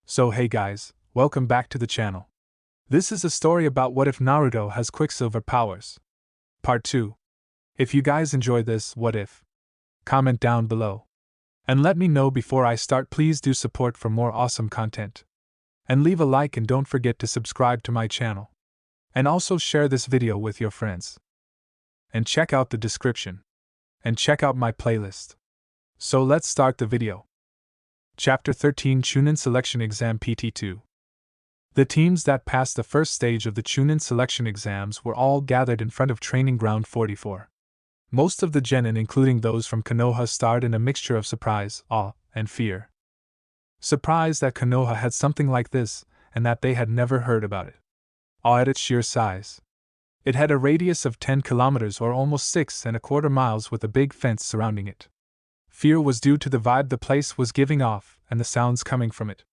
So hey guys, welcome back to the channel. This is a story about what if Naruto has Quicksilver powers. Part 2. If you guys enjoy this what if, comment down below. And let me know before I start. Please do support for more awesome content. And leave a like and don't forget to subscribe to my channel. And also share this video with your friends. And check out the description. And check out my playlist. So let's start the video. Chapter 13 Chunin Selection Exam PT2. The teams that passed the first stage of the Chunin selection exams were all gathered in front of Training Ground 44. Most of the genin, including those from Konoha, starred in a mixture of surprise, awe, and fear. Surprise that Konoha had something like this, and that they had never heard about it. Awe at its sheer size. It had a radius of 10 kilometers or almost 6¼ miles with a big fence surrounding it. Fear was due to the vibe the place was giving off and the sounds coming from it.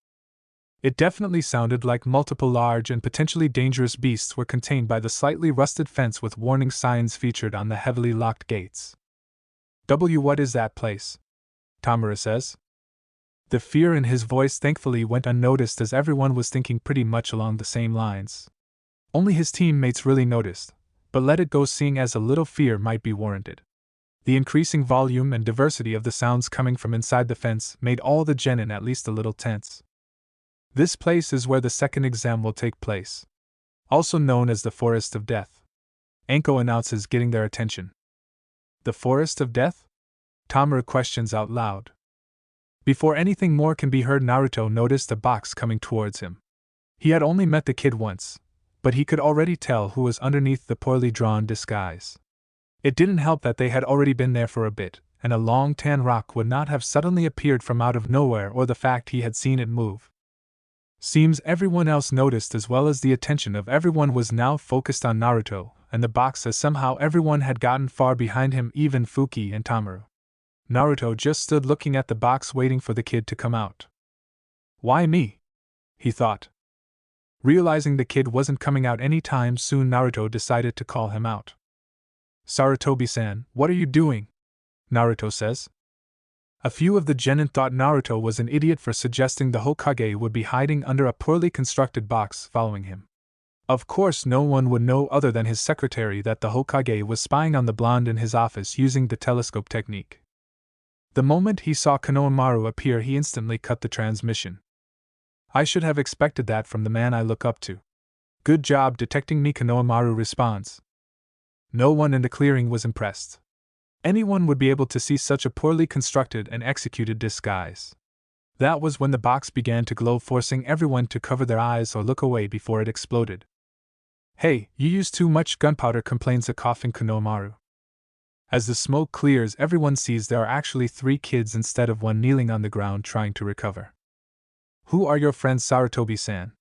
It definitely sounded like multiple large and potentially dangerous beasts were contained by the slightly rusted fence with warning signs featured on the heavily locked gates. What is that place? Tamura says. The fear in his voice thankfully went unnoticed as everyone was thinking pretty much along the same lines. Only his teammates really noticed, but let it go seeing as a little fear might be warranted. The increasing volume and diversity of the sounds coming from inside the fence made all the genin at least a little tense. This place is where the second exam will take place. Also known as the Forest of Death. Anko announces, getting their attention. The Forest of Death? Tamura questions out loud. Before anything more can be heard, Naruto noticed a box coming towards him. He had only met the kid once, but he could already tell who was underneath the poorly drawn disguise. It didn't help that they had already been there for a bit, and a long tan rock would not have suddenly appeared from out of nowhere, or the fact he had seen it move. Seems everyone else noticed, as well as the attention of everyone was now focused on Naruto and the box, as somehow everyone had gotten far behind him, even Fuki and Tamura. Naruto just stood looking at the box waiting for the kid to come out. Why me? He thought. Realizing the kid wasn't coming out any time soon, Naruto decided to call him out. Sarutobi-san, what are you doing? Naruto says. A few of the genin thought Naruto was an idiot for suggesting the Hokage would be hiding under a poorly constructed box following him. Of course no one would know other than his secretary that the Hokage was spying on the blonde in his office using the telescope technique. The moment he saw Konohamaru appear, he instantly cut the transmission. I should have expected that from the man I look up to. Good job detecting me, Konohamaru responds. No one in the clearing was impressed. Anyone would be able to see such a poorly constructed and executed disguise. That was when the box began to glow, forcing everyone to cover their eyes or look away before it exploded. Hey, you use too much gunpowder, complains a coughing Konohamaru. As the smoke clears, everyone sees there are actually 3 kids instead of one kneeling on the ground trying to recover. Who are your friends, Sarutobi-san?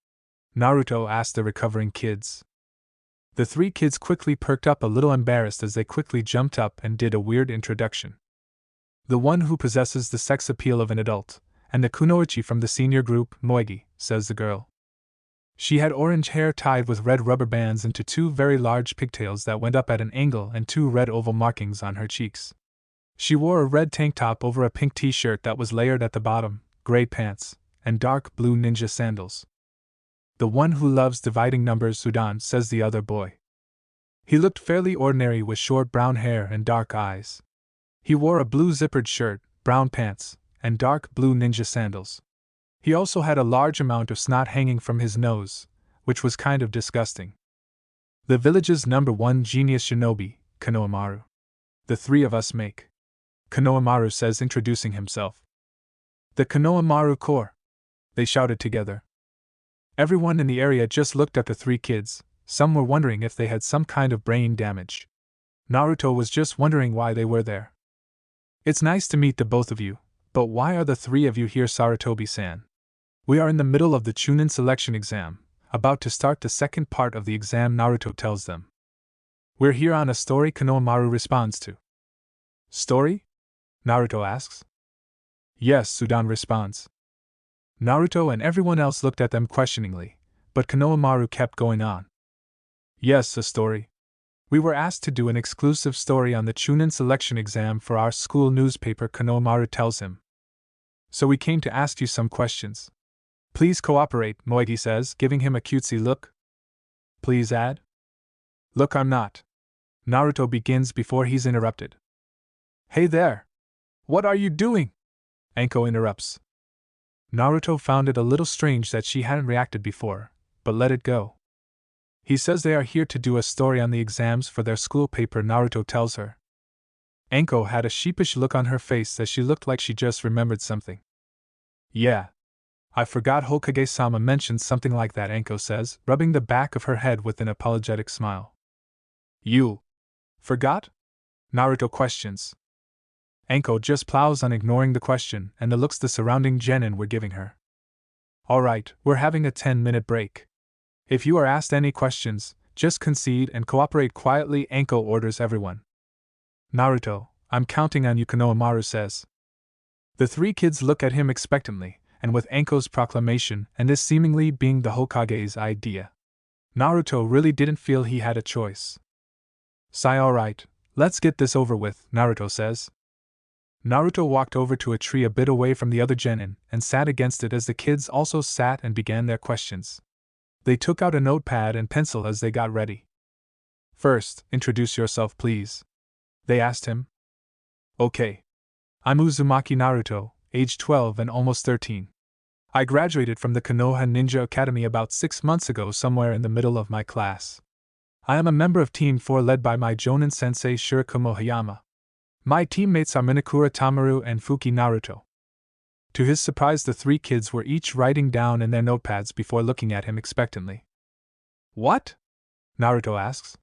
Naruto asked the recovering kids. The 3 kids quickly perked up, a little embarrassed as they quickly jumped up and did a weird introduction. The one who possesses the sex appeal of an adult, and the kunoichi from the senior group, Moegi, says the girl. She had orange hair tied with red rubber bands into 2 very large pigtails that went up at an angle and 2 red oval markings on her cheeks. She wore a red tank top over a pink t-shirt that was layered at the bottom, gray pants, and dark blue ninja sandals. The one who loves dividing numbers, Sudan, says the other boy. He looked fairly ordinary with short brown hair and dark eyes. He wore a blue zippered shirt, brown pants, and dark blue ninja sandals. He also had a large amount of snot hanging from his nose, which was kind of disgusting. The village's #1 genius shinobi, Konohamaru. The 3 of us make. Konohamaru says, introducing himself. The Konohamaru Corps. They shouted together. Everyone in the area just looked at the 3 kids. Some were wondering if they had some kind of brain damage. Naruto was just wondering why they were there. It's nice to meet the both of you, but why are the 3 of you here, Sarutobi-san? We are in the middle of the Chunin selection exam, about to start the second part of the exam, Naruto tells them. We're here on a story, Konohamaru responds to. Story? Naruto asks. Yes, Sudan responds. Naruto and everyone else looked at them questioningly, but Konohamaru kept going on. Yes, a story. We were asked to do an exclusive story on the Chunin selection exam for our school newspaper, Konohamaru tells him. So we came to ask you some questions. Please cooperate, Moegi says, giving him a cutesy look. Please add? Look, I'm not. Naruto begins before he's interrupted. Hey there! What are you doing? Anko interrupts. Naruto found it a little strange that she hadn't reacted before, but let it go. He says they are here to do a story on the exams for their school paper, Naruto tells her. Anko had a sheepish look on her face as she looked like she just remembered something. Yeah. I forgot Hokage-sama mentioned something like that, Anko says, rubbing the back of her head with an apologetic smile. You forgot? Naruto questions. Anko just plows on ignoring the question and the looks the surrounding genin were giving her. Alright, we're having a 10-minute break. If you are asked any questions, just concede and cooperate quietly, Anko orders everyone. Naruto, I'm counting on you, Konohamaru says. The three kids look at him expectantly, and with Anko's proclamation and this seemingly being the Hokage's idea, Naruto really didn't feel he had a choice. Sigh, alright, let's get this over with, Naruto says. Naruto walked over to a tree a bit away from the other genin and sat against it as the kids also sat and began their questions. They took out a notepad and pencil as they got ready. First, introduce yourself, please, they asked him. Okay. I'm Uzumaki Naruto, age 12 and almost 13. I graduated from the Konoha Ninja Academy about 6 months ago, somewhere in the middle of my class. I am a member of Team 4 led by my Jonin sensei Shirakumo Hayama. My teammates are Minakura Tamaru and Fuki Naruto. To his surprise, the three kids were each writing down in their notepads before looking at him expectantly. What? Naruto asks.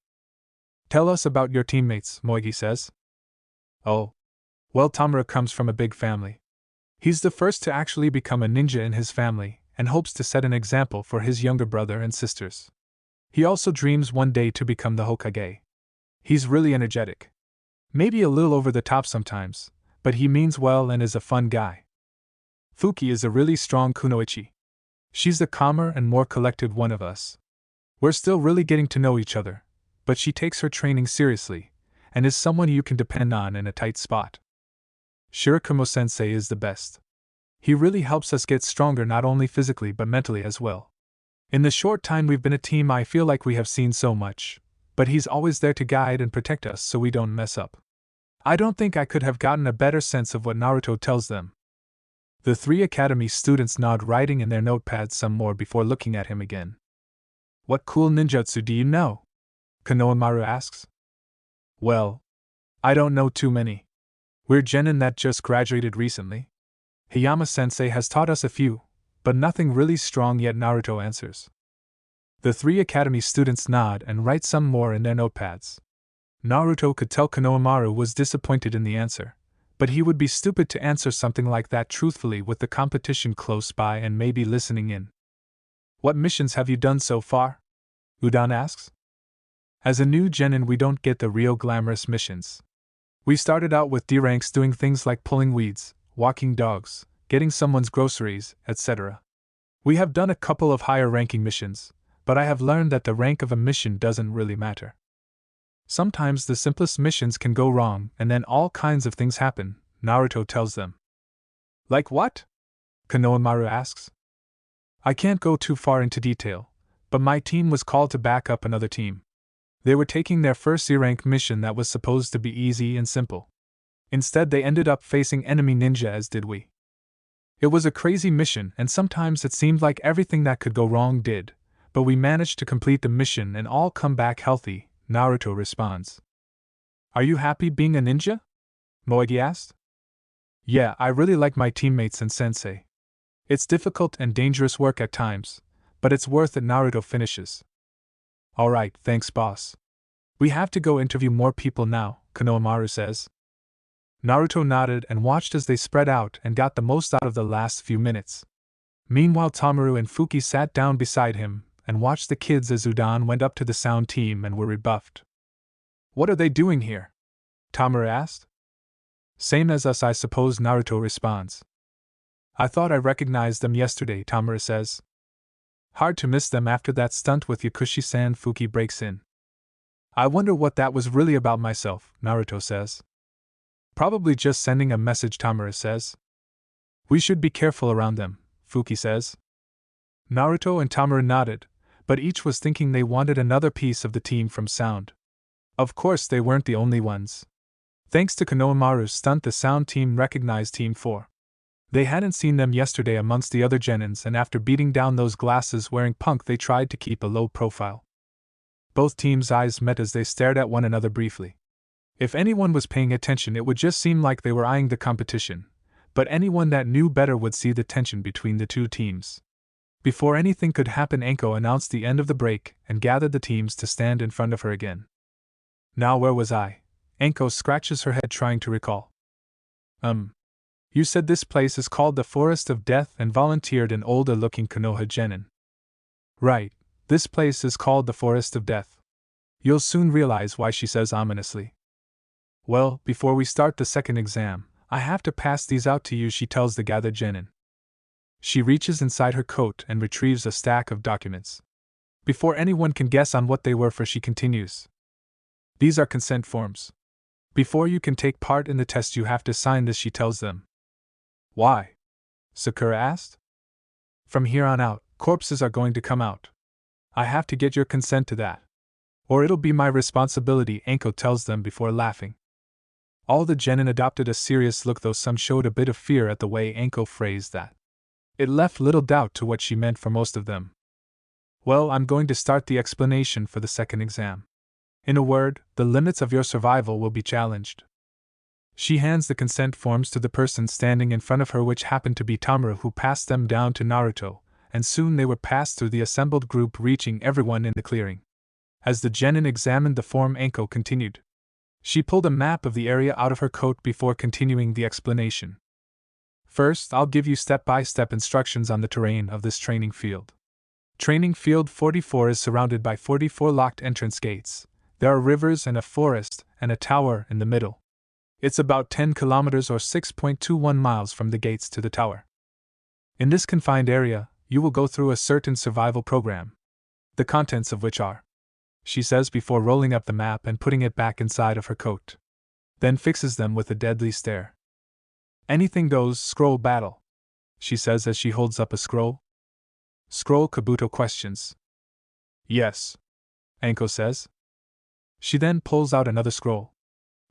Tell us about your teammates, Moegi says. Oh. Well, Tamaru comes from a big family. He's the first to actually become a ninja in his family, and hopes to set an example for his younger brother and sisters. He also dreams one day to become the Hokage. He's really energetic. Maybe a little over the top sometimes, but he means well and is a fun guy. Fuki is a really strong kunoichi. She's the calmer and more collected one of us. We're still really getting to know each other, but she takes her training seriously, and is someone you can depend on in a tight spot. Shirakumo-sensei is the best. He really helps us get stronger not only physically but mentally as well. In the short time we've been a team, I feel like we have seen so much, but he's always there to guide and protect us so we don't mess up. I don't think I could have gotten a better sense of what Naruto tells them. The three academy students nod, writing in their notepads some more before looking at him again. What cool ninjutsu do you know? Konohamaru asks. Well, I don't know too many. We're genin that just graduated recently. Hayama-sensei has taught us a few, but nothing really strong yet, Naruto answers. The three academy students nod and write some more in their notepads. Naruto could tell Konohamaru was disappointed in the answer, but he would be stupid to answer something like that truthfully with the competition close by and maybe listening in. What missions have you done so far? Udan asks. As a new genin, we don't get the real glamorous missions. We started out with D ranks doing things like pulling weeds, walking dogs, getting someone's groceries, etc. We have done a couple of higher ranking missions, but I have learned that the rank of a mission doesn't really matter. Sometimes the simplest missions can go wrong and then all kinds of things happen, Naruto tells them. Like what? Konohamaru asks. I can't go too far into detail, but my team was called to back up another team. They were taking their first C-rank mission that was supposed to be easy and simple. Instead, they ended up facing enemy ninja, as did we. It was a crazy mission, and sometimes it seemed like everything that could go wrong did, but we managed to complete the mission and all come back healthy, Naruto responds. Are you happy being a ninja? Moegi asked. Yeah, I really like my teammates and sensei. It's difficult and dangerous work at times, but it's worth it, Naruto finishes. Alright, thanks boss. We have to go interview more people now, Konohamaru says. Naruto nodded and watched as they spread out and got the most out of the last few minutes. Meanwhile, Tamaru and Fuki sat down beside him and watched the kids as Udan went up to the sound team and were rebuffed. What are they doing here? Tamaru asked. Same as us, I suppose, Naruto responds. I thought I recognized them yesterday, Tamaru says. Hard to miss them after that stunt with Yakushi-san, Fuki breaks in. I wonder what that was really about myself, Naruto says. Probably just sending a message, Tamaru says. We should be careful around them, Fuki says. Naruto and Tamura nodded, but each was thinking they wanted another piece of the team from sound. Of course, they weren't the only ones. Thanks to Konohamaru's stunt, the sound team recognized Team 4. They hadn't seen them yesterday amongst the other genins, and after beating down those glasses-wearing punk, they tried to keep a low profile. Both teams' eyes met as they stared at one another briefly. If anyone was paying attention, it would just seem like they were eyeing the competition, but anyone that knew better would see the tension between the two teams. Before anything could happen, Anko announced the end of the break and gathered the teams to stand in front of her again. Now where was I? Anko scratches her head trying to recall. You said this place is called the Forest of Death, and volunteered an older-looking Konoha genin. Right, this place is called the Forest of Death. You'll soon realize why, she says ominously. Well, before we start the second exam, I have to pass these out to you, she tells the gathered genin. She reaches inside her coat and retrieves a stack of documents. Before anyone can guess on what they were for, she continues. These are consent forms. Before you can take part in the test, you have to sign this, she tells them. Why? Sakura asked. From here on out, corpses are going to come out. I have to get your consent to that. Or it'll be my responsibility, Anko tells them before laughing. All the genin adopted a serious look, though some showed a bit of fear at the way Anko phrased that. It left little doubt to what she meant for most of them. Well, I'm going to start the explanation for the second exam. In a word, the limits of your survival will be challenged. She hands the consent forms to the person standing in front of her, which happened to be Tamura, who passed them down to Naruto, and soon they were passed through the assembled group, reaching everyone in the clearing. As the genin examined the form, Anko continued. She pulled a map of the area out of her coat before continuing the explanation. First, I'll give you step-by-step instructions on the terrain of this training field. Training Field 44 is surrounded by 44 locked entrance gates. There are rivers and a forest and a tower in the middle. It's about 10 kilometers or 6.21 miles from the gates to the tower. In this confined area, you will go through a certain survival program, the contents of which are, she says before rolling up the map and putting it back inside of her coat. Then fixes them with a deadly stare. Anything goes, scroll battle, she says as she holds up a scroll. Scroll, Kabuto questions. Yes, Anko says. She then pulls out another scroll.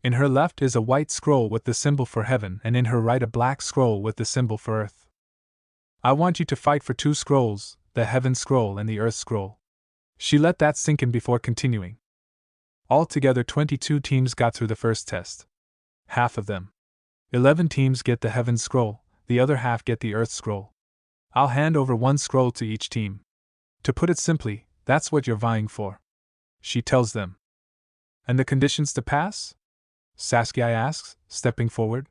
In her left is a white scroll with the symbol for heaven, and in her right a black scroll with the symbol for earth. I want you to fight for 2 scrolls, the heaven scroll and the earth scroll. She let that sink in before continuing. Altogether 22 teams got through the first test. Half of them. 11 teams get the heaven scroll, the other half get the earth scroll. I'll hand over 1 scroll to each team. To put it simply, that's what you're vying for, she tells them. And the conditions to pass? Sasuke asks, stepping forward.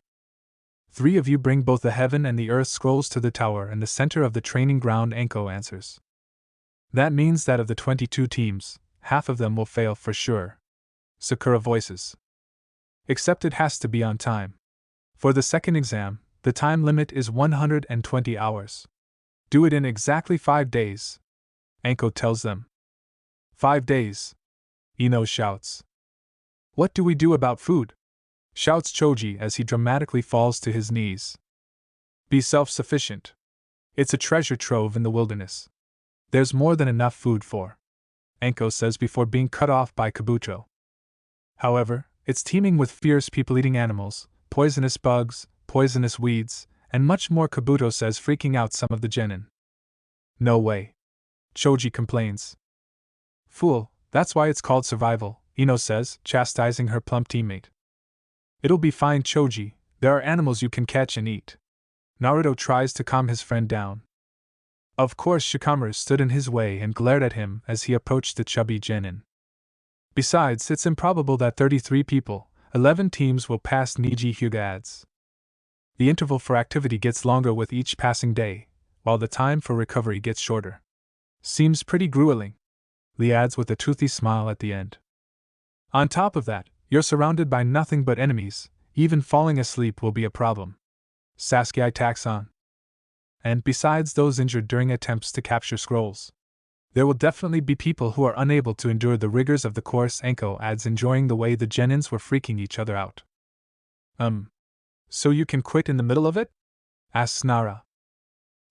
3 of you bring both the heaven and the earth scrolls to the tower in the center of the training ground, Anko answers. That means that of the 22 teams, half of them will fail for sure, Sakura voices. Except it has to be on time. For the second exam, the time limit is 120 hours. Do it in exactly 5 days, Anko tells them. 5 days, Ino shouts. What do we do about food? Shouts Choji as he dramatically falls to his knees. Be self-sufficient. It's a treasure trove in the wilderness. There's more than enough food for, Anko says before being cut off by Kabuto. However, it's teeming with fierce people-eating animals, poisonous bugs, poisonous weeds, and much more, Kabuto says, freaking out some of the genin. No way, Choji complains. Fool, that's why it's called survival, Ino says, chastising her plump teammate. It'll be fine, Choji, there are animals you can catch and eat. Naruto tries to calm his friend down. Of course, Shikamaru stood in his way and glared at him as he approached the chubby genin. Besides, it's improbable that 33 people, 11 teams will pass, Niji Hyuga adds. The interval for activity gets longer with each passing day, while the time for recovery gets shorter. Seems pretty grueling, Lee adds with a toothy smile at the end. On top of that, you're surrounded by nothing but enemies, even falling asleep will be a problem, Sasuke tacks on. And besides those injured during attempts to capture scrolls, there will definitely be people who are unable to endure the rigors of the course, Anko adds, enjoying the way the genins were freaking each other out. So you can quit in the middle of it? Asks Nara.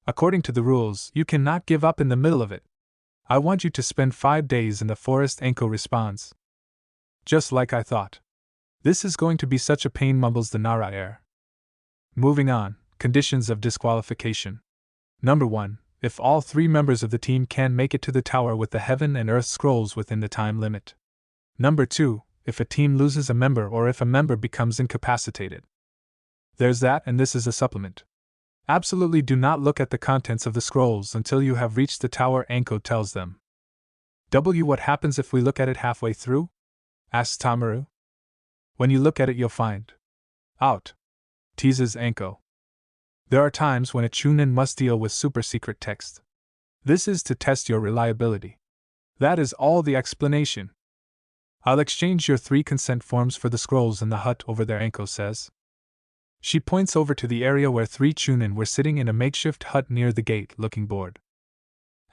According to the rules, you cannot give up in the middle of it. I want you to spend 5 days in the forest, Anko responds. Just like I thought. This is going to be such a pain, mumbles the Nara heir. Moving on, conditions of disqualification. Number 1. If all 3 members of the team can make it to the tower with the heaven and earth scrolls within the time limit. Number 2. If a team loses a member or if a member becomes incapacitated. There's that, and this is a supplement. Absolutely do not look at the contents of the scrolls until you have reached the tower, Anko tells them. What happens if we look at it halfway through? Asks Tamaru. When you look at it you'll find out, teases Anko. There are times when a chunin must deal with super secret text. This is to test your reliability. That is all the explanation. I'll exchange your 3 consent forms for the scrolls in the hut over there, Anko says. She points over to the area where 3 chunin were sitting in a makeshift hut near the gate, looking bored.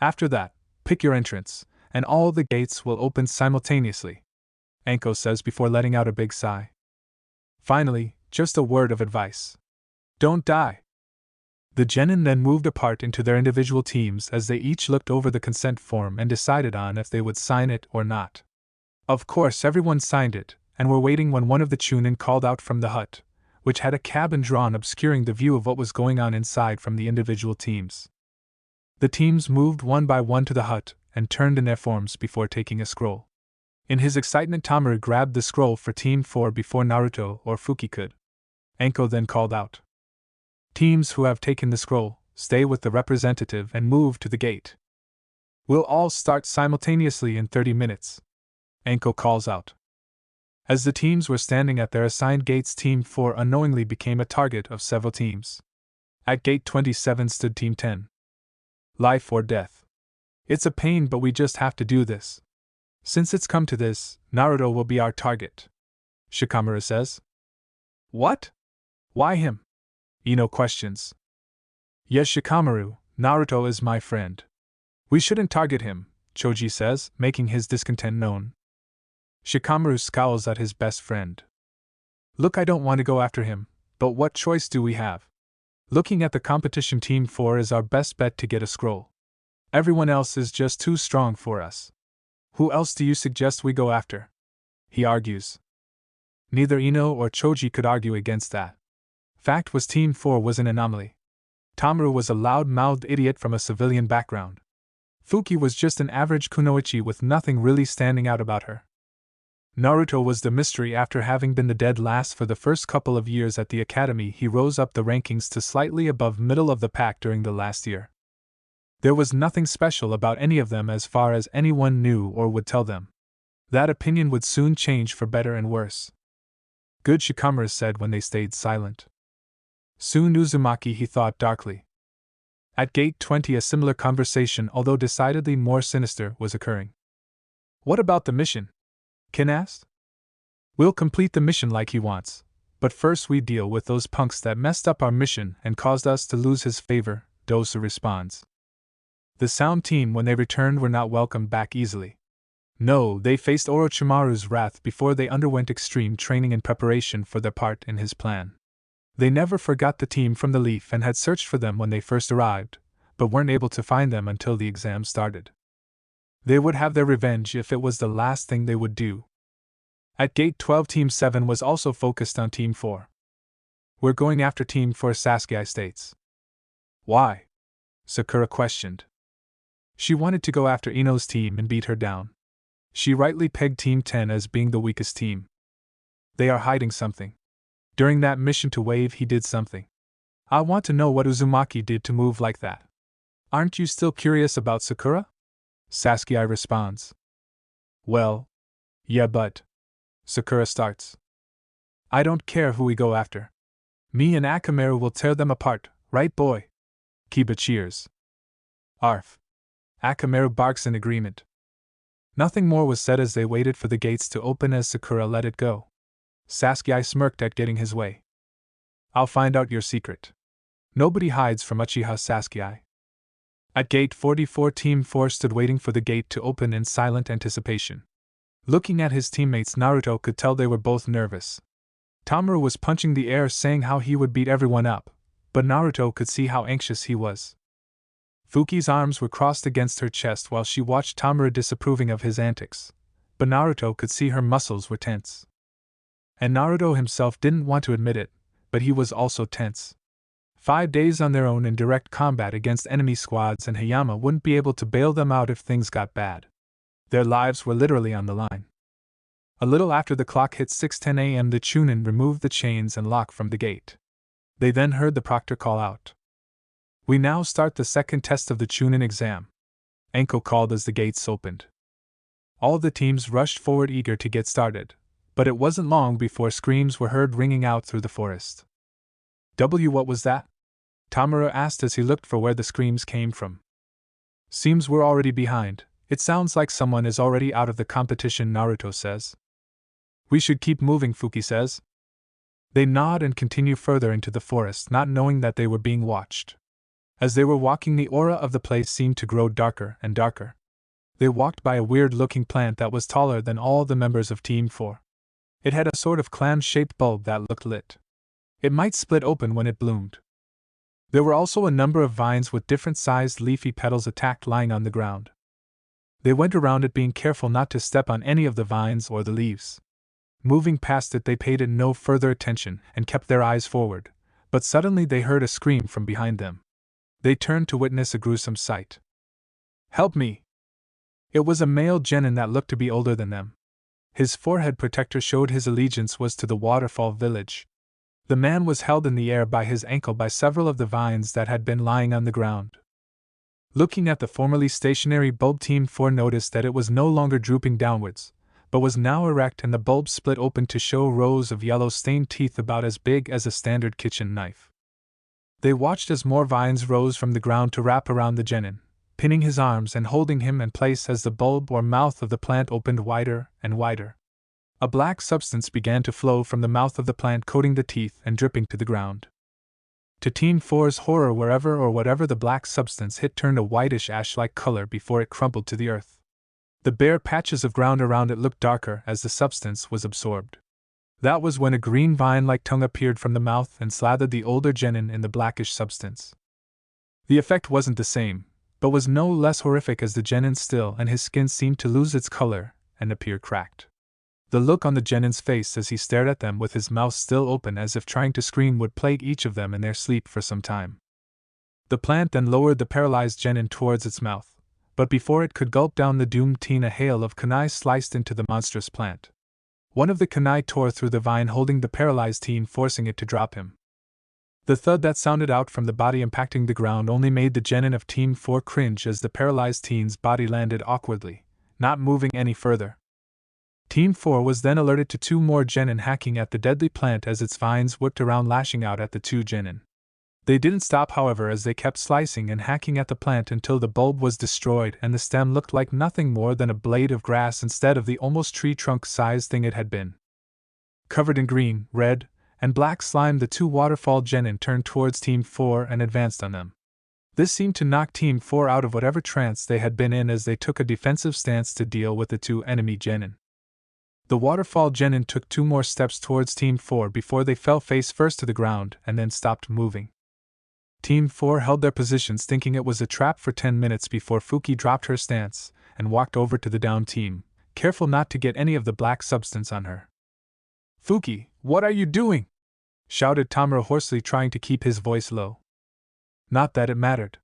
After that, pick your entrance, and all the gates will open simultaneously, Anko says before letting out a big sigh. Finally, just a word of advice. Don't die. The genin then moved apart into their individual teams as they each looked over the consent form and decided on if they would sign it or not. Of course, everyone signed it, and were waiting when one of the chunin called out from the hut, which had a cabin drawn obscuring the view of what was going on inside from the individual teams. The teams moved one by one to the hut and turned in their forms before taking a scroll. In his excitement, Tamaru grabbed the scroll for Team 4 before Naruto or Fuki could. Anko then called out, Teams who have taken the scroll, stay with the representative and move to the gate. We'll all start simultaneously in 30 minutes. Anko calls out. As the teams were standing at their assigned gates, Team 4 unknowingly became a target of several teams. At gate 27 stood Team 10. Life or death. It's a pain, but we just have to do this. Since it's come to this, Naruto will be our target, Shikamaru says. What? Why him? Ino questions. Yes, Shikamaru, Naruto is my friend. We shouldn't target him, Choji says, making his discontent known. Shikamaru scowls at his best friend. Look, I don't want to go after him, but what choice do we have? Looking at the competition, Team 4 is our best bet to get a scroll. Everyone else is just too strong for us. Who else do you suggest we go after? He argues. Neither Ino or Choji could argue against that. Fact was, Team 4 was an anomaly. Tamaru was a loud-mouthed idiot from a civilian background. Fuki was just an average kunoichi with nothing really standing out about her. Naruto was the mystery. After having been the dead last for the first couple of years at the academy, he rose up the rankings to slightly above middle of the pack during the last year. There was nothing special about any of them as far as anyone knew or would tell them. That opinion would soon change for better and worse. Good, Shikamaru said when they stayed silent. Soon Uzumaki, he thought darkly. At gate 20 a similar conversation, although decidedly more sinister, was occurring. What about the mission? Kin asked. We'll complete the mission like he wants, but first we deal with those punks that messed up our mission and caused us to lose his favor, Dosu responds. The sound team, when they returned, were not welcomed back easily. No, they faced Orochimaru's wrath before they underwent extreme training in preparation for their part in his plan. They never forgot the team from the Leaf and had searched for them when they first arrived, but weren't able to find them until the exam started. They would have their revenge if it was the last thing they would do. At gate 12, Team 7 was also focused on Team 4. We're going after Team 4, Sasuke states. Why? Sakura questioned. She wanted to go after Ino's team and beat her down. She rightly pegged Team 10 as being the weakest team. They are hiding something. During that mission to Wave, he did something. I want to know what Uzumaki did to move like that. Aren't you still curious about Sakura? Sasuke responds. Well, yeah, but... Sakura starts. I don't care who we go after. Me and Akamaru will tear them apart, right, boy? Kiba cheers. Arf. Akamaru barks in agreement. Nothing more was said as they waited for the gates to open as Sakura let it go. Sasuke smirked at getting his way. I'll find out your secret. Nobody hides from Uchiha, Sasuke. At gate 44, Team 4 stood waiting for the gate to open in silent anticipation. Looking at his teammates, Naruto could tell they were both nervous. Tamaru was punching the air saying how he would beat everyone up, but Naruto could see how anxious he was. Fuki's arms were crossed against her chest while she watched Tamura disapproving of his antics, but Naruto could see her muscles were tense. And Naruto himself didn't want to admit it, but he was also tense. 5 days on their own in direct combat against enemy squads, and Hayama wouldn't be able to bail them out if things got bad. Their lives were literally on the line. A little after the clock hit 6:10 a.m., the Chunin removed the chains and lock from the gate. They then heard the proctor call out, "We now start the second test of the Chunin exam," Enko called as the gates opened. All the teams rushed forward eager to get started, but it wasn't long before screams were heard ringing out through the forest. What was that?" Tamura asked as he looked for where the screams came from. "Seems we're already behind. It sounds like someone is already out of the competition," Naruto says. "We should keep moving," Fuki says. They nod and continue further into the forest, not knowing that they were being watched. As they were walking, the aura of the place seemed to grow darker and darker. They walked by a weird-looking plant that was taller than all the members of Team 4. It had a sort of clam-shaped bulb that looked lit. It might split open when it bloomed. There were also a number of vines with different-sized leafy petals attacked lying on the ground. They went around it, being careful not to step on any of the vines or the leaves. Moving past it, they paid it no further attention and kept their eyes forward, but suddenly they heard a scream from behind them. They turned to witness a gruesome sight. "Help me!" It was a male genin that looked to be older than them. His forehead protector showed his allegiance was to the waterfall village. The man was held in the air by his ankle by several of the vines that had been lying on the ground. Looking at the formerly stationary bulb, Team 4 noticed that it was no longer drooping downwards, but was now erect, and the bulb split open to show rows of yellow-stained teeth about as big as a standard kitchen knife. They watched as more vines rose from the ground to wrap around the genin, pinning his arms and holding him in place as the bulb or mouth of the plant opened wider and wider. A black substance began to flow from the mouth of the plant, coating the teeth and dripping to the ground. To Team 4's horror, wherever or whatever the black substance hit turned a whitish ash-like color before it crumbled to the earth. The bare patches of ground around it looked darker as the substance was absorbed. That was when a green vine-like tongue appeared from the mouth and slathered the older genin in the blackish substance. The effect wasn't the same, but was no less horrific as the genin still and his skin seemed to lose its color and appear cracked. The look on the genin's face as he stared at them with his mouth still open as if trying to scream would plague each of them in their sleep for some time. The plant then lowered the paralyzed genin towards its mouth, but before it could gulp down the doomed teen, a hail of kunai sliced into the monstrous plant. One of the kunai tore through the vine, holding the paralyzed teen, forcing it to drop him. The thud that sounded out from the body impacting the ground only made the genin of Team 4 cringe as the paralyzed teen's body landed awkwardly, not moving any further. Team 4 was then alerted to 2 more genin hacking at the deadly plant as its vines whipped around, lashing out at the 2 genin. They didn't stop, however, as they kept slicing and hacking at the plant until the bulb was destroyed and the stem looked like nothing more than a blade of grass instead of the almost tree trunk-sized thing it had been. Covered in green, red, and black slime, the 2 waterfall genin turned towards Team 4 and advanced on them. This seemed to knock Team 4 out of whatever trance they had been in as they took a defensive stance to deal with the 2 enemy genin. The waterfall genin took 2 more steps towards Team 4 before they fell face first to the ground and then stopped moving. Team 4 held their positions, thinking it was a trap, for 10 minutes before Fuki dropped her stance and walked over to the downed team, careful not to get any of the black substance on her. "Fuki, what are you doing?" shouted Tamura hoarsely, trying to keep his voice low. Not that it mattered.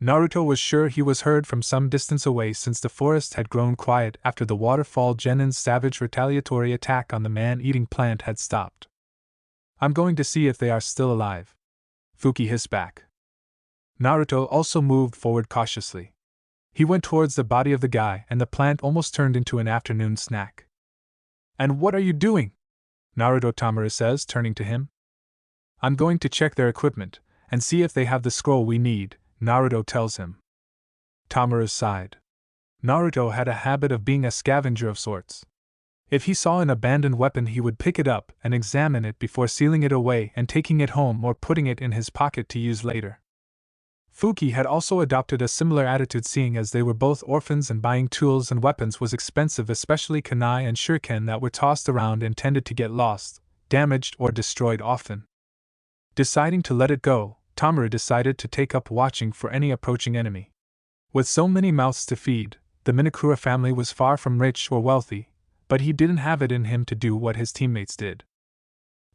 Naruto was sure he was heard from some distance away, since the forest had grown quiet after the waterfall genin's savage retaliatory attack on the man-eating plant had stopped. "I'm going to see if they are still alive," Fuki hissed back. Naruto also moved forward cautiously. He went towards the body of the guy, and the plant almost turned into an afternoon snack. "And what are you doing?" Naruto Tamura says, turning to him. "I'm going to check their equipment and see if they have the scroll we need," Naruto tells him. Tamura sighed. Naruto had a habit of being a scavenger of sorts. If he saw an abandoned weapon, he would pick it up and examine it before sealing it away and taking it home or putting it in his pocket to use later. Fuki had also adopted a similar attitude, seeing as they were both orphans and buying tools and weapons was expensive, especially kunai and shuriken that were tossed around and tended to get lost, damaged, or destroyed often. Deciding to let it go, Tamaru decided to take up watching for any approaching enemy. With so many mouths to feed, the Minakura family was far from rich or wealthy, but he didn't have it in him to do what his teammates did.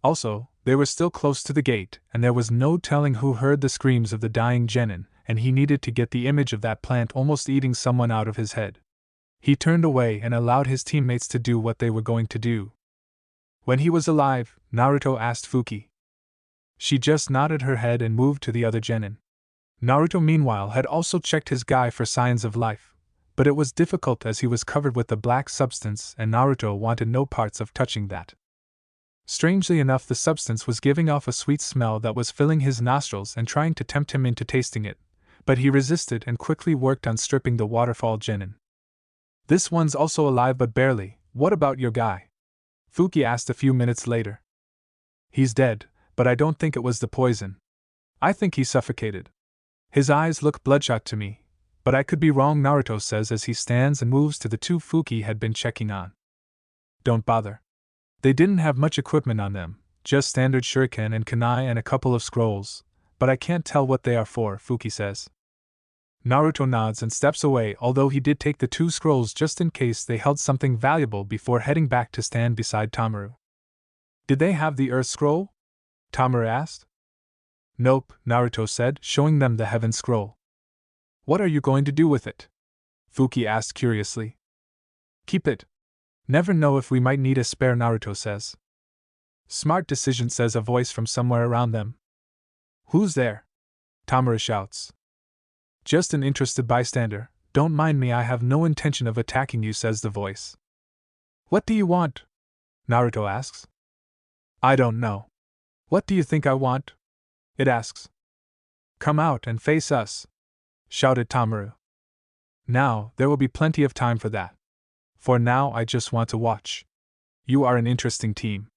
Also, they were still close to the gate, and there was no telling who heard the screams of the dying genin, and he needed to get the image of that plant almost eating someone out of his head. He turned away and allowed his teammates to do what they were going to do. When he was alive, Naruto asked Fuki. She just nodded her head and moved to the other genin. Naruto meanwhile had also checked his guy for signs of life, but it was difficult as he was covered with the black substance and Naruto wanted no parts of touching that. Strangely enough, the substance was giving off a sweet smell that was filling his nostrils and trying to tempt him into tasting it, but he resisted and quickly worked on stripping the waterfall genin. This one's also alive but barely. What about your guy? Fuki asked a few minutes later. He's dead, but I don't think it was the poison. I think he suffocated. His eyes look bloodshot to me, but I could be wrong, Naruto says as he stands and moves to the two Fuki had been checking on. Don't bother. They didn't have much equipment on them, just standard shuriken and kunai and a couple of scrolls, but I can't tell what they are for, Fuki says. Naruto nods and steps away, although he did take the two scrolls just in case they held something valuable before heading back to stand beside Tamaru. Did they have the Earth Scroll? Tamaru asked. Nope, Naruto said, showing them the Heaven Scroll. What are you going to do with it? Fuki asked curiously. Keep it. Never know if we might need a spare, Naruto says. Smart decision, says a voice from somewhere around them. Who's there? Tamaru shouts. Just an interested bystander. Don't mind me, I have no intention of attacking you, says the voice. What do you want? Naruto asks. I don't know. What do you think I want? It asks. Come out and face us, shouted Tamaru. Now, there will be plenty of time for that. For now, I just want to watch. You are an interesting team.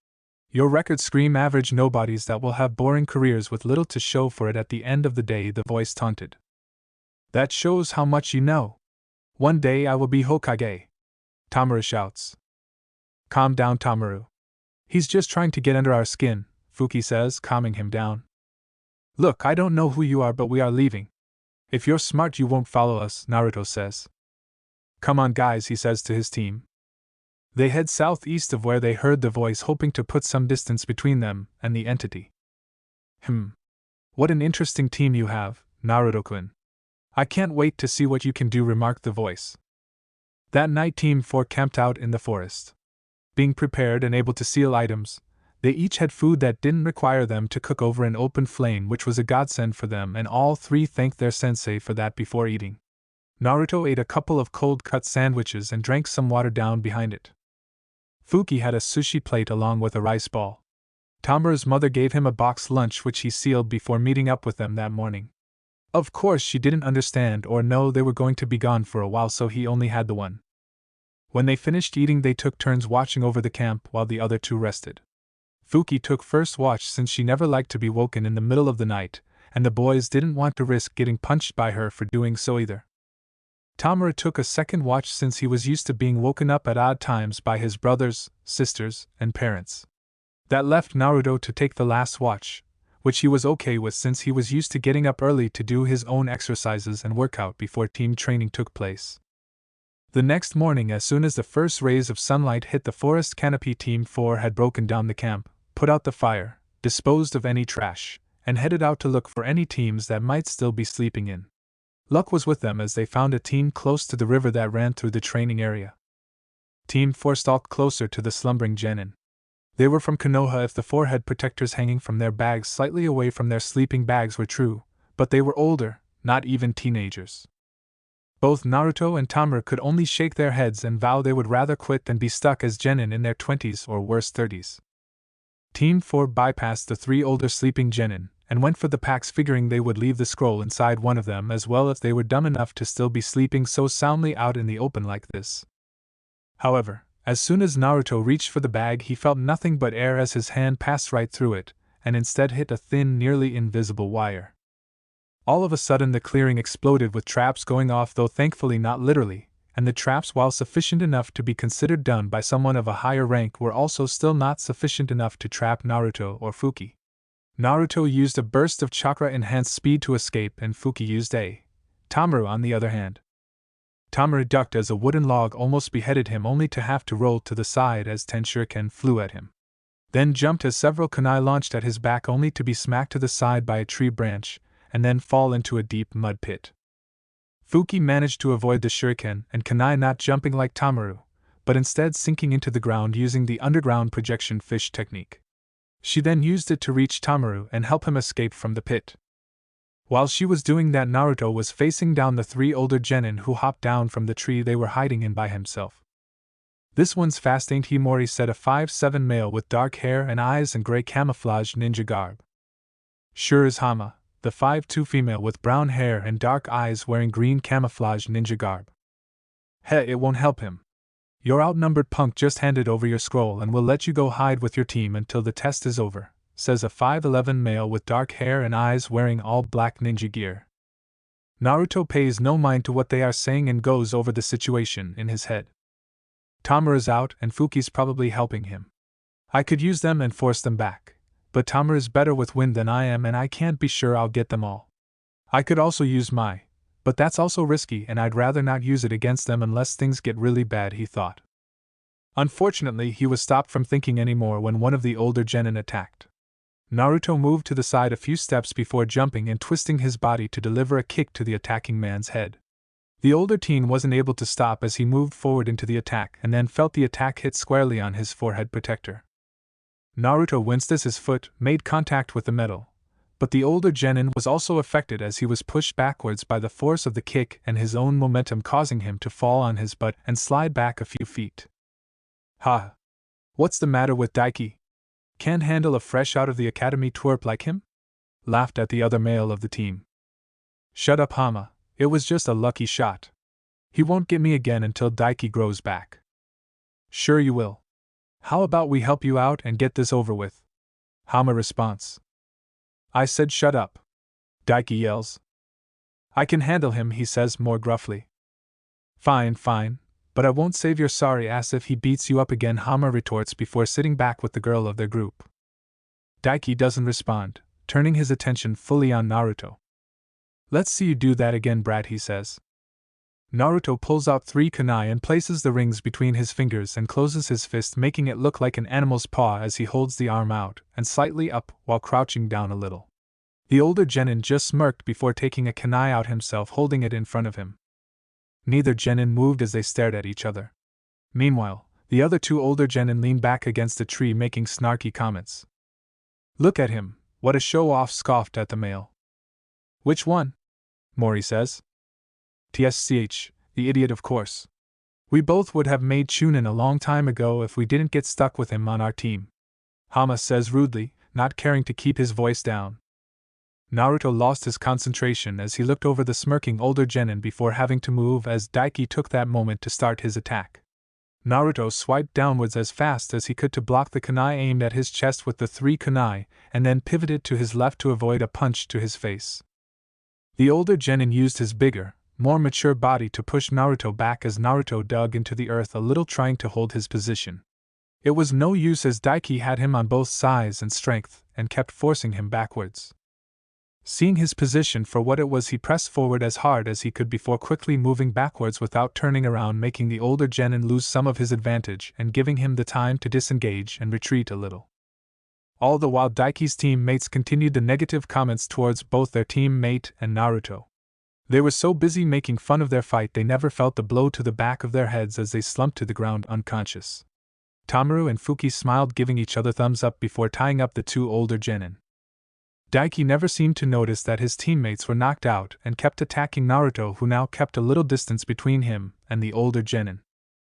Your records scream average nobodies that will have boring careers with little to show for it at the end of the day, the voice taunted. That shows how much you know. One day I will be Hokage. Tamaru shouts. Calm down, Tamaru. He's just trying to get under our skin, Fuki says, calming him down. Look, I don't know who you are, but we are leaving. If you're smart, you won't follow us, Naruto says. Come on, guys, he says to his team. They head southeast of where they heard the voice, hoping to put some distance between them and the entity. What an interesting team you have, Naruto-kun. I can't wait to see what you can do, remarked the voice. That night, Team 4 camped out in the forest. Being prepared and able to seal items, they each had food that didn't require them to cook over an open flame, which was a godsend for them, and all three thanked their sensei for that before eating. Naruto ate a couple of cold-cut sandwiches and drank some water down behind it. Fuki had a sushi plate along with a rice ball. Tamaru's mother gave him a box lunch which he sealed before meeting up with them that morning. Of course, she didn't understand or know they were going to be gone for a while, so he only had the one. When they finished eating, they took turns watching over the camp while the other two rested. Fuki took first watch since she never liked to be woken in the middle of the night, and the boys didn't want to risk getting punched by her for doing so either. Tamaru took a second watch since he was used to being woken up at odd times by his brothers, sisters, and parents. That left Naruto to take the last watch, which he was okay with since he was used to getting up early to do his own exercises and workout before team training took place. The next morning, as soon as the first rays of sunlight hit the forest canopy, Team 4 had broken down the camp, put out the fire, disposed of any trash, and headed out to look for any teams that might still be sleeping in. Luck was with them as they found a team close to the river that ran through the training area. Team 4 stalked closer to the slumbering genin. They were from Konoha if the forehead protectors hanging from their bags slightly away from their sleeping bags were true, but they were older, not even teenagers. Both Naruto and Tamaru could only shake their heads and vow they would rather quit than be stuck as genin in their 20s or worse 30s. Team 4 bypassed the three older sleeping genin and went for the packs, figuring they would leave the scroll inside one of them as well if they were dumb enough to still be sleeping so soundly out in the open like this. However, as soon as Naruto reached for the bag, he felt nothing but air as his hand passed right through it, and instead hit a thin, nearly invisible wire. All of a sudden the clearing exploded with traps going off, though thankfully not literally, and the traps, while sufficient enough to be considered done by someone of a higher rank, were also still not sufficient enough to trap Naruto or Fuki. Naruto used a burst of chakra-enhanced speed to escape and Fuki used a. Tamaru on the other hand. Tamaru ducked as a wooden log almost beheaded him only to have to roll to the side as 10 shuriken flew at him. Then jumped as several kunai launched at his back only to be smacked to the side by a tree branch, and then fall into a deep mud pit. Fuki managed to avoid the shuriken and kunai not jumping like Tamaru, but instead sinking into the ground using the underground projection fish technique. She then used it to reach Tamaru and help him escape from the pit. While she was doing that, Naruto was facing down the 3 older genin who hopped down from the tree they were hiding in by himself. "This one's fast, ain't he?" Mori said, a 5'7" male with dark hair and eyes and gray camouflage ninja garb. "Sure is Hama, the 5'2" female with brown hair and dark eyes wearing green camouflage ninja garb. "Heh, it won't help him. Your outnumbered punk just handed over your scroll and we'll let you go hide with your team until the test is over," says a 5'11" male with dark hair and eyes wearing all black ninja gear. Naruto pays no mind to what they are saying and goes over the situation in his head. Tamaru's out and Fuki's probably helping him. I could use them and force them back, but Tamaru's better with wind than I am and I can't be sure I'll get them all. I could also use my, but that's also risky and I'd rather not use it against them unless things get really bad, he thought. Unfortunately, he was stopped from thinking anymore when one of the older genin attacked. Naruto moved to the side a few steps before jumping and twisting his body to deliver a kick to the attacking man's head. The older teen wasn't able to stop as he moved forward into the attack and then felt the attack hit squarely on his forehead protector. Naruto winced as his foot made contact with the metal, but the older genin was also affected as he was pushed backwards by the force of the kick and his own momentum, causing him to fall on his butt and slide back a few feet. "Ha! What's the matter with Daiki? Can't handle a fresh out of the academy twerp like him?" laughed at the other male of the team. "Shut up, Hama. It was just a lucky shot. He won't get me again until Daiki grows back." "Sure you will. How about we help you out and get this over with?" Hama responds. "I said shut up," Daiki yells. "I can handle him," he says more gruffly. Fine, but I won't save your sorry ass if he beats you up again," Hama retorts before sitting back with the girl of their group. Daiki doesn't respond, turning his attention fully on Naruto. "Let's see you do that again, brat," he says. Naruto pulls out 3 kunai and places the rings between his fingers and closes his fist, making it look like an animal's paw as he holds the arm out and slightly up while crouching down a little. The older genin just smirked before taking a kunai out himself, holding it in front of him. Neither genin moved as they stared at each other. Meanwhile, the other 2 older genin leaned back against a tree making snarky comments. "Look at him, what a show-off," scoffed at the male. "Which one?" Mori says. "TSCH, the idiot, of course. We both would have made Chunin a long time ago if we didn't get stuck with him on our team," Hama says rudely, not caring to keep his voice down. Naruto lost his concentration as he looked over the smirking older genin before having to move as Daiki took that moment to start his attack. Naruto swiped downwards as fast as he could to block the kunai aimed at his chest with the 3 kunai, and then pivoted to his left to avoid a punch to his face. The older genin used his bigger, more mature body to push Naruto back as Naruto dug into the earth a little, trying to hold his position. It was no use as Daiki had him on both size and strength and kept forcing him backwards. Seeing his position for what it was, he pressed forward as hard as he could before quickly moving backwards without turning around, making the older genin lose some of his advantage and giving him the time to disengage and retreat a little. All the while, Daiki's teammates continued the negative comments towards both their teammate and Naruto. They were so busy making fun of their fight they never felt the blow to the back of their heads as they slumped to the ground unconscious. Tamaru and Fuki smiled, giving each other thumbs up before tying up the 2 older genin. Daiki never seemed to notice that his teammates were knocked out and kept attacking Naruto, who now kept a little distance between him and the older genin.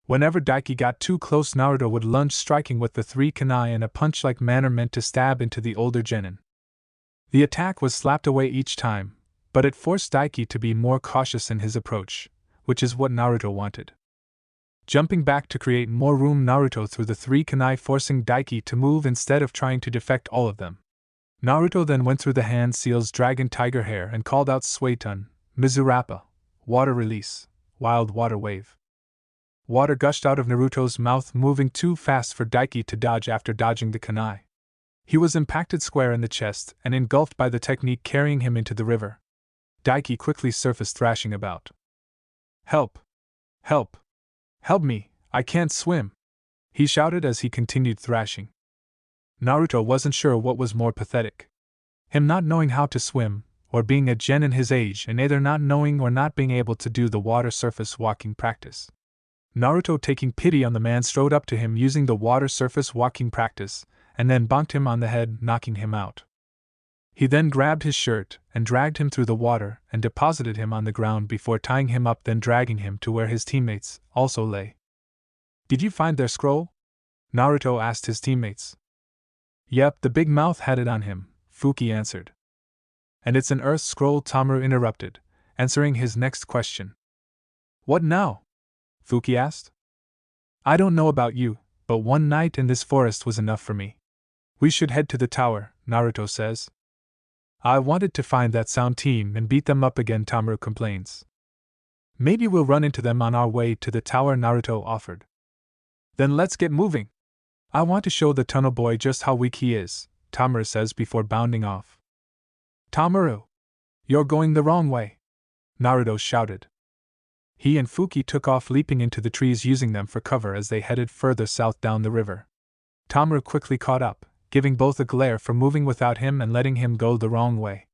Whenever Daiki got too close, Naruto would lunge, striking with the 3 kunai in a punch-like manner meant to stab into the older genin. The attack was slapped away each time, but it forced Daiki to be more cautious in his approach, which is what Naruto wanted. Jumping back to create more room, Naruto threw the 3 kunai, forcing Daiki to move instead of trying to defect all of them. Naruto then went through the hand seal's dragon tiger hair and called out Suetun, Mizurappa, water release, wild water wave. Water gushed out of Naruto's mouth, moving too fast for Daiki to dodge after dodging the kunai. He was impacted square in the chest and engulfed by the technique carrying him into the river. Daiki quickly surfaced thrashing about. Help! Help! Help me! I can't swim! He shouted as he continued thrashing. Naruto wasn't sure what was more pathetic. Him not knowing how to swim, or being a genin his age and either not knowing or not being able to do the water surface walking practice. Naruto, taking pity on the man, strode up to him using the water surface walking practice, and then bonked him on the head, knocking him out. He then grabbed his shirt and dragged him through the water and deposited him on the ground before tying him up, then dragging him to where his teammates also lay. Did you find their scroll? Naruto asked his teammates. Yep, the big mouth had it on him, Fuki answered. And it's an earth scroll, Tomaru interrupted, answering his next question. What now? Fuki asked. I don't know about you, but one night in this forest was enough for me. We should head to the tower, Naruto says. I wanted to find that sound team and beat them up again, Tomaru complains. Maybe we'll run into them on our way to the tower, Naruto offered. Then let's get moving. I want to show the tunnel boy just how weak he is, Tomaru says before bounding off. Tomaru! You're going the wrong way! Naruto shouted. He and Fuki took off, leaping into the trees, using them for cover as they headed further south down the river. Tomaru quickly caught up, giving both a glare for moving without him and letting him go the wrong way.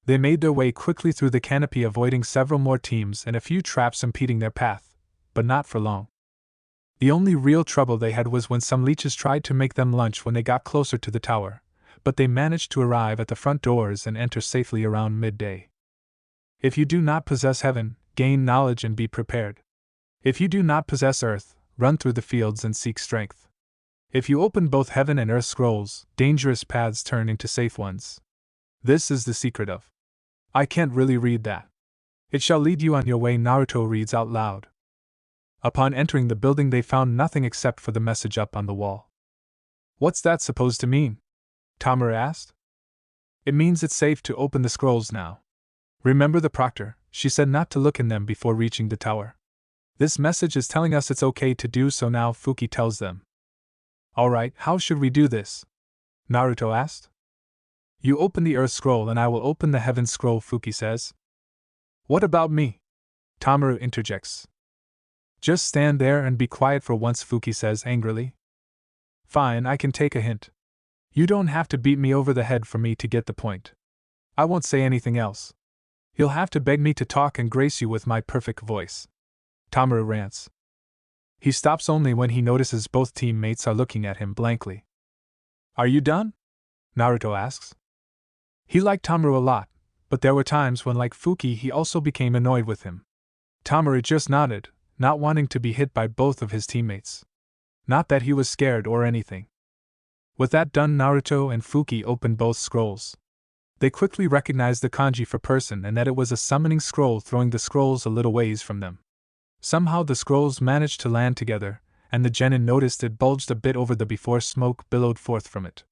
They made their way quickly through the canopy, avoiding several more teams and a few traps impeding their path, but not for long. The only real trouble they had was when some leeches tried to make them lunch when they got closer to the tower, but they managed to arrive at the front doors and enter safely around midday. If you do not possess heaven, gain knowledge and be prepared. If you do not possess earth, run through the fields and seek strength. If you open both heaven and earth scrolls, dangerous paths turn into safe ones. This is the secret of. I can't really read that. It shall lead you on your way, Naruto reads out loud. Upon entering the building, they found nothing except for the message up on the wall. What's that supposed to mean? Tomaru asked. It means it's safe to open the scrolls now. Remember the proctor, she said not to look in them before reaching the tower. This message is telling us it's okay to do so now, Fuki tells them. Alright, how should we do this? Naruto asked. You open the earth scroll and I will open the heaven scroll, Fuki says. What about me? Tomaru interjects. Just stand there and be quiet for once, Fuki says angrily. Fine, I can take a hint. You don't have to beat me over the head for me to get the point. I won't say anything else. You'll have to beg me to talk and grace you with my perfect voice. Tomaru rants. He stops only when he notices both teammates are looking at him blankly. Are you done? Naruto asks. He liked Tomaru a lot, but there were times when, like Fuki, he also became annoyed with him. Tomaru just nodded, not wanting to be hit by both of his teammates. Not that he was scared or anything. With that done, Naruto and Fuki opened both scrolls. They quickly recognized the kanji for person and that it was a summoning scroll, throwing the scrolls a little ways from them. Somehow the scrolls managed to land together, and the genin noticed it bulged a bit over the before smoke billowed forth from it.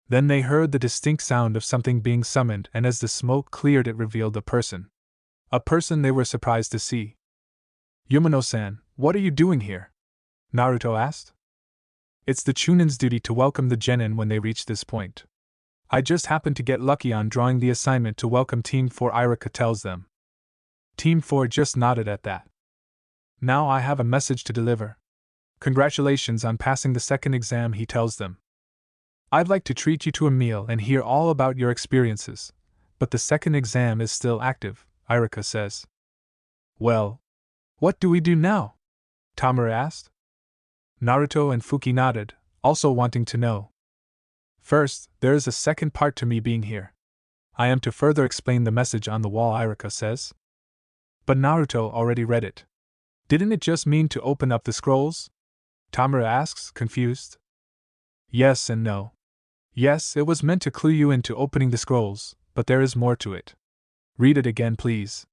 Then they heard the distinct sound of something being summoned, and as the smoke cleared it revealed a person. A person they were surprised to see. Yumano-san, what are you doing here? Naruto asked. It's the Chunin's duty to welcome the genin when they reach this point. I just happened to get lucky on drawing the assignment to welcome Team 4, Irika tells them. Team 4 just nodded at that. Now I have a message to deliver. Congratulations on passing the second exam, he tells them. I'd like to treat you to a meal and hear all about your experiences, but the second exam is still active, Irika says. Well, what do we do now? Tomaru asked. Naruto and Fuki nodded, also wanting to know. First, there is a second part to me being here. I am to further explain the message on the wall, Irika says. But Naruto already read it. Didn't it just mean to open up the scrolls? Tomaru asks, confused. Yes and no. Yes, it was meant to clue you into opening the scrolls, but there is more to it. Read it again, please.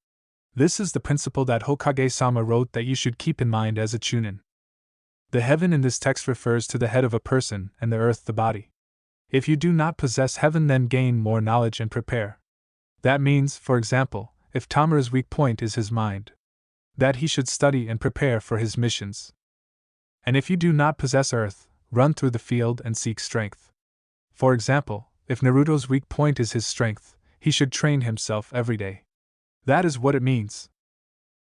This is the principle that Hokage-sama wrote that you should keep in mind as a chunin. The heaven in this text refers to the head of a person and the earth the body. If you do not possess heaven, then gain more knowledge and prepare. That means, for example, if Tomaru's weak point is his mind, that he should study and prepare for his missions. And if you do not possess earth, run through the field and seek strength. For example, if Naruto's weak point is his strength, he should train himself every day. That is what it means.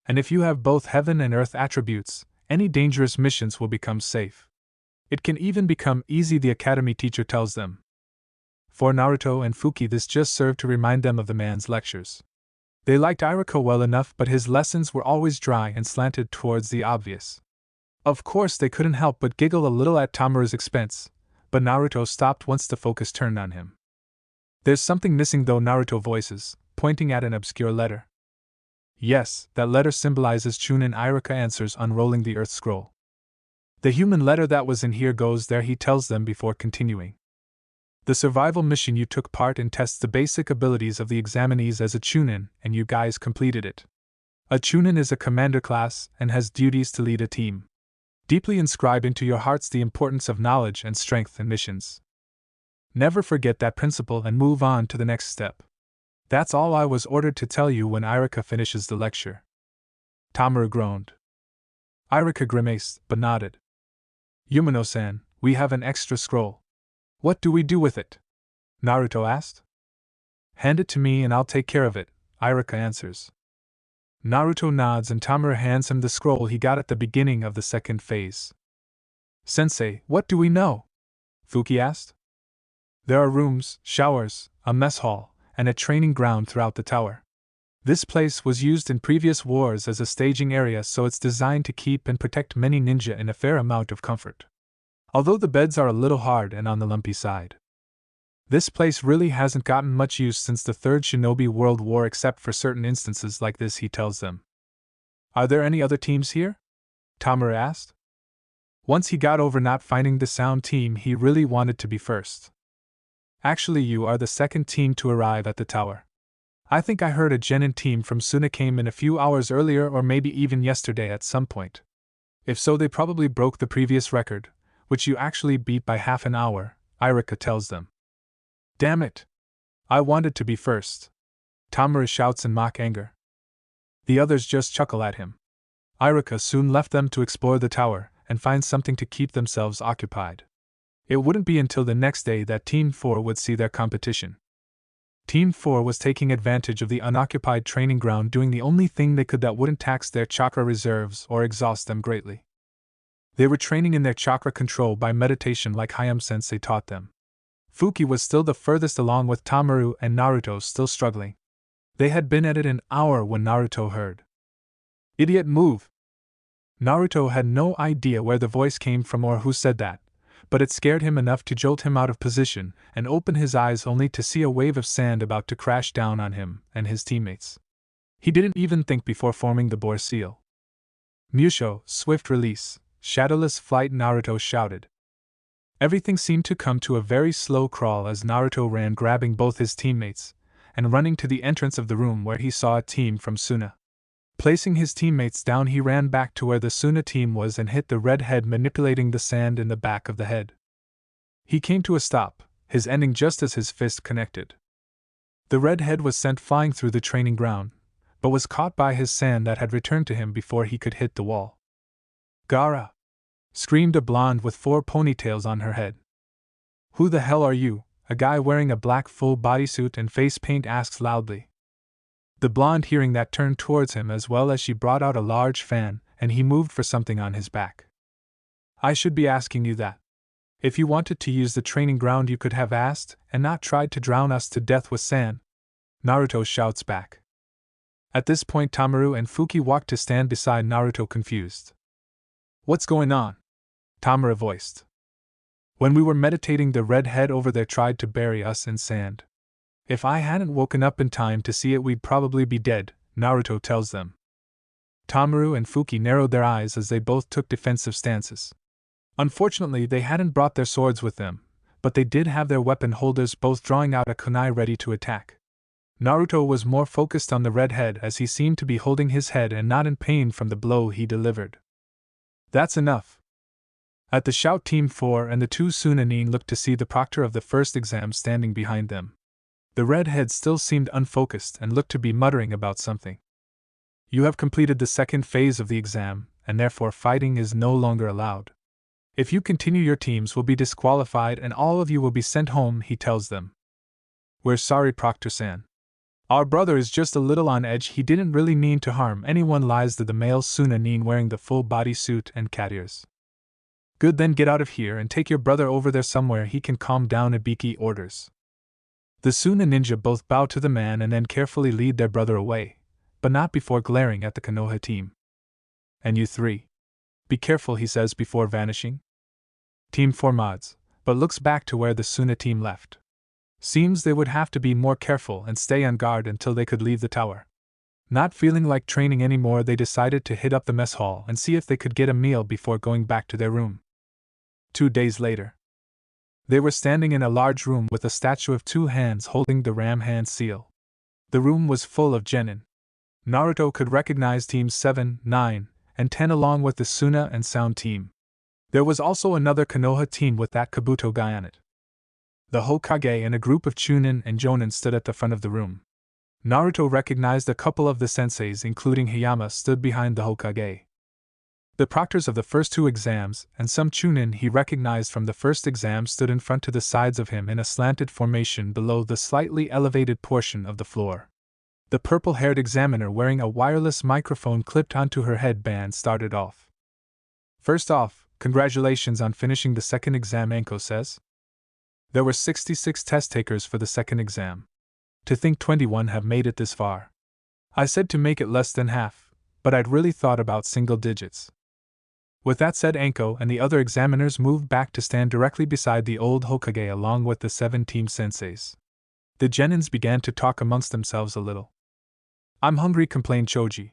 And if you have both heaven and earth attributes, any dangerous missions will become safe. It can even become easy, the academy teacher tells them. For Naruto and Fuki, this just served to remind them of the man's lectures. They liked Iruka well enough, but his lessons were always dry and slanted towards the obvious. Of course, they couldn't help but giggle a little at Tamaru's expense, but Naruto stopped once the focus turned on him. There's something missing though, Naruto voices, pointing at an obscure letter. Yes, that letter symbolizes Chunin, Iruka answers, unrolling the earth scroll. The human letter that was in here goes there, he tells them before continuing. The survival mission you took part in tests the basic abilities of the examinees as a Chunin, and you guys completed it. A Chunin is a commander class and has duties to lead a team. Deeply inscribe into your hearts the importance of knowledge and strength in missions. Never forget that principle and move on to the next step. That's all I was ordered to tell you when Iruka finishes the lecture. Tamaru groaned. Iruka grimaced, but nodded. Yumino-san, we have an extra scroll. What do we do with it? Naruto asked. Hand it to me and I'll take care of it, Iruka answers. Naruto nods and Tamaru hands him the scroll he got at the beginning of the second phase. Sensei, what do we know? Fuki asked. There are rooms, showers, a mess hall, and a training ground throughout the tower. This place was used in previous wars as a staging area, so it's designed to keep and protect many ninja in a fair amount of comfort. Although the beds are a little hard and on the lumpy side. This place really hasn't gotten much use since the Third Shinobi World War, except for certain instances like this, he tells them. Are there any other teams here? Tamaru asked. Once he got over not finding the sound team, he really wanted to be first. Actually, you are the second team to arrive at the tower. I think I heard a genin team from Suna came in a few hours earlier, or maybe even yesterday at some point. If so, they probably broke the previous record, which you actually beat by half an hour, Iruka tells them. Damn it! I wanted to be first. Tamaru shouts in mock anger. The others just chuckle at him. Iruka soon left them to explore the tower and find something to keep themselves occupied. It wouldn't be until the next day that Team 4 would see their competition. Team 4 was taking advantage of the unoccupied training ground, doing the only thing they could that wouldn't tax their chakra reserves or exhaust them greatly. They were training in their chakra control by meditation like Hayam-sensei taught them. Fuki was still the furthest along, with Tamaru and Naruto still struggling. They had been at it an hour when Naruto heard. Idiot, move! Naruto had no idea where the voice came from or who said that, but it scared him enough to jolt him out of position and open his eyes only to see a wave of sand about to crash down on him and his teammates. He didn't even think before forming the boar seal. Musho, swift release, shadowless flight, Naruto shouted. Everything seemed to come to a very slow crawl as Naruto ran, grabbing both his teammates and running to the entrance of the room where he saw a team from Suna. Placing his teammates down, he ran back to where the Suna team was and hit the red head, manipulating the sand in the back of the head. He came to a stop, his ending just as his fist connected. The red head was sent flying through the training ground, but was caught by his sand that had returned to him before he could hit the wall. Gaara! Screamed a blonde with 4 ponytails on her head. Who the hell are you? A guy wearing a black full bodysuit and face paint asks loudly. The blonde, hearing that, turned towards him as well as she brought out a large fan, and he moved for something on his back. I should be asking you that. If you wanted to use the training ground, you could have asked and not tried to drown us to death with sand, Naruto shouts back. At this point, Tamaru and Fuki walked to stand beside Naruto, confused. What's going on? Tamaru voiced. When we were meditating, the red head over there tried to bury us in sand. If I hadn't woken up in time to see it, we'd probably be dead, Naruto tells them. Tamaru and Fuki narrowed their eyes as they both took defensive stances. Unfortunately, they hadn't brought their swords with them, but they did have their weapon holders, both drawing out a kunai ready to attack. Naruto was more focused on the red head as he seemed to be holding his head and not in pain from the blow he delivered. That's enough. At the shout, Team 4 and the 2 Sunanin looked to see the proctor of the first exam standing behind them. The redhead still seemed unfocused and looked to be muttering about something. You have completed the second phase of the exam, and therefore fighting is no longer allowed. If you continue, your teams will be disqualified and all of you will be sent home, he tells them. We're sorry, Proctor-san. Our brother is just a little on edge, he didn't really mean to harm anyone, lies the male Sunanin wearing the full body suit and cat ears. Good, then get out of here and take your brother over there somewhere he can calm down, Ibiki orders. The Suna ninja both bow to the man and then carefully lead their brother away, but not before glaring at the Konoha team. And you three? Be careful, he says before vanishing. Team 4 nods, but looks back to where the Suna team left. Seems they would have to be more careful and stay on guard until they could leave the tower. Not feeling like training anymore, they decided to hit up the mess hall and see if they could get a meal before going back to their room. 2 days later, they were standing in a large room with a statue of 2 hands holding the ram hand seal. The room was full of genin. Naruto could recognize teams 7, 9, and 10 along with the Suna and Sound team. There was also another Konoha team with that Kabuto guy on it. The Hokage and a group of Chunin and Jonin stood at the front of the room. Naruto recognized a couple of the senseis, including Hayama, stood behind the Hokage. The proctors of the first 2 exams and some Chunin he recognized from the first exam stood in front to the sides of him in a slanted formation below the slightly elevated portion of the floor. The purple-haired examiner wearing a wireless microphone clipped onto her headband started off. First off, congratulations on finishing the second exam, Anko says. There were 66 test takers for the second exam. To think 21 have made it this far. I said to make it less than half, but I'd really thought about single digits. With that said, Anko and the other examiners moved back to stand directly beside the old Hokage along with the 7 team senseis. The genins began to talk amongst themselves a little. I'm hungry, complained Choji.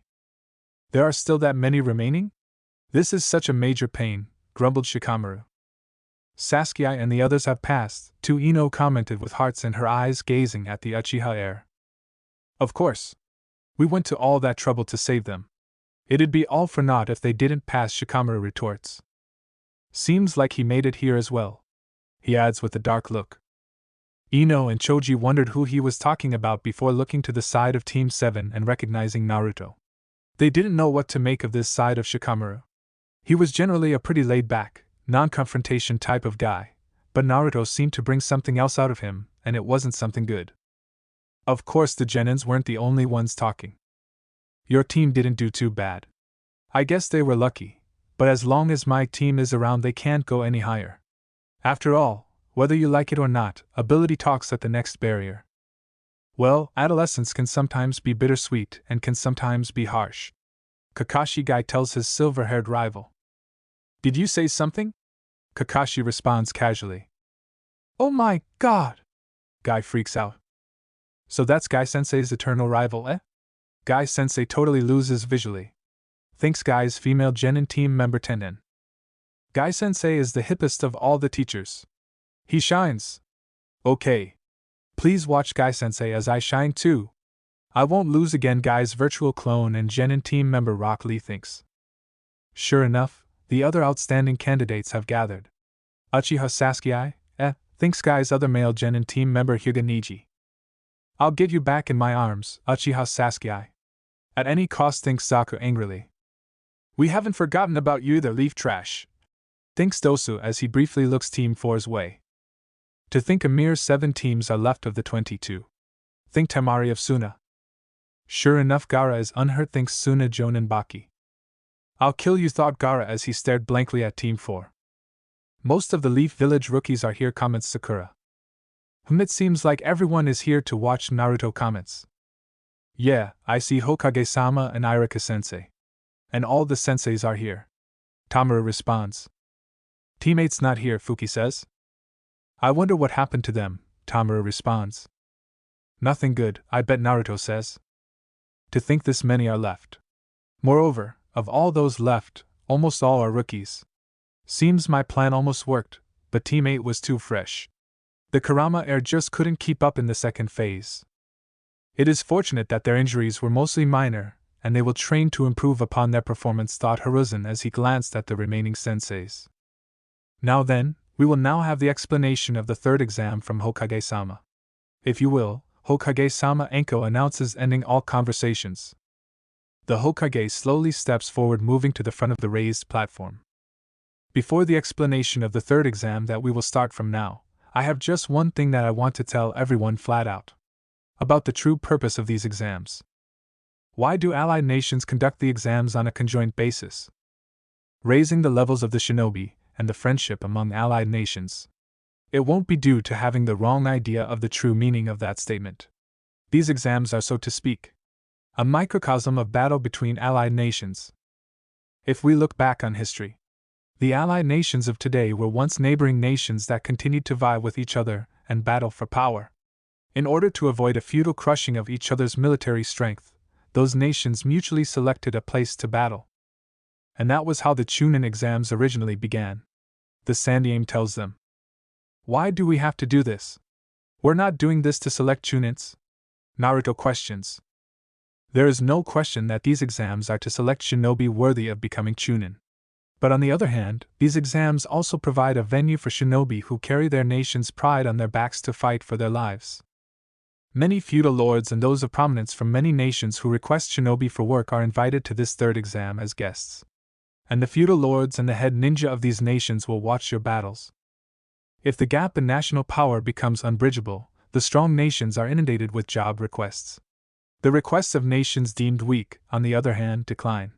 There are still that many remaining? This is such a major pain, grumbled Shikamaru. Sasuke and the others have passed, too, Ino commented with hearts in her eyes gazing at the Uchiha heir. Of course. We went to all that trouble to save them. It'd be all for naught if they didn't pass, Shikamaru retorts. Seems like he made it here as well, he adds with a dark look. Ino and Choji wondered who he was talking about before looking to the side of Team 7 and recognizing Naruto. They didn't know what to make of this side of Shikamaru. He was generally a pretty laid-back, non-confrontation type of guy, but Naruto seemed to bring something else out of him, and it wasn't something good. Of course, the genins weren't the only ones talking. Your team didn't do too bad. I guess they were lucky, but as long as my team is around, they can't go any higher. After all, whether you like it or not, ability talks at the next barrier. Well, adolescence can sometimes be bittersweet and can sometimes be harsh. Kakashi Guy tells his silver-haired rival. Did you say something? Kakashi responds casually. Oh my god! Guy freaks out. So that's Guy-sensei's eternal rival, eh? Guy-sensei totally loses visually. Thinks Guy's female genin team member Tenen. Guy-sensei is the hippest of all the teachers. He shines. Okay. Please watch Guy-sensei as I shine too. I won't lose again, Guy's virtual clone and genin team member Rock Lee thinks. Sure enough, the other outstanding candidates have gathered. Uchiha Sasuke, thinks Guy's other male genin team member Hyuga Niji. I'll get you back in my arms, Uchiha Sasuke. At any cost, thinks Zaku angrily. We haven't forgotten about you either, leaf trash. Thinks Dosu as he briefly looks Team 4's way. To think a mere 7 teams are left of the 22. Think Temari of Suna. Sure enough, Gaara is unhurt, thinks Suna Jonin Baki. I'll kill you, thought Gaara as he stared blankly at Team 4. Most of the Leaf Village rookies are here, comments Sakura. It seems like everyone is here to watch Naruto, comments. Yeah, I see Hokage-sama and Irika-sensei. And all the senseis are here. Tamaru responds. Teammates not here, Fuki says. I wonder what happened to them, Tamaru responds. Nothing good, I bet, Naruto says. To think this many are left. Moreover, of all those left, almost all are rookies. Seems my plan almost worked, but Team 8 was too fresh. The Kurama heir just couldn't keep up in the second phase. It is fortunate that their injuries were mostly minor, and they will train to improve upon their performance, thought Hiruzen as he glanced at the remaining senseis. Now then, we will now have the explanation of the third exam from Hokage-sama. If you will, Hokage-sama, Anko announces, ending all conversations. The Hokage slowly steps forward, moving to the front of the raised platform. Before the explanation of the third exam that we will start from now, I have just one thing that I want to tell everyone flat out. About the true purpose of these exams. Why do allied nations conduct the exams on a conjoint basis? Raising the levels of the shinobi and the friendship among allied nations. It won't be due to having the wrong idea of the true meaning of that statement. These exams are, so to speak, a microcosm of battle between allied nations. If we look back on history, the allied nations of today were once neighboring nations that continued to vie with each other and battle for power. In order to avoid a futile crushing of each other's military strength, those nations mutually selected a place to battle. And that was how the Chunin exams originally began. The Sandiame tells them. Why do we have to do this? We're not doing this to select Chunins? Naruto questions. There is no question that these exams are to select shinobi worthy of becoming Chunin. But on the other hand, these exams also provide a venue for shinobi who carry their nation's pride on their backs to fight for their lives. Many feudal lords and those of prominence from many nations who request shinobi for work are invited to this third exam as guests. And the feudal lords and the head ninja of these nations will watch your battles. If the gap in national power becomes unbridgeable, the strong nations are inundated with job requests. The requests of nations deemed weak, on the other hand, decline.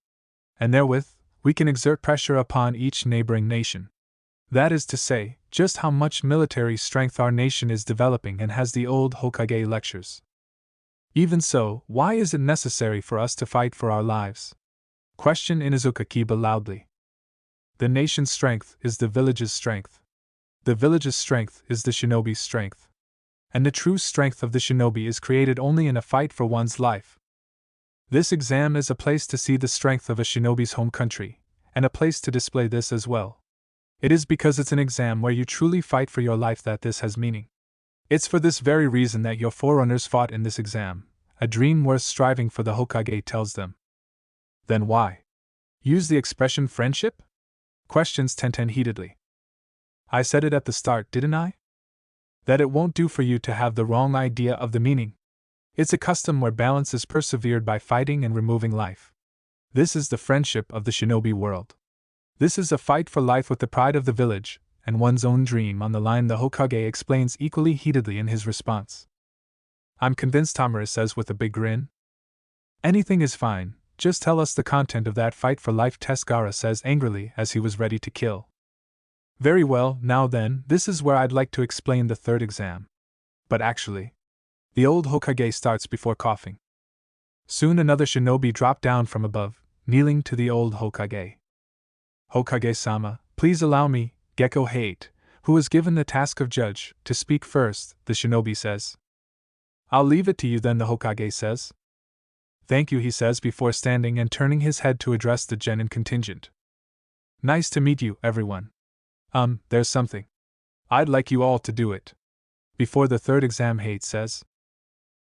And therewith, we can exert pressure upon each neighboring nation. That is to say, just how much military strength our nation is developing and has the old Hokage lectures. Even so, why is it necessary for us to fight for our lives? Questioned Inuzuka Kiba loudly. The nation's strength is the village's strength. The village's strength is the shinobi's strength. And the true strength of the shinobi is created only in a fight for one's life. This exam is a place to see the strength of a shinobi's home country, and a place to display this as well. It is because it's an exam where you truly fight for your life that this has meaning. It's for this very reason that your forerunners fought in this exam, a dream worth striving for, the Hokage tells them. Then why use the expression friendship? Questions Tenten heatedly. I said it at the start, didn't I? That it won't do for you to have the wrong idea of the meaning. It's a custom where balance is persevered by fighting and removing life. This is the friendship of the shinobi world. This is a fight for life with the pride of the village, and one's own dream on the line, the Hokage explains equally heatedly in his response. I'm convinced, Tamura says with a big grin. Anything is fine, just tell us the content of that fight for life, Tesgara says angrily as he was ready to kill. Very well, now then, this is where I'd like to explain the third exam. But actually, the old Hokage starts before coughing. Soon another shinobi dropped down from above, kneeling to the old Hokage. Hokage-sama, please allow me, Gecko Hate, who was given the task of judge, to speak first, the shinobi says. I'll leave it to you then, the Hokage says. Thank you, he says before standing and turning his head to address the genin contingent. Nice to meet you, everyone. There's something. I'd like you all to do it. Before the third exam, Hate says.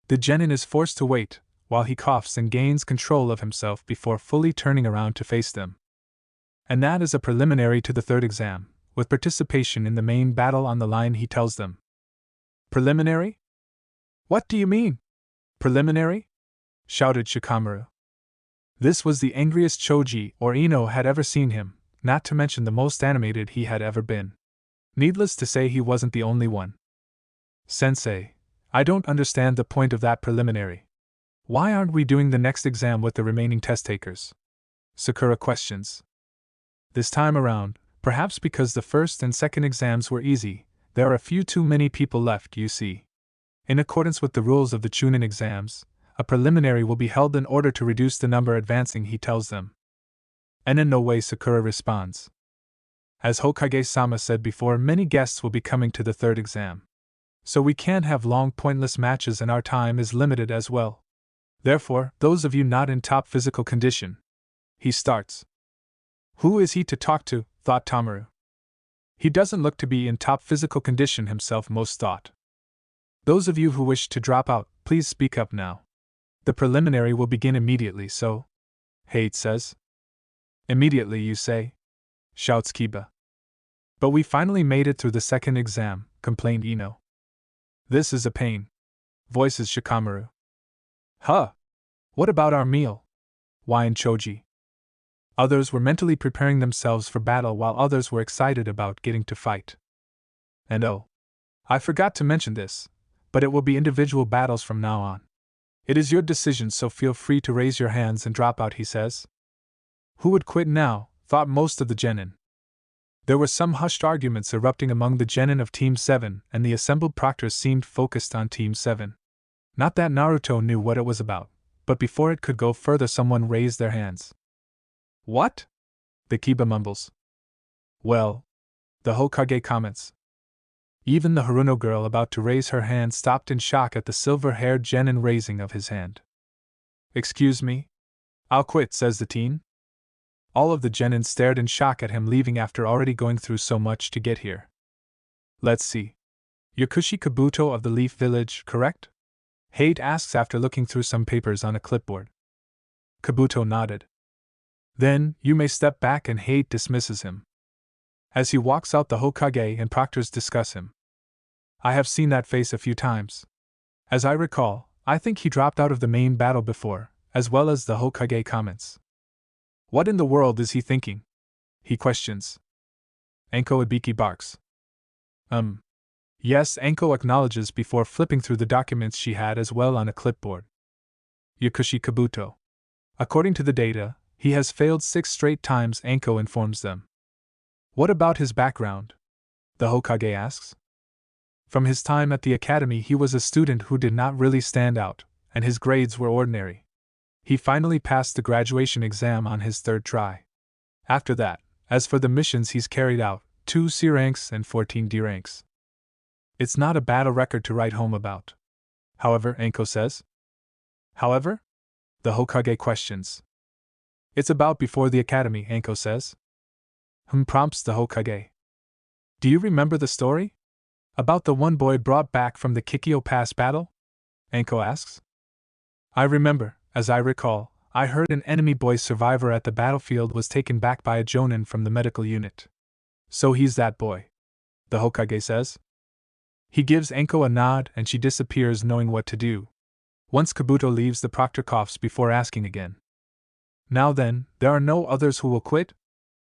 The genin is forced to wait, while he coughs and gains control of himself before fully turning around to face them. And that is a preliminary to the third exam, with participation in the main battle on the line, he tells them. Preliminary? What do you mean? Preliminary? Shouted Shikamaru. This was the angriest Choji or Ino had ever seen him, not to mention the most animated he had ever been. Needless to say, he wasn't the only one. Sensei, I don't understand the point of that preliminary. Why aren't we doing the next exam with the remaining test takers? Sakura questions. This time around, perhaps because the first and second exams were easy, there are a few too many people left, you see. In accordance with the rules of the Chunin exams, a preliminary will be held in order to reduce the number advancing, he tells them. And in no way, Sakura responds. As Hokage-sama said before, many guests will be coming to the third exam. So we can't have long pointless matches and our time is limited as well. Therefore, those of you not in top physical condition. He starts. Who is he to talk to, thought Tamaru. He doesn't look to be in top physical condition himself, most thought. Those of you who wish to drop out, please speak up now. The preliminary will begin immediately, so. Hate says. Immediately, you say? Shouts Kiba. But we finally made it through the second exam, complained Ino. This is a pain. Voices Shikamaru. Huh! What about our meal? Whined Choji. Others were mentally preparing themselves for battle while others were excited about getting to fight. And oh, I forgot to mention this, but it will be individual battles from now on. It is your decision, so feel free to raise your hands and drop out, he says. Who would quit now, thought most of the genin. There were some hushed arguments erupting among the genin of Team 7, and the assembled proctors seemed focused on Team 7. Not that Naruto knew what it was about, but before it could go further someone raised their hands. What? The Kiba mumbles. Well, the Hokage comments. Even the Haruno girl about to raise her hand stopped in shock at the silver-haired genin raising of his hand. Excuse me? I'll quit, says the teen. All of the genin stared in shock at him leaving after already going through so much to get here. Let's see. You're Kushi Kabuto of the Leaf Village, correct? Hate asks after looking through some papers on a clipboard. Kabuto nodded. Then, you may step back, and Hate dismisses him. As he walks out, the Hokage and proctors discuss him. I have seen that face a few times. As I recall, I think he dropped out of the main battle before, as well as the Hokage comments. What in the world is he thinking? He questions. Anko Ibiki barks. Yes, Anko acknowledges before flipping through the documents she had as well on a clipboard. Yakushi Kabuto. According to the data, he has failed 6 straight times, Anko informs them. What about his background? The Hokage asks. From his time at the academy, he was a student who did not really stand out, and his grades were ordinary. He finally passed the graduation exam on his 3rd try. After that, as for the missions he's carried out, 2 C ranks and 14 D ranks. It's not a battle record to write home about. However, Anko says. However? The Hokage questions. It's about before the academy, Anko says. Prompts the Hokage. Do you remember the story? About the one boy brought back from the Kikyo Pass battle? Anko asks. I remember. As I recall, I heard an enemy boy survivor at the battlefield was taken back by a jonin from the medical unit. So he's that boy. The Hokage says. He gives Anko a nod and she disappears, knowing what to do. Once Kabuto leaves, the proctor coughs before asking again. Now then, there are no others who will quit?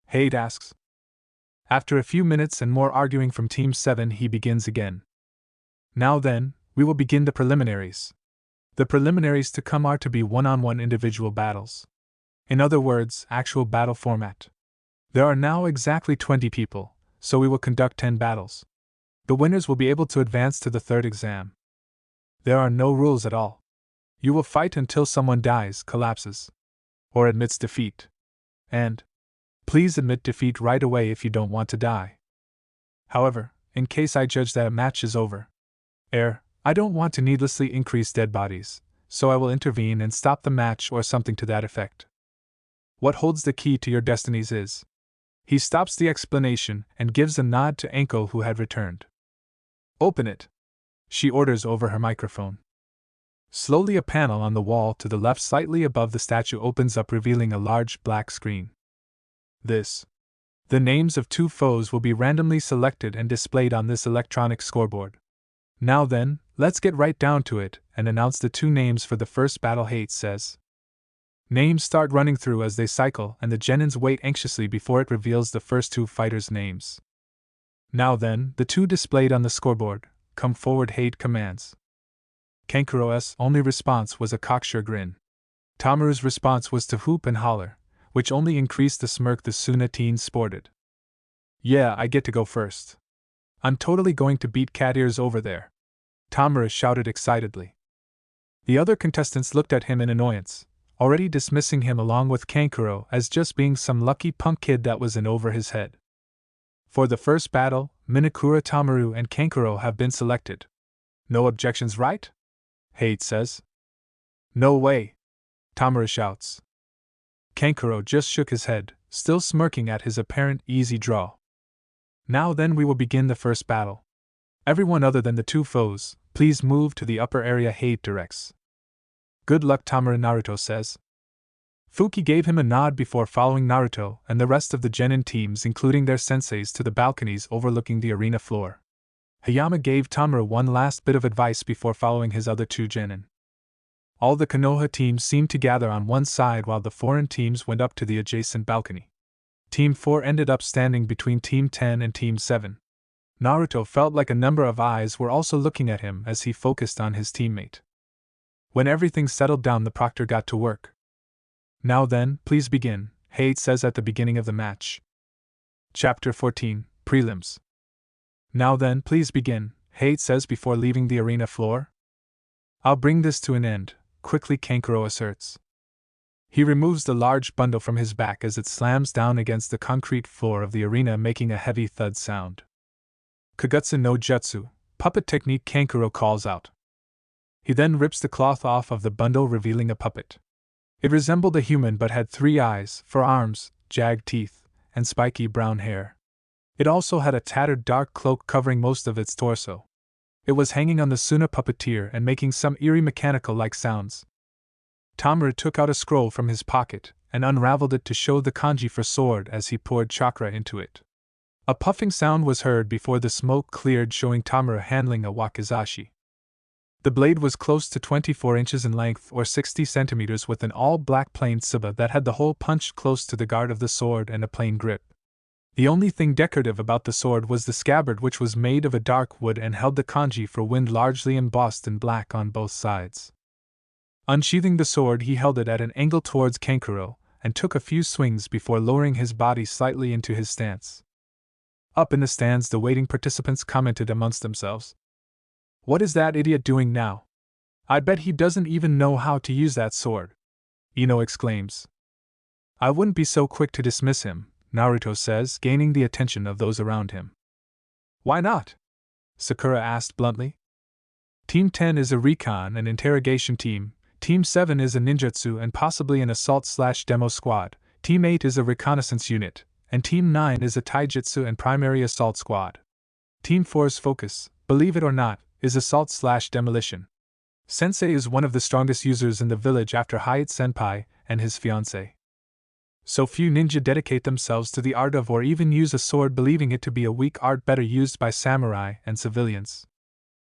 Hate asks. After a few minutes and more arguing from Team 7, he begins again. Now then, we will begin the preliminaries. The preliminaries to come are to be one-on-one individual battles. In other words, actual battle format. There are now exactly 20 people, so we will conduct 10 battles. The winners will be able to advance to the 3rd exam. There are no rules at all. You will fight until someone dies, collapses, or admits defeat. And please admit defeat right away if you don't want to die. However, in case I judge that a match is over, I don't want to needlessly increase dead bodies, so I will intervene and stop the match or something to that effect. What holds the key to your destinies is. He stops the explanation and gives a nod to Anko, who had returned. Open it, she orders over her microphone. Slowly, a panel on the wall to the left slightly above the statue opens up, revealing a large black screen. The names of 2 foes will be randomly selected and displayed on this electronic scoreboard. Now then, let's get right down to it and announce the 2 names for the first battle, Hate says. Names start running through as they cycle, and the genins wait anxiously before it reveals the first 2 fighters' names. Now then, the 2 displayed on the scoreboard, come forward, Hate commands. Kankuro's only response was a cocksure grin. Tamaru's response was to hoop and holler, which only increased the smirk the Suna teen sported. Yeah, I get to go first. I'm totally going to beat cat ears over there, Tamaru shouted excitedly. The other contestants looked at him in annoyance, already dismissing him along with Kankuro as just being some lucky punk kid that was in over his head. For the first battle, Minakura, Tamaru, and Kankuro have been selected. No objections, right? Hate says. No way, Tamaru shouts. Kankuro just shook his head, still smirking at his apparent easy draw. Now then, we will begin the first battle. Everyone other than the 2 foes, please move to the upper area, Hate directs. Good luck, Tamaru, Naruto says. Fuki gave him a nod before following Naruto and the rest of the genin teams, including their senseis, to the balconies overlooking the arena floor. Hayama gave Tamaru one last bit of advice before following his other 2 genin. All the Konoha teams seemed to gather on one side while the foreign teams went up to the adjacent balcony. Team 4 ended up standing between Team 10 and Team 7. Naruto felt like a number of eyes were also looking at him as he focused on his teammate. When everything settled down, the proctor got to work. "Now then, please begin," Hayate says at the beginning of the match. Chapter 14, Prelims. "Now then, please begin," Hayate says before leaving the arena floor. "I'll bring this to an end," quickly Kankuro asserts. He removes the large bundle from his back as it slams down against the concrete floor of the arena, making a heavy thud sound. "Kagutsu no Jutsu, puppet technique," Kankuro calls out. He then rips the cloth off of the bundle, revealing a puppet. It resembled a human but had 3 eyes, 4 arms, jagged teeth, and spiky brown hair. It also had a tattered dark cloak covering most of its torso. It was hanging on the Suna puppeteer and making some eerie mechanical-like sounds. Tamaru took out a scroll from his pocket and unraveled it to show the kanji for sword as he poured chakra into it. A puffing sound was heard before the smoke cleared, showing Tamaru handling a wakizashi. The blade was close to 24 inches in length or 60 centimeters with an all-black plain tsuba that had the hole punched close to the guard of the sword and a plain grip. The only thing decorative about the sword was the scabbard, which was made of a dark wood and held the kanji for wind largely embossed in black on both sides. Unsheathing the sword, he held it at an angle towards Kankuro and took a few swings before lowering his body slightly into his stance. Up in the stands, the waiting participants commented amongst themselves. "What is that idiot doing now? I bet he doesn't even know how to use that sword," Ino exclaims. "I wouldn't be so quick to dismiss him," Naruto says, gaining the attention of those around him. "Why not?" Sakura asked bluntly. "Team 10 is a recon and interrogation team, Team 7 is a ninjutsu and possibly an assault/demo squad, Team 8 is a reconnaissance unit, and Team 9 is a taijutsu and primary assault squad. Team 4's focus, believe it or not, is assault/demolition. Sensei is one of the strongest users in the village after Hayate-senpai and his fiancée. So few ninja dedicate themselves to the art of or even use a sword, believing it to be a weak art better used by samurai and civilians.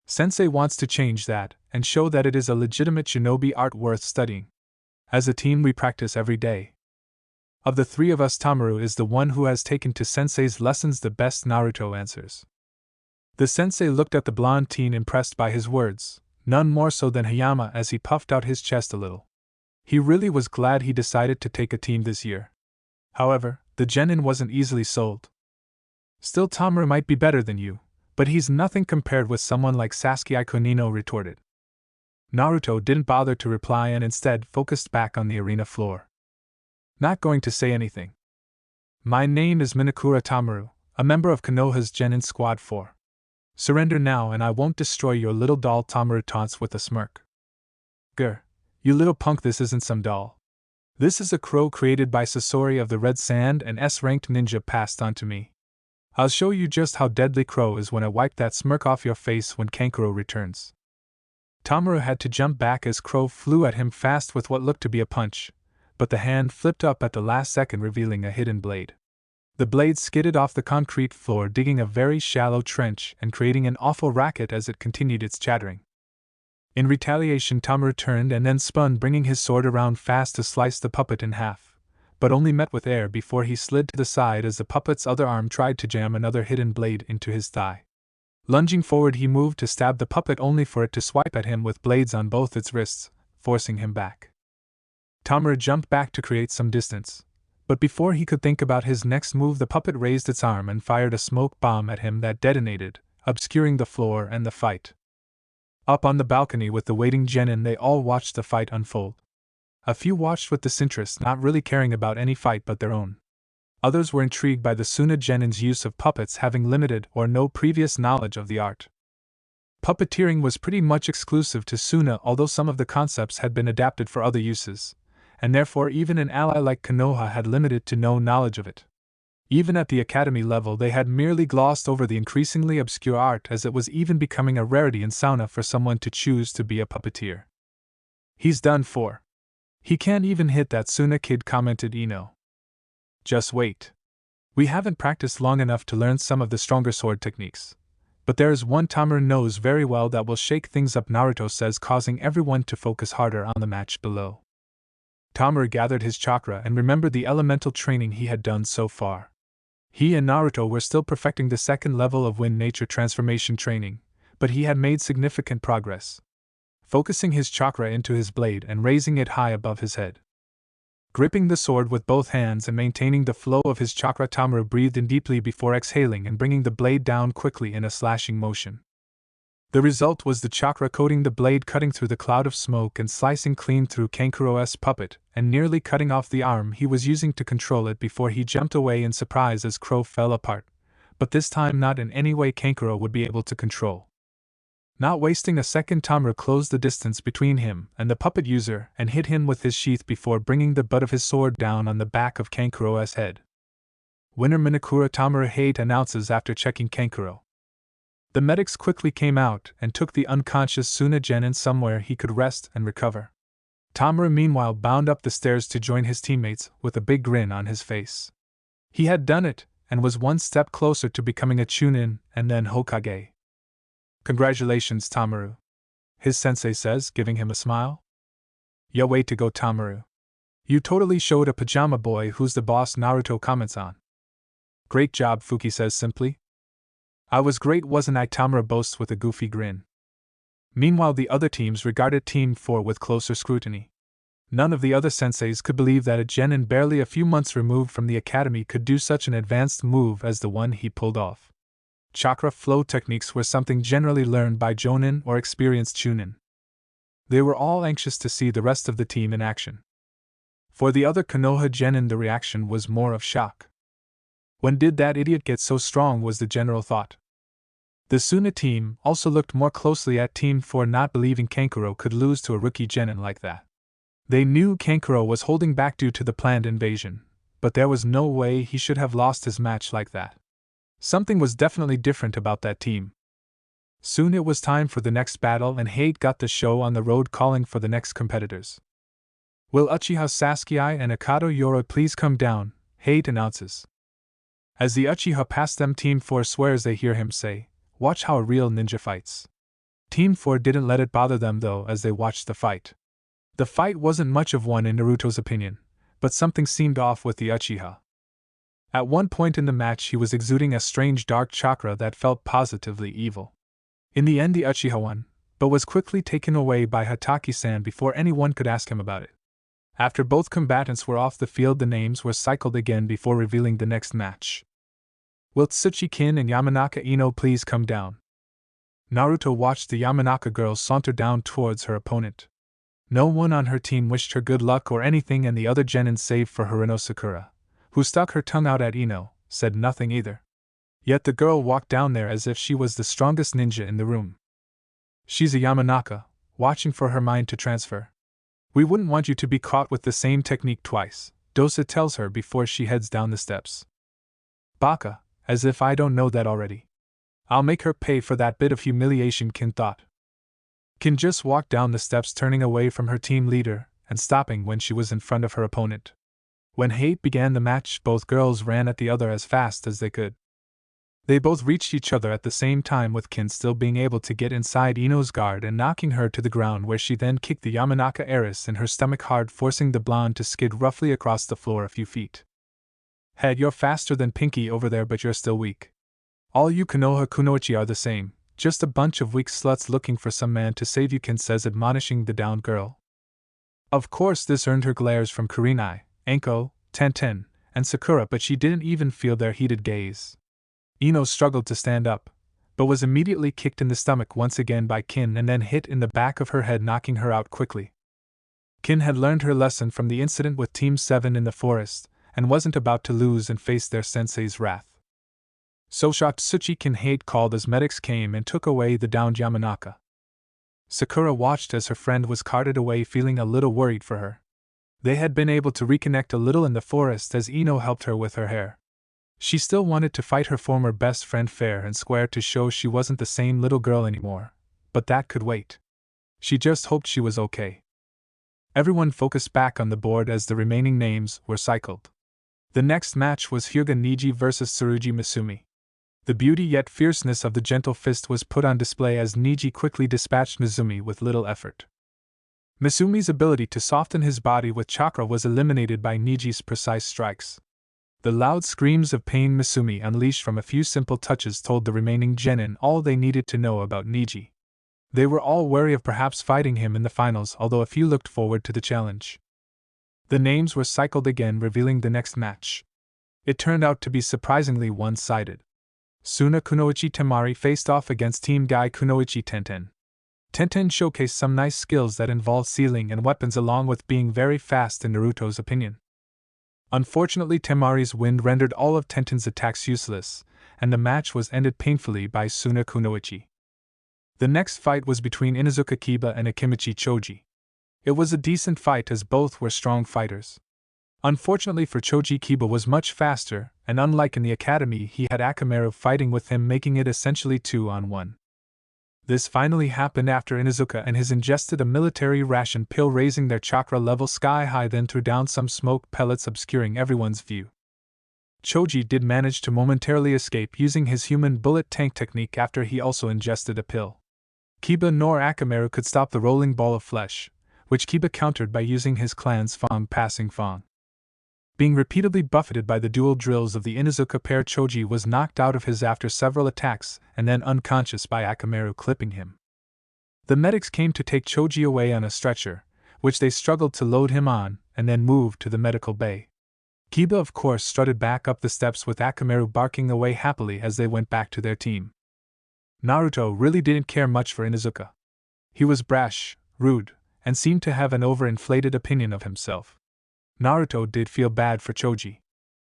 Sensei wants to change that and show that it is a legitimate shinobi art worth studying. As a team, we practice every day. Of the 3 of us, Tamaru is the one who has taken to Sensei's lessons the best," Naruto answers. The sensei looked at the blonde teen, impressed by his words, none more so than Hayama, as he puffed out his chest a little. He really was glad he decided to take a team this year. However, the genin wasn't easily sold. "Still, Tamaru might be better than you, but he's nothing compared with someone like Sasuke," Ikonino retorted. Naruto didn't bother to reply and instead focused back on the arena floor. "Not going to say anything. My name is Minakura Tamaru, a member of Konoha's Genin Squad 4. Surrender now and I won't destroy your little doll," Tamaru taunts with a smirk. "Grr, you little punk, this isn't some doll. This is a crow created by Sasori of the Red Sand and S-ranked ninja passed on to me. I'll show you just how deadly crow is when I wipe that smirk off your face when Kankuro returns." Tamaru had to jump back as Crow flew at him fast with what looked to be a punch, but the hand flipped up at the last second, revealing a hidden blade. The blade skidded off the concrete floor, digging a very shallow trench and creating an awful racket as it continued its chattering. In retaliation, Tamaru turned and then spun, bringing his sword around fast to slice the puppet in half, but only met with air before he slid to the side as the puppet's other arm tried to jam another hidden blade into his thigh. Lunging forward, he moved to stab the puppet, only for it to swipe at him with blades on both its wrists, forcing him back. Tamaru jumped back to create some distance, but before he could think about his next move, the puppet raised its arm and fired a smoke bomb at him that detonated, obscuring the floor and the fight. Up on the balcony with the waiting genin, they all watched the fight unfold. A few watched with disinterest, not really caring about any fight but their own. Others were intrigued by the Suna genin's use of puppets, having limited or no previous knowledge of the art. Puppeteering was pretty much exclusive to Suna, although some of the concepts had been adapted for other uses, and therefore even an ally like Konoha had limited to no knowledge of it. Even at the academy level, they had merely glossed over the increasingly obscure art, as it was even becoming a rarity in Sauna for someone to choose to be a puppeteer. "He's done for. He can't even hit that Suna kid," commented Ino. "Just wait. We haven't practiced long enough to learn some of the stronger sword techniques," But there is one Tamura knows very well that will shake things up, Naruto says, causing everyone to focus harder on the match below. Tamura gathered his chakra and remembered the elemental training he had done so far. He and Naruto were still perfecting the second level of wind nature transformation training, but he had made significant progress, focusing his chakra into his blade and raising it high above his head. Gripping the sword with both hands and maintaining the flow of his chakra, Tamura breathed in deeply before exhaling and bringing the blade down quickly in a slashing motion. The result was the chakra coating the blade, cutting through the cloud of smoke and slicing clean through Kankuro's puppet, and nearly cutting off the arm he was using to control it before he jumped away in surprise as Crow fell apart, but this time not in any way Kankuro would be able to control. Not wasting a second, Tamura closed the distance between him and the puppet user and hit him with his sheath before bringing the butt of his sword down on the back of Kankuro's head. "Winner Minakura," Tamura Hate announces after checking Kankuro. The medics quickly came out and took the unconscious Tsunagenin somewhere he could rest and recover. Tamura meanwhile bound up the stairs to join his teammates with a big grin on his face. He had done it, and was one step closer to becoming a Chunin and then Hokage. "Congratulations, Tamura," his sensei says, giving him a smile. "Ya way to go, Tamura. You totally showed a pajama boy who's the boss," Naruto comments on. "Great job," Fuki says simply. "I was great, wasn't I?" Tamura boasts with a goofy grin. Meanwhile, the other teams regarded Team 4 with closer scrutiny. None of the other senseis could believe that a genin barely a few months removed from the academy could do such an advanced move as the one he pulled off. Chakra flow techniques were something generally learned by Jonin or experienced Chunin. They were all anxious to see the rest of the team in action. For the other Konoha genin, the reaction was more of shock. When did that idiot get so strong, was the general thought. The Suna team also looked more closely at Team 4, not believing Kankuro could lose to a rookie genin like that. They knew Kankuro was holding back due to the planned invasion, but there was no way he should have lost his match like that. Something was definitely different about that team. Soon it was time for the next battle, and Hate got the show on the road, calling for the next competitors. "Will Uchiha Sasuke and Akado Yoroi please come down?" Hate announces. As the Uchiha pass them, Team 4 swears they hear him say, "Watch how a real ninja fights." Team 4 didn't let it bother them though as they watched the fight. The fight wasn't much of one in Naruto's opinion, but something seemed off with the Uchiha. At one point in the match he was exuding a strange dark chakra that felt positively evil. In the end the Uchiha won, but was quickly taken away by Hataki-san before anyone could ask him about it. After both combatants were off the field, the names were cycled again before revealing the next match. "Will Tsuchi-kin and Yamanaka Ino please come down?" Naruto watched the Yamanaka girl saunter down towards her opponent. No one on her team wished her good luck or anything, and the other genin, save for Harino Sakura, who stuck her tongue out at Ino, said nothing either. Yet the girl walked down there as if she was the strongest ninja in the room. "She's a Yamanaka, watching for her mind to transfer. We wouldn't want you to be caught with the same technique twice," Dosa tells her before she heads down the steps. "Baka, as if I don't know that already. I'll make her pay for that bit of humiliation," Kin thought. Kin just walked down the steps, turning away from her team leader and stopping when she was in front of her opponent. When Hate began the match, both girls ran at the other as fast as they could. They both reached each other at the same time, with Kin still being able to get inside Ino's guard and knocking her to the ground, where she then kicked the Yamanaka heiress in her stomach hard, forcing the blonde to skid roughly across the floor a few feet. "Head, you're faster than Pinky over there, but you're still weak. All you Konoha Kunoichi are the same, just a bunch of weak sluts looking for some man to save you," Kin says, admonishing the downed girl. Of course this earned her glares from Kurenai, Anko, Tenten, and Sakura, but she didn't even feel their heated gaze. Ino struggled to stand up, but was immediately kicked in the stomach once again by Kin and then hit in the back of her head, knocking her out quickly. Kin had learned her lesson from the incident with Team 7 in the forest, and wasn't about to lose and face their sensei's wrath. So shocked, Tsuchi-kin Hate called as medics came and took away the downed Yamanaka. Sakura watched as her friend was carted away, feeling a little worried for her. They had been able to reconnect a little in the forest as Ino helped her with her hair. She still wanted to fight her former best friend fair and square to show she wasn't the same little girl anymore, but that could wait. She just hoped she was okay. Everyone focused back on the board as the remaining names were cycled. The next match was Hyuga Niji vs Tsurugi Misumi. The beauty yet fierceness of the gentle fist was put on display as Niji quickly dispatched Mizumi with little effort. Mizumi's ability to soften his body with chakra was eliminated by Niji's precise strikes. The loud screams of pain Mizumi unleashed from a few simple touches told the remaining genin all they needed to know about Niji. They were all wary of perhaps fighting him in the finals, although a few looked forward to the challenge. The names were cycled again, revealing the next match. It turned out to be surprisingly one-sided. Suna Kunoichi Temari faced off against Team Guy Kunoichi Tenten. Tenten showcased some nice skills that involved sealing and weapons along with being very fast in Naruto's opinion. Unfortunately, Temari's wind rendered all of Tenten's attacks useless, and the match was ended painfully by Suna Kunoichi. The next fight was between Inuzuka Kiba and Akimichi Choji. It was a decent fight as both were strong fighters. Unfortunately for Choji, Kiba was much faster, and unlike in the academy, he had Akamaru fighting with him, making it essentially 2-on-1. This finally happened after Inuzuka and his ingested a military ration pill, raising their chakra level sky high, then threw down some smoke pellets obscuring everyone's view. Choji did manage to momentarily escape using his human bullet tank technique after he also ingested a pill. Kiba nor Akamaru could stop the rolling ball of flesh, which Kiba countered by using his clan's Fang passing Fang. Being repeatedly buffeted by the dual drills of the Inuzuka pair, Choji was knocked out of his after several attacks and then unconscious by Akamaru clipping him. The medics came to take Choji away on a stretcher, which they struggled to load him on, and then moved to the medical bay. Kiba of course strutted back up the steps with Akamaru barking away happily as they went back to their team. Naruto really didn't care much for Inuzuka. He was brash, rude, and seemed to have an overinflated opinion of himself. Naruto did feel bad for Choji.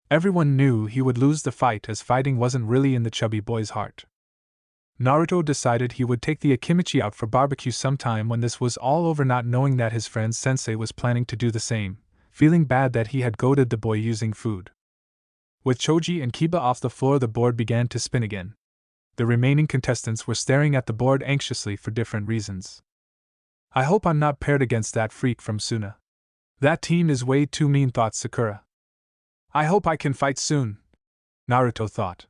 Everyone knew he would lose the fight as fighting wasn't really in the chubby boy's heart. Naruto decided he would take the Akimichi out for barbecue sometime when this was all over, not knowing that his friend Sensei was planning to do the same, feeling bad that he had goaded the boy using food. With Choji and Kiba off the floor, the board began to spin again. The remaining contestants were staring at the board anxiously for different reasons. I hope I'm not paired against that freak from Suna. That team is way too mean, thought Sakura. I hope I can fight soon, Naruto thought.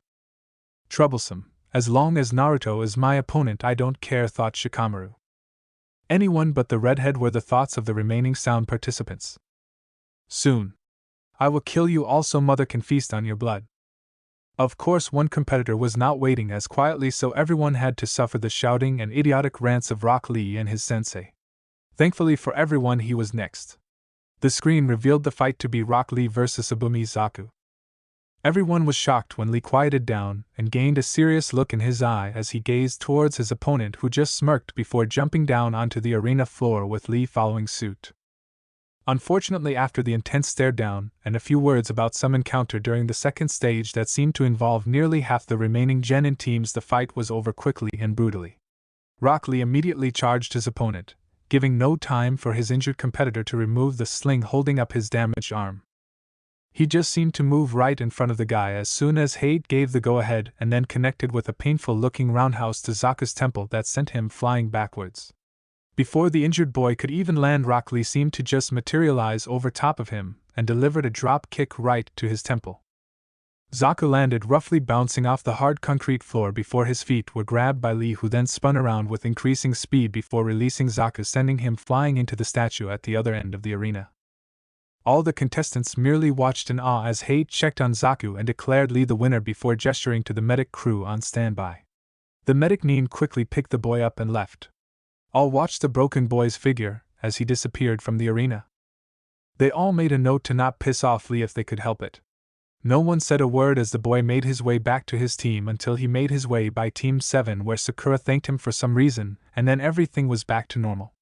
Troublesome. As long as Naruto is my opponent, I don't care, thought Shikamaru. Anyone but the redhead were the thoughts of the remaining sound participants. Soon. I will kill you all so mother can feast on your blood. Of course, one competitor was not waiting as quietly, so everyone had to suffer the shouting and idiotic rants of Rock Lee and his sensei. Thankfully for everyone, he was next. The screen revealed the fight to be Rock Lee versus Abumi Zaku. Everyone was shocked when Lee quieted down and gained a serious look in his eye as he gazed towards his opponent, who just smirked before jumping down onto the arena floor with Lee following suit. Unfortunately, after the intense stare down and a few words about some encounter during the second stage that seemed to involve nearly half the remaining genin teams, the fight was over quickly and brutally. Rock Lee immediately charged his opponent, giving no time for his injured competitor to remove the sling holding up his damaged arm. He just seemed to move right in front of the guy as soon as Hate gave the go-ahead, and then connected with a painful-looking roundhouse to Zaku's temple that sent him flying backwards. Before the injured boy could even land, Rock Lee seemed to just materialize over top of him and delivered a drop kick right to his temple. Zaku landed roughly, bouncing off the hard concrete floor before his feet were grabbed by Lee, who then spun around with increasing speed before releasing Zaku, sending him flying into the statue at the other end of the arena. All the contestants merely watched in awe as Hate checked on Zaku and declared Lee the winner before gesturing to the medic crew on standby. The medic Nin quickly picked the boy up and left. All watched the broken boy's figure as he disappeared from the arena. They all made a note to not piss off Lee if they could help it. No one said a word as the boy made his way back to his team until he made his way by Team 7, where Sakura thanked him for some reason, and then everything was back to normal.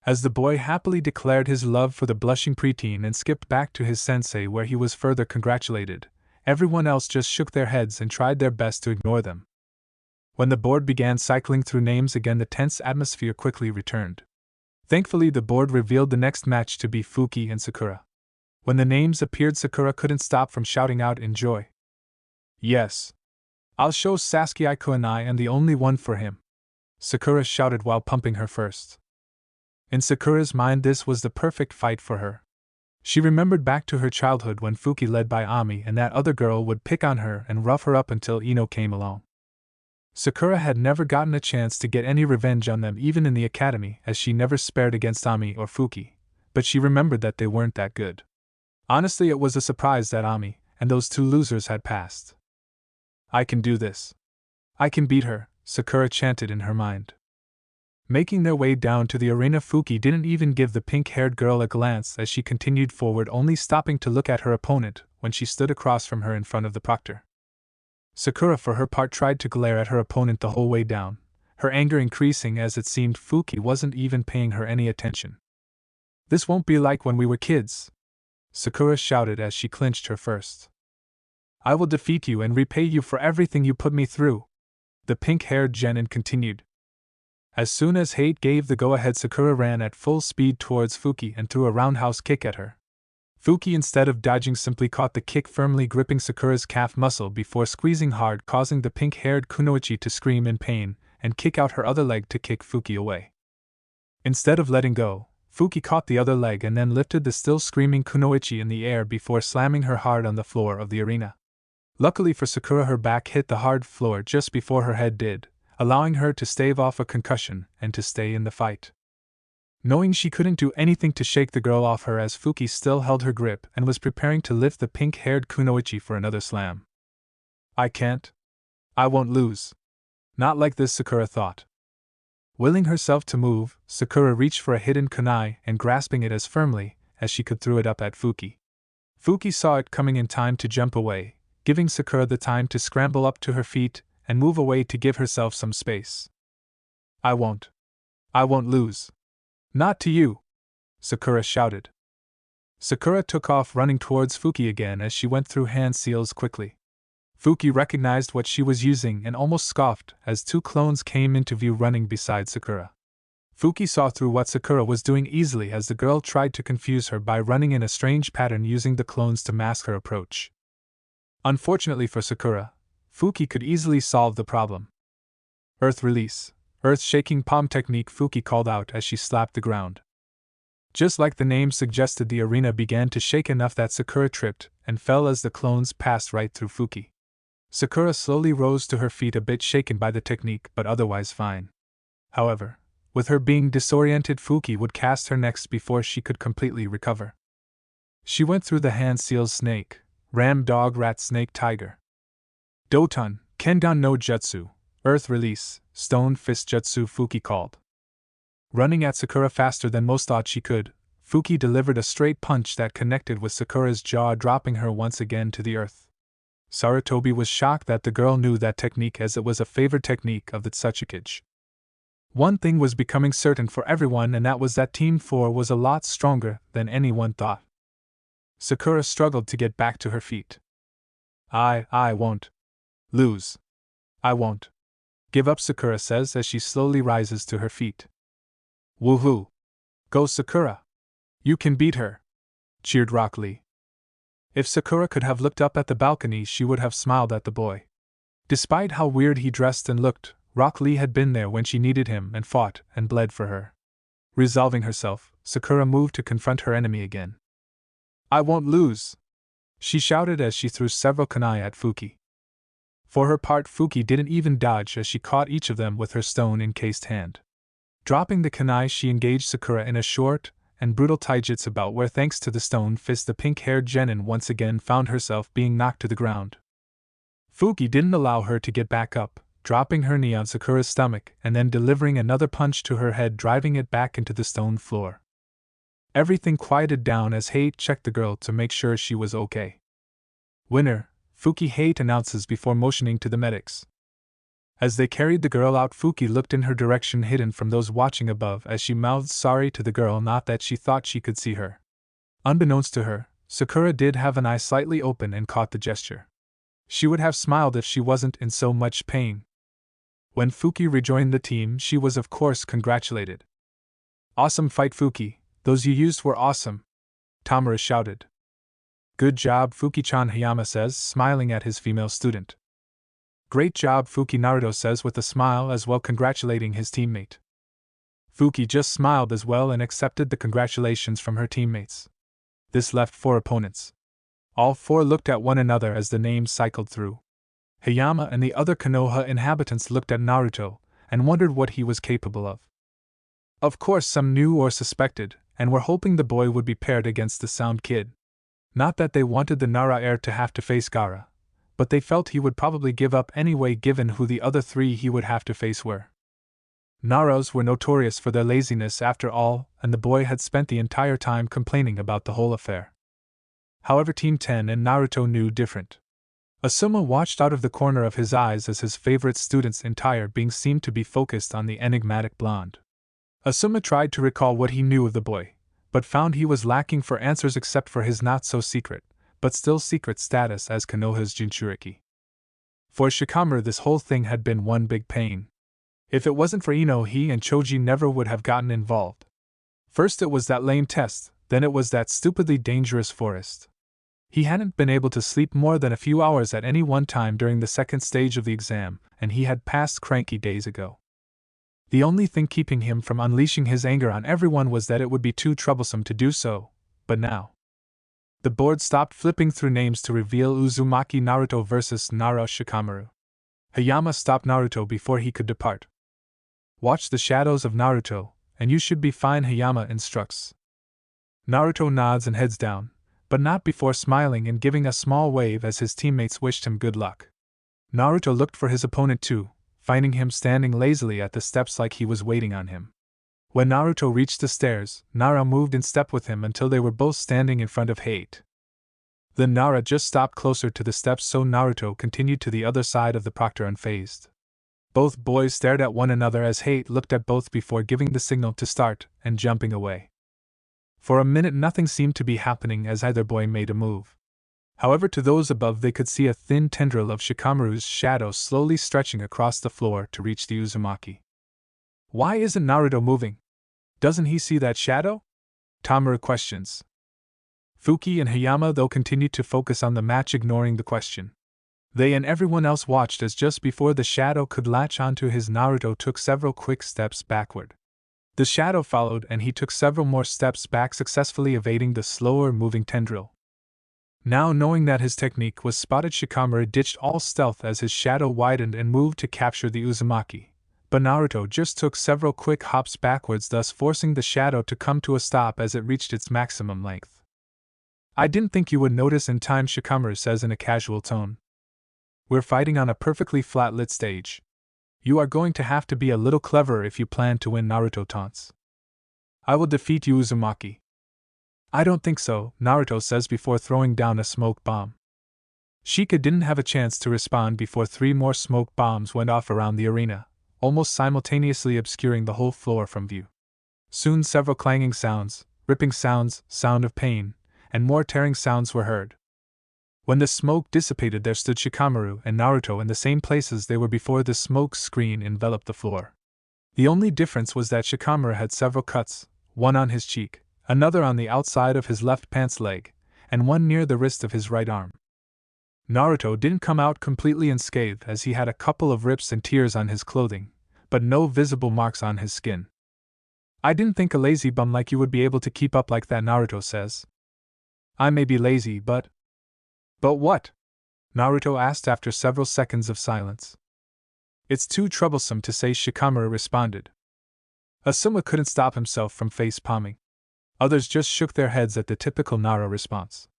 As the boy happily declared his love for the blushing preteen and skipped back to his sensei, where he was further congratulated, everyone else just shook their heads and tried their best to ignore them. When the board began cycling through names again, the tense atmosphere quickly returned. Thankfully, the board revealed the next match to be Fuki and Sakura. When the names appeared, Sakura couldn't stop from shouting out in joy. Yes! I'll show Sasuke Aiko and I am the only one for him, Sakura shouted while pumping her first. In Sakura's mind, this was the perfect fight for her. She remembered back to her childhood when Fuki led by Ami and that other girl would pick on her and rough her up until Ino came along. Sakura had never gotten a chance to get any revenge on them even in the academy, as she never spared against Ami or Fuki, but she remembered that they weren't that good. Honestly, it was a surprise that Ami and those two losers had passed. I can do this. I can beat her, Sakura chanted in her mind. Making their way down to the arena, Fuki didn't even give the pink-haired girl a glance as she continued forward, only stopping to look at her opponent when she stood across from her in front of the proctor. Sakura, for her part, tried to glare at her opponent the whole way down, her anger increasing as it seemed Fuki wasn't even paying her any attention. This won't be like when we were kids, Sakura shouted as she clenched her fists. I will defeat you and repay you for everything you put me through, the pink-haired genin continued. As soon as Hate gave the go-ahead, Sakura ran at full speed towards Fuki and threw a roundhouse kick at her. Fuki, instead of dodging, simply caught the kick, firmly gripping Sakura's calf muscle before squeezing hard, causing the pink-haired kunoichi to scream in pain and kick out her other leg to kick Fuki away. Instead of letting go, Fuki caught the other leg and then lifted the still screaming kunoichi in the air before slamming her hard on the floor of the arena. Luckily for Sakura, her back hit the hard floor just before her head did, allowing her to stave off a concussion and to stay in the fight. Knowing she couldn't do anything to shake the girl off her, as Fuki still held her grip and was preparing to lift the pink-haired kunoichi for another slam. I can't. I won't lose. Not like this, Sakura thought. Willing herself to move, Sakura reached for a hidden kunai and, grasping it as firmly as she could, threw it up at Fuki. Fuki saw it coming in time to jump away, giving Sakura the time to scramble up to her feet and move away to give herself some space. I won't lose. Not to you, Sakura shouted. Sakura took off, running towards Fuki again as she went through hand seals quickly. Fuki recognized what she was using and almost scoffed as two clones came into view running beside Sakura. Fuki saw through what Sakura was doing easily as the girl tried to confuse her by running in a strange pattern using the clones to mask her approach. Unfortunately for Sakura, Fuki could easily solve the problem. Earth release. Earth-shaking palm technique, Fuki called out as she slapped the ground. Just like the name suggested, the arena began to shake enough that Sakura tripped and fell as the clones passed right through Fuki. Sakura slowly rose to her feet, a bit shaken by the technique but otherwise fine. However, with her being disoriented, Fuki would cast her next before she could completely recover. She went through the hand seals: snake, ram, dog, rat, snake, tiger. Doton, Kendan no Jutsu, earth release, stone fist jutsu, Fuki called. Running at Sakura faster than most thought she could, Fuki delivered a straight punch that connected with Sakura's jaw, dropping her once again to the earth. Sarutobi was shocked that the girl knew that technique, as it was a favored technique of the Tsuchikage. One thing was becoming certain for everyone, and that was that Team 4 was a lot stronger than anyone thought. Sakura struggled to get back to her feet. I won't lose. I won't give up, Sakura says as she slowly rises to her feet. Woohoo! Go Sakura! You can beat her! Cheered Rock Lee. If Sakura could have looked up at the balcony, she would have smiled at the boy. Despite how weird he dressed and looked, Rock Lee had been there when she needed him and fought and bled for her. Resolving herself, Sakura moved to confront her enemy again. I won't lose! She shouted as she threw several kunai at Fuki. For her part, Fuki didn't even dodge as she caught each of them with her stone-encased hand. Dropping the kunai, she engaged Sakura in a short and brutal taijutsu bout where, thanks to the stone fist, the pink-haired genin once again found herself being knocked to the ground. Fuki didn't allow her to get back up, dropping her knee on Sakura's stomach and then delivering another punch to her head, driving it back into the stone floor. Everything quieted down as Hate checked the girl to make sure she was okay. Winner, Fuki, Hate announces before motioning to the medics. As they carried the girl out, Fuki looked in her direction, hidden from those watching above, as she mouthed sorry to the girl, not that she thought she could see her. Unbeknownst to her, Sakura did have an eye slightly open and caught the gesture. She would have smiled if she wasn't in so much pain. When Fuki rejoined the team, she was of course congratulated. Awesome fight, Fuki, those you used were awesome, Tamura shouted. Good job, Fuki-chan, Hayama says, smiling at his female student. Great job, Fuki, Naruto says with a smile as well, congratulating his teammate. Fuki just smiled as well and accepted the congratulations from her teammates. This left 4 opponents. All 4 looked at one another as the names cycled through. Hayama and the other Konoha inhabitants looked at Naruto and wondered what he was capable of. Of course, some knew or suspected, and were hoping the boy would be paired against the Sound Kid. Not that they wanted the Nara heir to have to face Gaara, but they felt he would probably give up anyway given who the other 3 he would have to face were. Naros were notorious for their laziness after all, and the boy had spent the entire time complaining about the whole affair. However, Team 10 and Naruto knew different. Asuma watched out of the corner of his eyes as his favorite student's entire being seemed to be focused on the enigmatic blonde. Asuma tried to recall what he knew of the boy, but found he was lacking for answers except for his not-so-secret, but still secret status as Konoha's Jinchuriki. For Shikamaru, this whole thing had been one big pain. If it wasn't for Ino, he and Choji never would have gotten involved. First it was that lame test, then it was that stupidly dangerous forest. He hadn't been able to sleep more than a few hours at any one time during the second stage of the exam, and he had passed cranky days ago. The only thing keeping him from unleashing his anger on everyone was that it would be too troublesome to do so, but now. The board stopped flipping through names to reveal Uzumaki Naruto versus Nara Shikamaru. Hayama stopped Naruto before he could depart. Watch the shadows of Naruto, and you should be fine, Hayama instructs. Naruto nods and heads down, but not before smiling and giving a small wave as his teammates wished him good luck. Naruto looked for his opponent too, finding him standing lazily at the steps like he was waiting on him. When Naruto reached the stairs, Nara moved in step with him until they were both standing in front of Hate. Then Nara just stopped closer to the steps, so Naruto continued to the other side of the proctor unfazed. Both boys stared at one another as Hate looked at both before giving the signal to start and jumping away. For a minute nothing seemed to be happening as either boy made a move. However, to those above they could see a thin tendril of Shikamaru's shadow slowly stretching across the floor to reach the Uzumaki. Why isn't Naruto moving? Doesn't he see that shadow? Tamura questions. Fuki and Hayama though continued to focus on the match, ignoring the question. They and everyone else watched as just before the shadow could latch onto his, Naruto took several quick steps backward. The shadow followed and he took several more steps back, successfully evading the slower moving tendril. Now knowing that his technique was spotted, Shikamaru ditched all stealth as his shadow widened and moved to capture the Uzumaki, but Naruto just took several quick hops backwards, thus forcing the shadow to come to a stop as it reached its maximum length. I didn't think you would notice in time, Shikamaru says in a casual tone. We're fighting on a perfectly flat lit stage. You are going to have to be a little cleverer if you plan to win, Naruto taunts. I will defeat you, Uzumaki. I don't think so, Naruto says before throwing down a smoke bomb. Shika didn't have a chance to respond before 3 more smoke bombs went off around the arena, almost simultaneously obscuring the whole floor from view. Soon several clanging sounds, ripping sounds, sound of pain, and more tearing sounds were heard. When the smoke dissipated, there stood Shikamaru and Naruto in the same places they were before the smoke screen enveloped the floor. The only difference was that Shikamaru had several cuts, one on his cheek, another on the outside of his left pants leg, and one near the wrist of his right arm. Naruto didn't come out completely unscathed as he had a couple of rips and tears on his clothing, but no visible marks on his skin. I didn't think a lazy bum like you would be able to keep up like that, Naruto says. I may be lazy, but... But what? Naruto asked after several seconds of silence. It's too troublesome to say, Shikamaru responded. Asuma couldn't stop himself from face-palming. Others just shook their heads at the typical Nara response.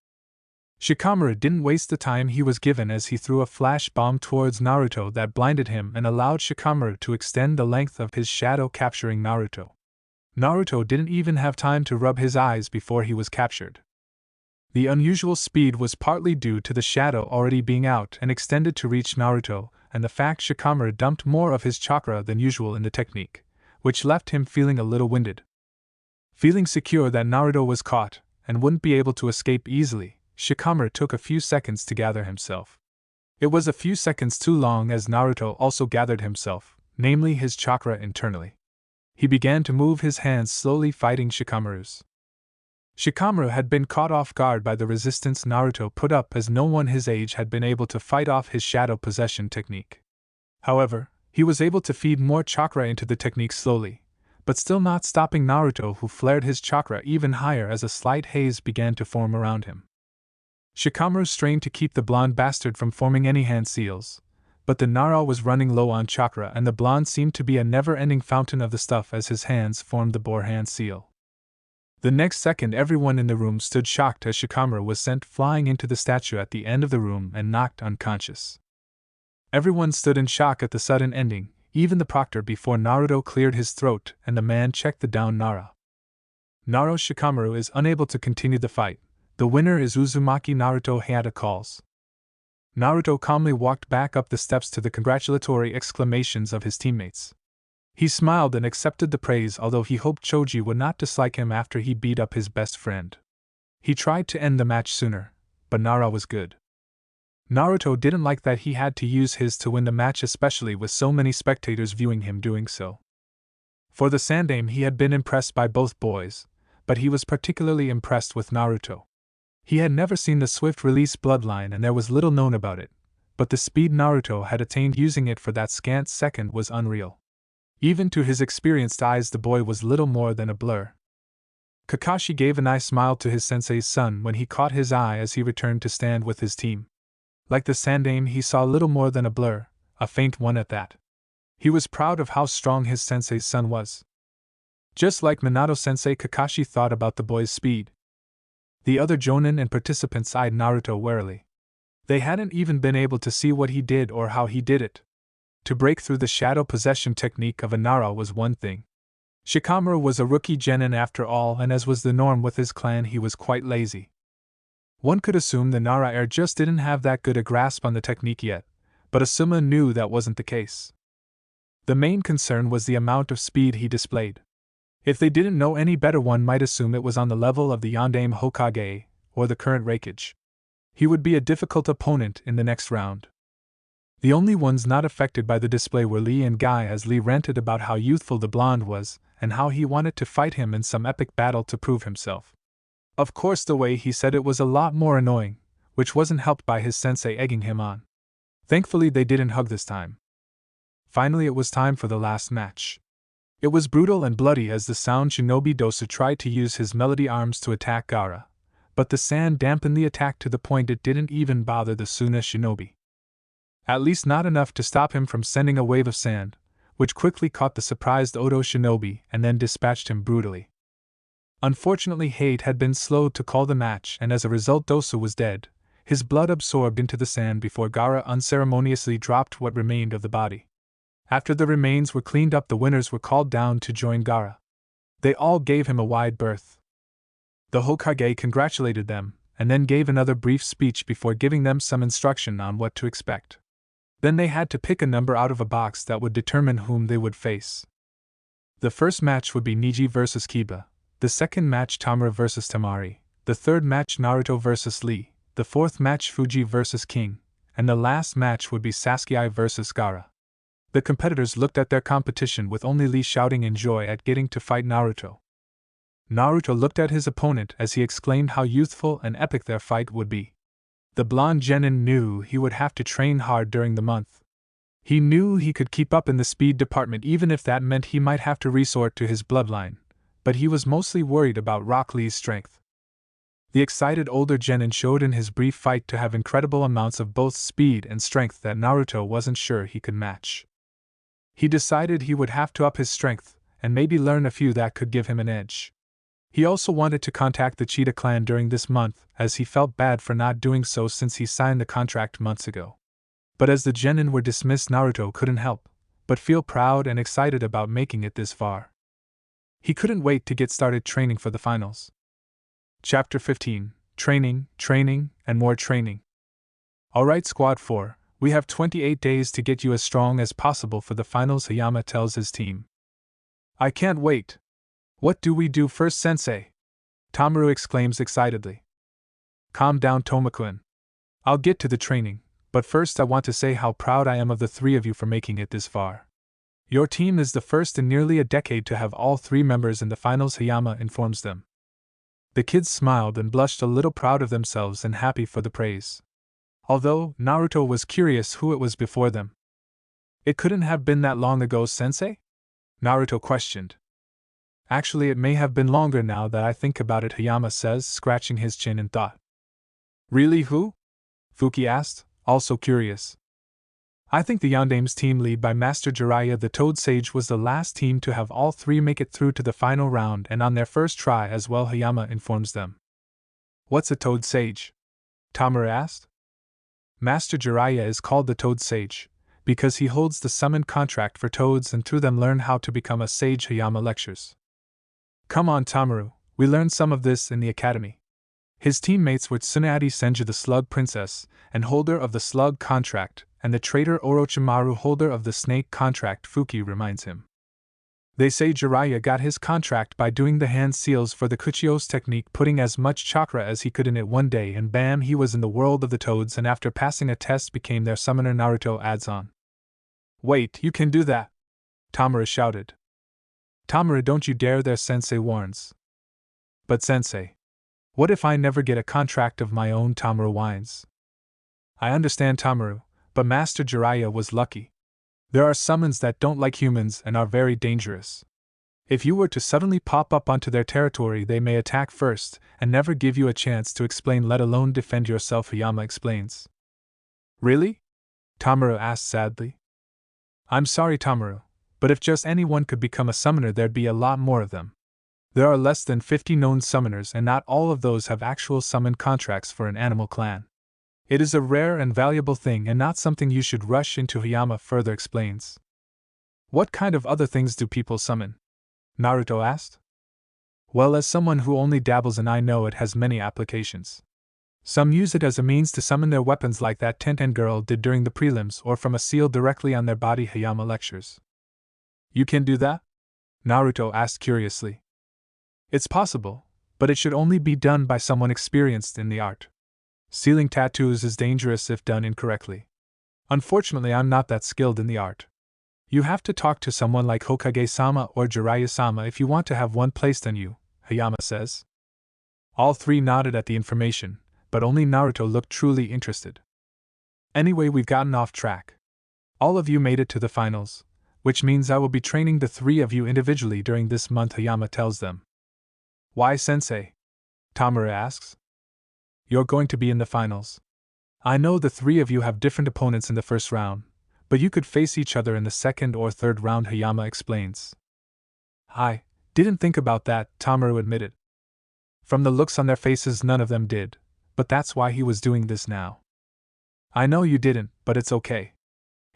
Shikamaru didn't waste the time he was given as he threw a flash bomb towards Naruto that blinded him and allowed Shikamaru to extend the length of his shadow, capturing Naruto. Naruto didn't even have time to rub his eyes before he was captured. The unusual speed was partly due to the shadow already being out and extended to reach Naruto, and the fact Shikamaru dumped more of his chakra than usual in the technique, which left him feeling a little winded. Feeling secure that Naruto was caught and wouldn't be able to escape easily, Shikamaru took a few seconds to gather himself. It was a few seconds too long, as Naruto also gathered himself, namely his chakra internally. He began to move his hands slowly, fighting Shikamaru's. Shikamaru had been caught off guard by the resistance Naruto put up, as no one his age had been able to fight off his shadow possession technique. However, he was able to feed more chakra into the technique slowly, but still not stopping Naruto, who flared his chakra even higher as a slight haze began to form around him. Shikamaru strained to keep the blonde bastard from forming any hand seals, but the Nara was running low on chakra and the blonde seemed to be a never-ending fountain of the stuff as his hands formed the boar hand seal. The next second everyone in the room stood shocked as Shikamaru was sent flying into the statue at the end of the room and knocked unconscious. Everyone stood in shock at the sudden ending, even the proctor, before Naruto cleared his throat and the man checked the down Nara. Naruto Shikamaru is unable to continue the fight. The winner is Uzumaki, Naruto Hayata calls. Naruto calmly walked back up the steps to the congratulatory exclamations of his teammates. He smiled and accepted the praise, although he hoped Choji would not dislike him after he beat up his best friend. He tried to end the match sooner, but Nara was good. Naruto didn't like that he had to use his to win the match, especially with so many spectators viewing him doing so. For the Sandaime, he had been impressed by both boys, but he was particularly impressed with Naruto. He had never seen the swift-release bloodline and there was little known about it, but the speed Naruto had attained using it for that scant second was unreal. Even to his experienced eyes the boy was little more than a blur. Kakashi gave a nice smile to his sensei's son when he caught his eye as he returned to stand with his team. Like the Sandaime, he saw little more than a blur, a faint one at that. He was proud of how strong his sensei's son was. Just like Minato-sensei, Kakashi thought about the boy's speed. The other Jonin and participants eyed Naruto warily. They hadn't even been able to see what he did or how he did it. To break through the shadow possession technique of a Nara was one thing. Shikamaru was a rookie genin after all, and as was the norm with his clan, he was quite lazy. One could assume the Nara heir just didn't have that good a grasp on the technique yet, but Asuma knew that wasn't the case. The main concern was the amount of speed he displayed. If they didn't know any better, one might assume it was on the level of the Yondaime Hokage, or the current Raikage. He would be a difficult opponent in the next round. The only ones not affected by the display were Lee and Guy, as Lee ranted about how youthful the blonde was, and how he wanted to fight him in some epic battle to prove himself. Of course, the way he said it was a lot more annoying, which wasn't helped by his sensei egging him on. Thankfully they didn't hug this time. Finally it was time for the last match. It was brutal and bloody as the sound shinobi Dosa tried to use his melody arms to attack Gaara, but the sand dampened the attack to the point it didn't even bother the Suna shinobi. At least not enough to stop him from sending a wave of sand, which quickly caught the surprised Odo shinobi and then dispatched him brutally. Unfortunately, Hate had been slow to call the match, and as a result Dosa was dead, his blood absorbed into the sand before Gaara unceremoniously dropped what remained of the body. After the remains were cleaned up, the winners were called down to join Gaara. They all gave him a wide berth. The Hokage congratulated them, and then gave another brief speech before giving them some instruction on what to expect. Then they had to pick a number out of a box that would determine whom they would face. The first match would be Neji vs. Kiba, the second match Tamura vs. Temari, the third match Naruto vs. Lee, the fourth match Fuji vs. King, and the last match would be Sasuke vs. Gaara. The competitors looked at their competition with only Lee shouting in joy at getting to fight Naruto. Naruto looked at his opponent as he exclaimed how youthful and epic their fight would be. The blonde genin knew he would have to train hard during the month. He knew he could keep up in the speed department even if that meant he might have to resort to his bloodline, but he was mostly worried about Rock Lee's strength. The excited older genin showed in his brief fight to have incredible amounts of both speed and strength that Naruto wasn't sure he could match. He decided he would have to up his strength, and maybe learn a few that could give him an edge. He also wanted to contact the Cheetah clan during this month, as he felt bad for not doing so since he signed the contract months ago. But as the genin were dismissed, Naruto couldn't help but feel proud and excited about making it this far. He couldn't wait to get started training for the finals. Chapter 15: Training, Training, and More Training. Alright Squad 4, we have 28 days to get you as strong as possible for the finals, Hayama tells his team. I can't wait. What do we do first, sensei? Tamura exclaims excitedly. Calm down, Tomakun. I'll get to the training, but first I want to say how proud I am of the three of you for making it this far. Your team is the first in nearly a decade to have all three members in the finals, Hayama informs them. The kids smiled and blushed a little, proud of themselves and happy for the praise. Although Naruto was curious who it was before them. It couldn't have been that long ago, sensei? Naruto questioned. Actually, it may have been longer now that I think about it, Hayama says, scratching his chin in thought. Really, who? Fuki asked, also curious. I think the Yandame's team lead by Master Jiraiya the Toad Sage was the last team to have all three make it through to the final round and on their first try as well, Hayama informs them. What's a Toad Sage? Tamura asked. Master Jiraiya is called the Toad Sage because he holds the summoned contract for toads and through them learn how to become a sage, Hayama lectures. Come on, Tamuru, we learned some of this in the academy. His teammates were Tsuneade Senju the Slug Princess and holder of the Slug contract, and the traitor Orochimaru holder of the Snake contract, Fuki reminds him. They say Jiraiya got his contract by doing the hand seals for the Kuchios technique, putting as much chakra as he could in it one day, and bam, he was in the world of the toads and after passing a test became their summoner, Naruto adds on. Wait, you can do that? Tamura shouted. Tamura, don't you dare, their sensei warns. But sensei, what if I never get a contract of my own? Tamura whines. I understand, Tamuru, but Master Jiraiya was lucky. There are summons that don't like humans and are very dangerous. If you were to suddenly pop up onto their territory, they may attack first and never give you a chance to explain, let alone defend yourself, Hayama explains. Really? Tamura asked sadly. I'm sorry, Tamuru, but if just anyone could become a summoner, there'd be a lot more of them. There are less than 50 known summoners, and not all of those have actual summon contracts for an animal clan. It is a rare and valuable thing and not something you should rush into, Hayama further explains. What kind of other things do people summon? Naruto asked. Well, as someone who only dabbles in, I know it has many applications. Some use it as a means to summon their weapons like that Tenten girl did during the prelims, or from a seal directly on their body, Hayama lectures. You can do that? Naruto asked curiously. It's possible, but it should only be done by someone experienced in the art. Sealing tattoos is dangerous if done incorrectly. Unfortunately, I'm not that skilled in the art. You have to talk to someone like Hokage-sama or Jiraiya-sama if you want to have one placed on you, Hayama says. All three nodded at the information, but only Naruto looked truly interested. Anyway, we've gotten off track. All of you made it to the finals, which means I will be training the three of you individually during this month, Hayama tells them. Why, sensei? Tamura asks. You're going to be in the finals. I know the three of you have different opponents in the first round, but you could face each other in the second or third round, Hayama explains. I didn't think about that, Tamura admitted. From the looks on their faces, none of them did, but that's why he was doing this now. I know you didn't, but it's okay.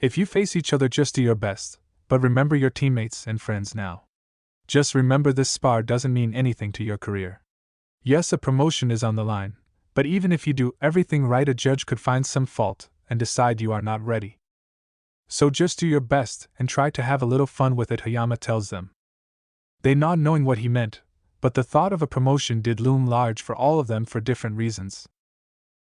If you face each other, just do your best, but remember your teammates and friends now. Just remember, this spar doesn't mean anything to your career. Yes, a promotion is on the line, but even if you do everything right, a judge could find some fault and decide you are not ready. So just do your best and try to have a little fun with it, Hayama tells them. They nod, knowing what he meant, but the thought of a promotion did loom large for all of them for different reasons.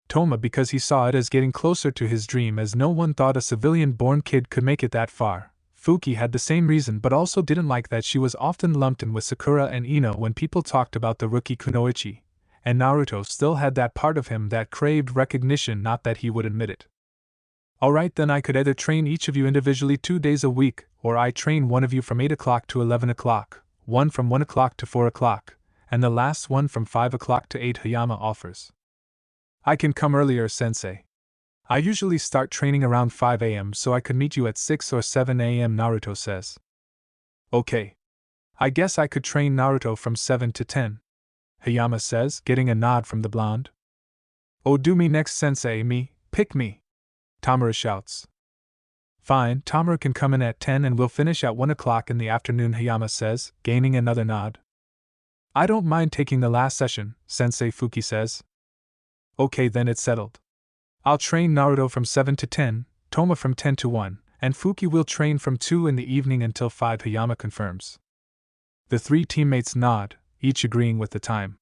Toma, because he saw it as getting closer to his dream, as no one thought a civilian-born kid could make it that far. Fuki had the same reason, but also didn't like that she was often lumped in with Sakura and Ino when people talked about the rookie Kunoichi, and Naruto still had that part of him that craved recognition, not that he would admit it. Alright, then I could either train each of you individually 2 days a week, or I train one of you from 8 o'clock to 11 o'clock, one from 1 o'clock to 4 o'clock, and the last one from 5 o'clock to 8, Hayama offers. I can come earlier, sensei. I usually start training around 5 a.m. so I could meet you at 6 or 7 a.m., Naruto says. Okay. I guess I could train Naruto from 7 to 10, Hayama says, getting a nod from the blonde. Oh, do me next, sensei, me, pick me, Tamura shouts. Fine, Tamura can come in at 10 and we'll finish at 1 o'clock in the afternoon, Hayama says, gaining another nod. I don't mind taking the last session, Sensei, Fuki says. Okay, then it's settled. I'll train Naruto from 7 to 10, Toma from 10 to 1, and Fuki will train from 2 in the evening until 5, Hayama confirms. The three teammates nod, each agreeing with the time.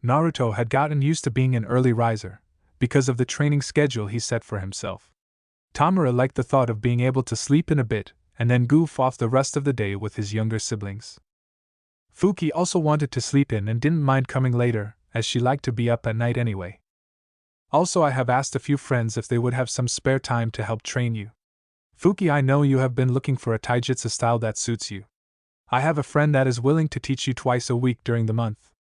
Naruto had gotten used to being an early riser, because of the training schedule he set for himself. Tamura liked the thought of being able to sleep in a bit, and then goof off the rest of the day with his younger siblings. Fuki also wanted to sleep in and didn't mind coming later, as she liked to be up at night anyway. Also, I have asked a few friends if they would have some spare time to help train you. Fuki, I know you have been looking for a taijutsu style that suits you. I have a friend that is willing to teach you twice a week during the month.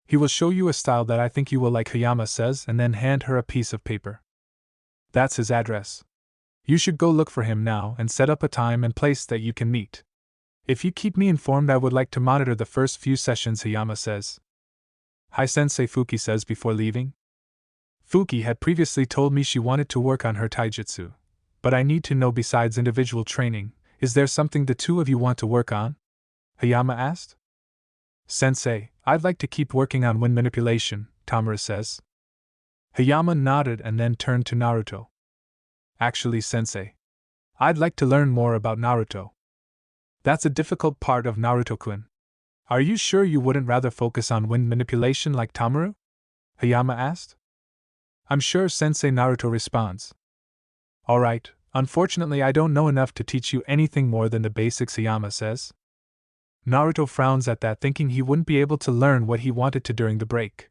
He will show you a style that I think you will like, Hayama says, and then hand her a piece of paper. That's his address. You should go look for him now and set up a time and place that you can meet. If you keep me informed, I would like to monitor the first few sessions, Hayama says. Hi Sensei, Fuki says before leaving. Fuki had previously told me she wanted to work on her taijutsu. But I need to know, besides individual training, is there something the two of you want to work on? Hayama asked. Sensei, I'd like to keep working on wind manipulation, Tamura says. Hayama nodded and then turned to Naruto. Actually, Sensei, I'd like to learn more about Naruto. That's a difficult part of Naruto-kun. Are you sure you wouldn't rather focus on wind manipulation like Tamura? Hayama asked. I'm sure, Sensei, Naruto responds. Alright, unfortunately I don't know enough to teach you anything more than the basics, Hayama says. Naruto frowns at that, thinking he wouldn't be able to learn what he wanted to during the break.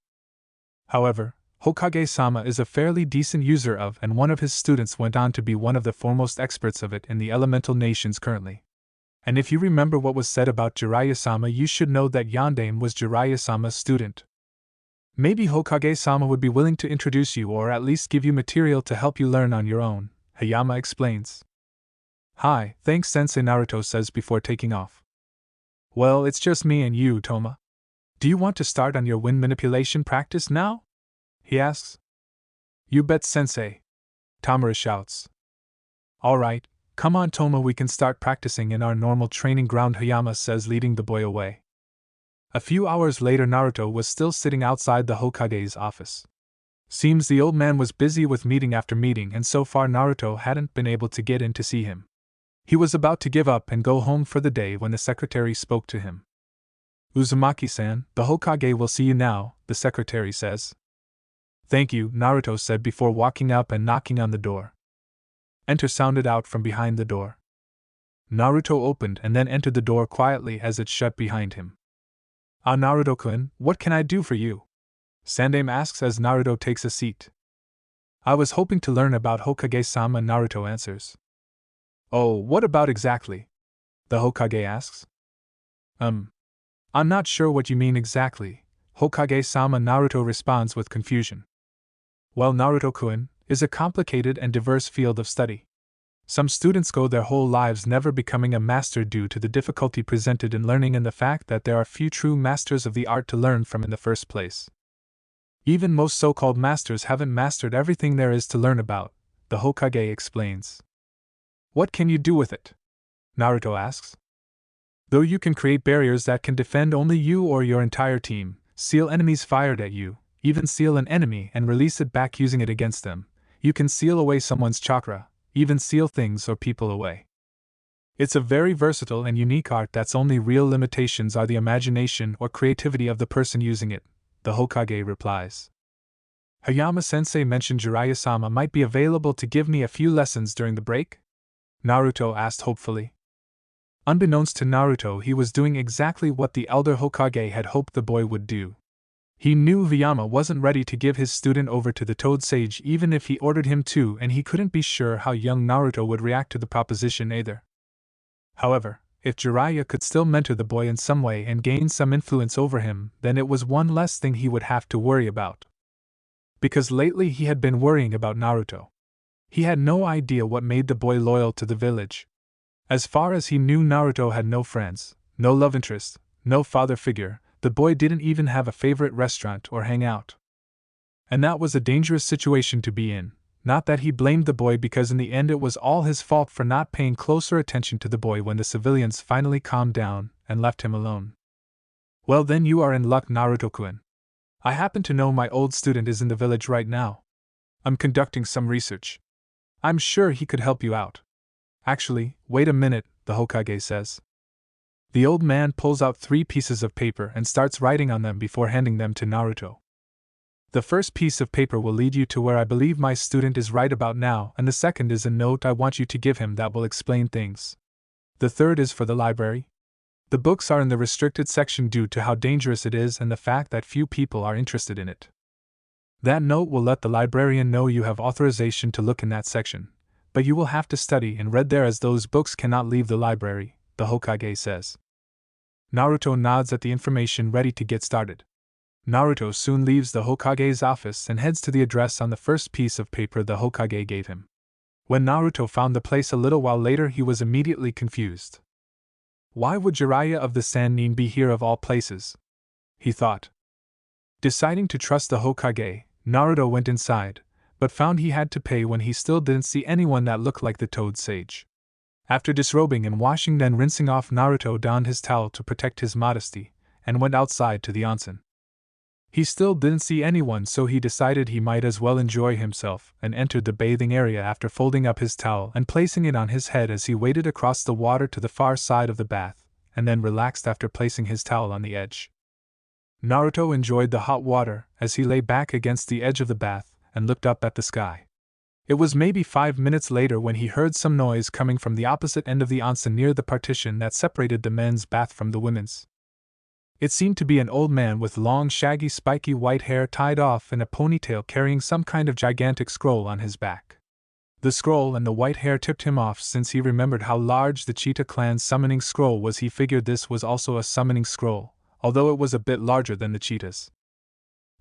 However, Hokage-sama is a fairly decent user of, and one of his students went on to be one of the foremost experts of it in the elemental nations currently. And if you remember what was said about Jiraiya-sama, you should know that Yondaime was Jiraiya-sama's student. Maybe Hokage-sama would be willing to introduce you, or at least give you material to help you learn on your own, Hayama explains. Hi, thanks Sensei, Naruto says before taking off. Well, it's just me and you, Toma. Do you want to start on your wind manipulation practice now? He asks. You bet, Sensei, Tamura shouts. Alright, come on Toma, we can start practicing in our normal training ground, Hayama says, leading the boy away. A few hours later, Naruto was still sitting outside the Hokage's office. Seems the old man was busy with meeting after meeting, and so far Naruto hadn't been able to get in to see him. He was about to give up and go home for the day when the secretary spoke to him. Uzumaki-san, the Hokage will see you now, the secretary says. Thank you, Naruto said before walking up and knocking on the door. Enter sounded out from behind the door. Naruto opened and then entered the door quietly as it shut behind him. Ah, Naruto-kun, what can I do for you? Sandaime asks as Naruto takes a seat. I was hoping to learn about Hokage-sama, Naruto answers. Oh, what about exactly? The Hokage asks. I'm not sure what you mean exactly, Hokage-sama, Naruto responds with confusion. Well, Naruto-kun is a complicated and diverse field of study. Some students go their whole lives never becoming a master due to the difficulty presented in learning and the fact that there are few true masters of the art to learn from in the first place. Even most so-called masters haven't mastered everything there is to learn about, the Hokage explains. What can you do with it? Naruto asks. Though you can create barriers that can defend only you or your entire team, seal enemies fired at you, even seal an enemy and release it back using it against them, you can seal away someone's chakra, even seal things or people away. It's a very versatile and unique art that's only real limitations are the imagination or creativity of the person using it, the Hokage replies. Hayama-sensei mentioned Jiraiya-sama might be available to give me a few lessons during the break? Naruto asked hopefully. Unbeknownst to Naruto, he was doing exactly what the elder Hokage had hoped the boy would do. He knew Hayama wasn't ready to give his student over to the Toad Sage even if he ordered him to, and he couldn't be sure how young Naruto would react to the proposition either. However, if Jiraiya could still mentor the boy in some way and gain some influence over him, then it was one less thing he would have to worry about. Because lately he had been worrying about Naruto. He had no idea what made the boy loyal to the village. As far as he knew, Naruto had no friends, no love interest, no father figure. The boy didn't even have a favorite restaurant or hangout. And that was a dangerous situation to be in, not that he blamed the boy because in the end it was all his fault for not paying closer attention to the boy when the civilians finally calmed down and left him alone. Well then you are in luck, Naruto-kun. I happen to know my old student is in the village right now. I'm conducting some research. I'm sure he could help you out. Actually, wait a minute, the Hokage says. The old man pulls out 3 pieces of paper and starts writing on them before handing them to Naruto. The first piece of paper will lead you to where I believe my student is right about now, and the second is a note I want you to give him that will explain things. The third is for the library. The books are in the restricted section due to how dangerous it is and the fact that few people are interested in it. That note will let the librarian know you have authorization to look in that section, but you will have to study and read there as those books cannot leave the library, the Hokage says. Naruto nods at the information, ready to get started. Naruto soon leaves the Hokage's office and heads to the address on the first piece of paper the Hokage gave him. When Naruto found the place a little while later, he was immediately confused. Why would Jiraiya of the Sannin be here of all places? He thought. Deciding to trust the Hokage, Naruto went inside, but found he had to pay when he still didn't see anyone that looked like the Toad Sage. After disrobing and washing, then rinsing off, Naruto donned his towel to protect his modesty, and went outside to the onsen. He still didn't see anyone, so he decided he might as well enjoy himself, and entered the bathing area after folding up his towel and placing it on his head as he waded across the water to the far side of the bath, and then relaxed after placing his towel on the edge. Naruto enjoyed the hot water as he lay back against the edge of the bath and looked up at the sky. It was maybe 5 minutes later when he heard some noise coming from the opposite end of the onsen near the partition that separated the men's bath from the women's. It seemed to be an old man with long, shaggy, spiky white hair tied off in a ponytail, carrying some kind of gigantic scroll on his back. The scroll and the white hair tipped him off, since he remembered how large the Cheetah clan's summoning scroll was. He figured this was also a summoning scroll, although it was a bit larger than the cheetah's.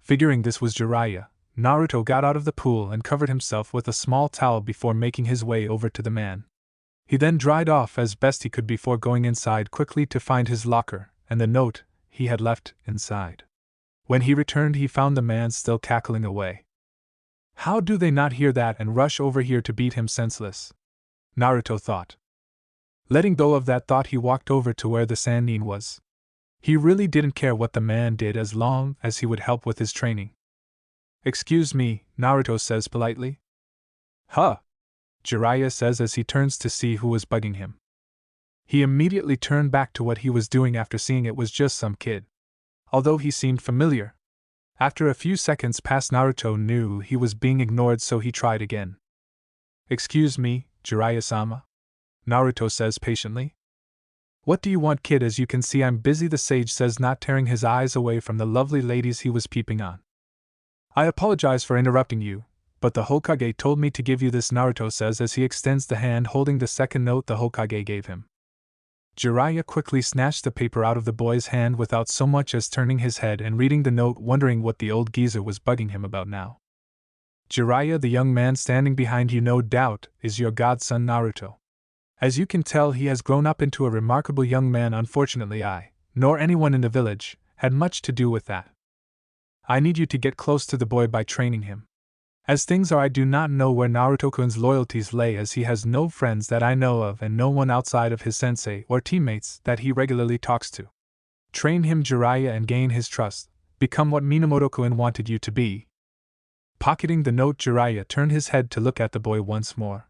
Figuring this was Jiraiya, Naruto got out of the pool and covered himself with a small towel before making his way over to the man. He then dried off as best he could before going inside quickly to find his locker and the note he had left inside. When he returned, he found the man still cackling away. How do they not hear that and rush over here to beat him senseless? Naruto thought. Letting go of that thought, he walked over to where the Sannin was. He really didn't care what the man did as long as he would help with his training. Excuse me, Naruto says politely. Huh? Jiraiya says as he turns to see who was bugging him. He immediately turned back to what he was doing after seeing it was just some kid. Although he seemed familiar. After a few seconds passed, Naruto knew he was being ignored, so he tried again. Excuse me, Jiraiya-sama? Naruto says patiently. What do you want, kid? As you can see, I'm busy, the sage says, not tearing his eyes away from the lovely ladies he was peeping on. I apologize for interrupting you, but the Hokage told me to give you this, Naruto says as he extends the hand holding the second note the Hokage gave him. Jiraiya quickly snatched the paper out of the boy's hand without so much as turning his head and reading the note, wondering what the old geezer was bugging him about now. Jiraiya, the young man standing behind you, no doubt, is your godson Naruto. As you can tell, he has grown up into a remarkable young man. Unfortunately, I, nor anyone in the village, had much to do with that. I need you to get close to the boy by training him. As things are, I do not know where Naruto-kun's loyalties lay, as he has no friends that I know of and no one outside of his sensei or teammates that he regularly talks to. Train him, Jiraiya, and gain his trust. Become what Minamoto-kun wanted you to be. Pocketing the note, Jiraiya turned his head to look at the boy once more.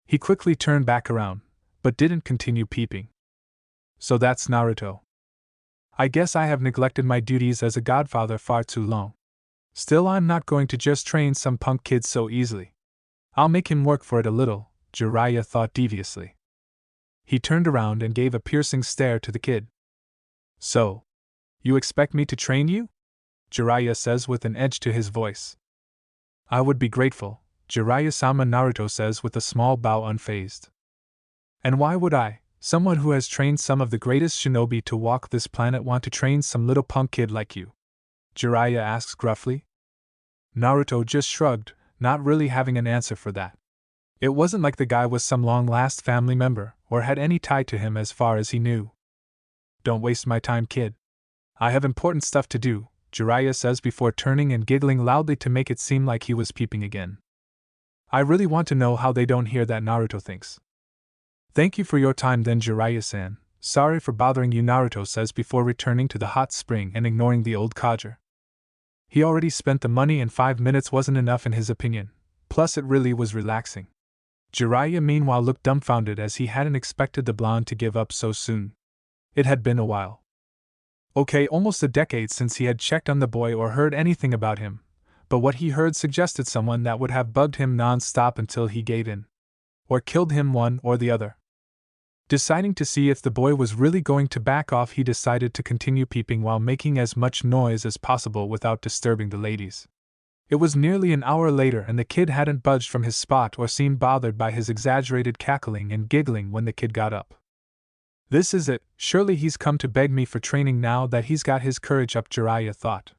He quickly turned back around, but didn't continue peeping. So that's Naruto. I guess I have neglected my duties as a godfather far too long. Still, I'm not going to just train some punk kid so easily. I'll make him work for it a little, Jiraiya thought deviously. He turned around and gave a piercing stare to the kid. So, you expect me to train you? Jiraiya says with an edge to his voice. I would be grateful, Jiraiya-sama, Naruto says with a small bow, unfazed. And why would I, someone who has trained some of the greatest shinobi to walk this planet, want to train some little punk kid like you? Jiraiya asks gruffly. Naruto just shrugged, not really having an answer for that. It wasn't like the guy was some long-lost family member, or had any tie to him as far as he knew. Don't waste my time, kid. I have important stuff to do, Jiraiya says before turning and giggling loudly to make it seem like he was peeping again. I really want to know how they don't hear that, Naruto thinks. Thank you for your time then, Jiraiya-san. Sorry for bothering you, Naruto says before returning to the hot spring and ignoring the old codger. He already spent the money and 5 minutes wasn't enough in his opinion, plus it really was relaxing. Jiraiya meanwhile looked dumbfounded as he hadn't expected the blonde to give up so soon. It had been a while. Okay, almost a decade since he had checked on the boy or heard anything about him, but what he heard suggested someone that would have bugged him non-stop until he gave in. Or killed him, one or the other. Deciding to see if the boy was really going to back off, he decided to continue peeping while making as much noise as possible without disturbing the ladies. It was nearly an hour later and the kid hadn't budged from his spot or seemed bothered by his exaggerated cackling and giggling when the kid got up. This is it, surely he's come to beg me for training now that he's got his courage up, Jiraiya thought.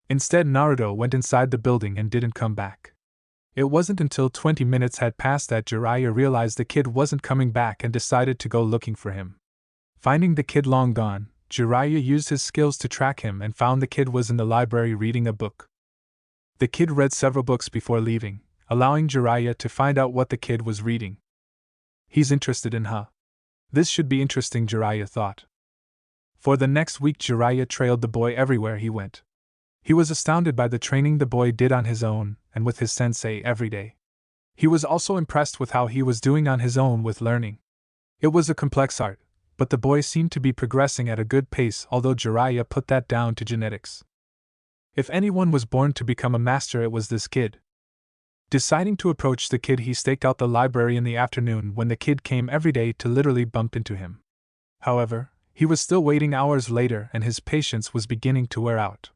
Instead, Naruto went inside the building and didn't come back. It wasn't until 20 minutes had passed that Jiraiya realized the kid wasn't coming back and decided to go looking for him. Finding the kid long gone, Jiraiya used his skills to track him and found the kid was in the library reading a book. The kid read several books before leaving, allowing Jiraiya to find out what the kid was reading. He's interested in her. This should be interesting, Jiraiya thought. For the next week, Jiraiya trailed the boy everywhere he went. He was astounded by the training the boy did on his own and with his sensei every day. He was also impressed with how he was doing on his own with learning. It was a complex art, but the boy seemed to be progressing at a good pace, although Jiraiya put that down to genetics. If anyone was born to become a master, it was this kid. Deciding to approach the kid, he staked out the library in the afternoon when the kid came every day to literally bump into him. However, he was still waiting hours later and his patience was beginning to wear out.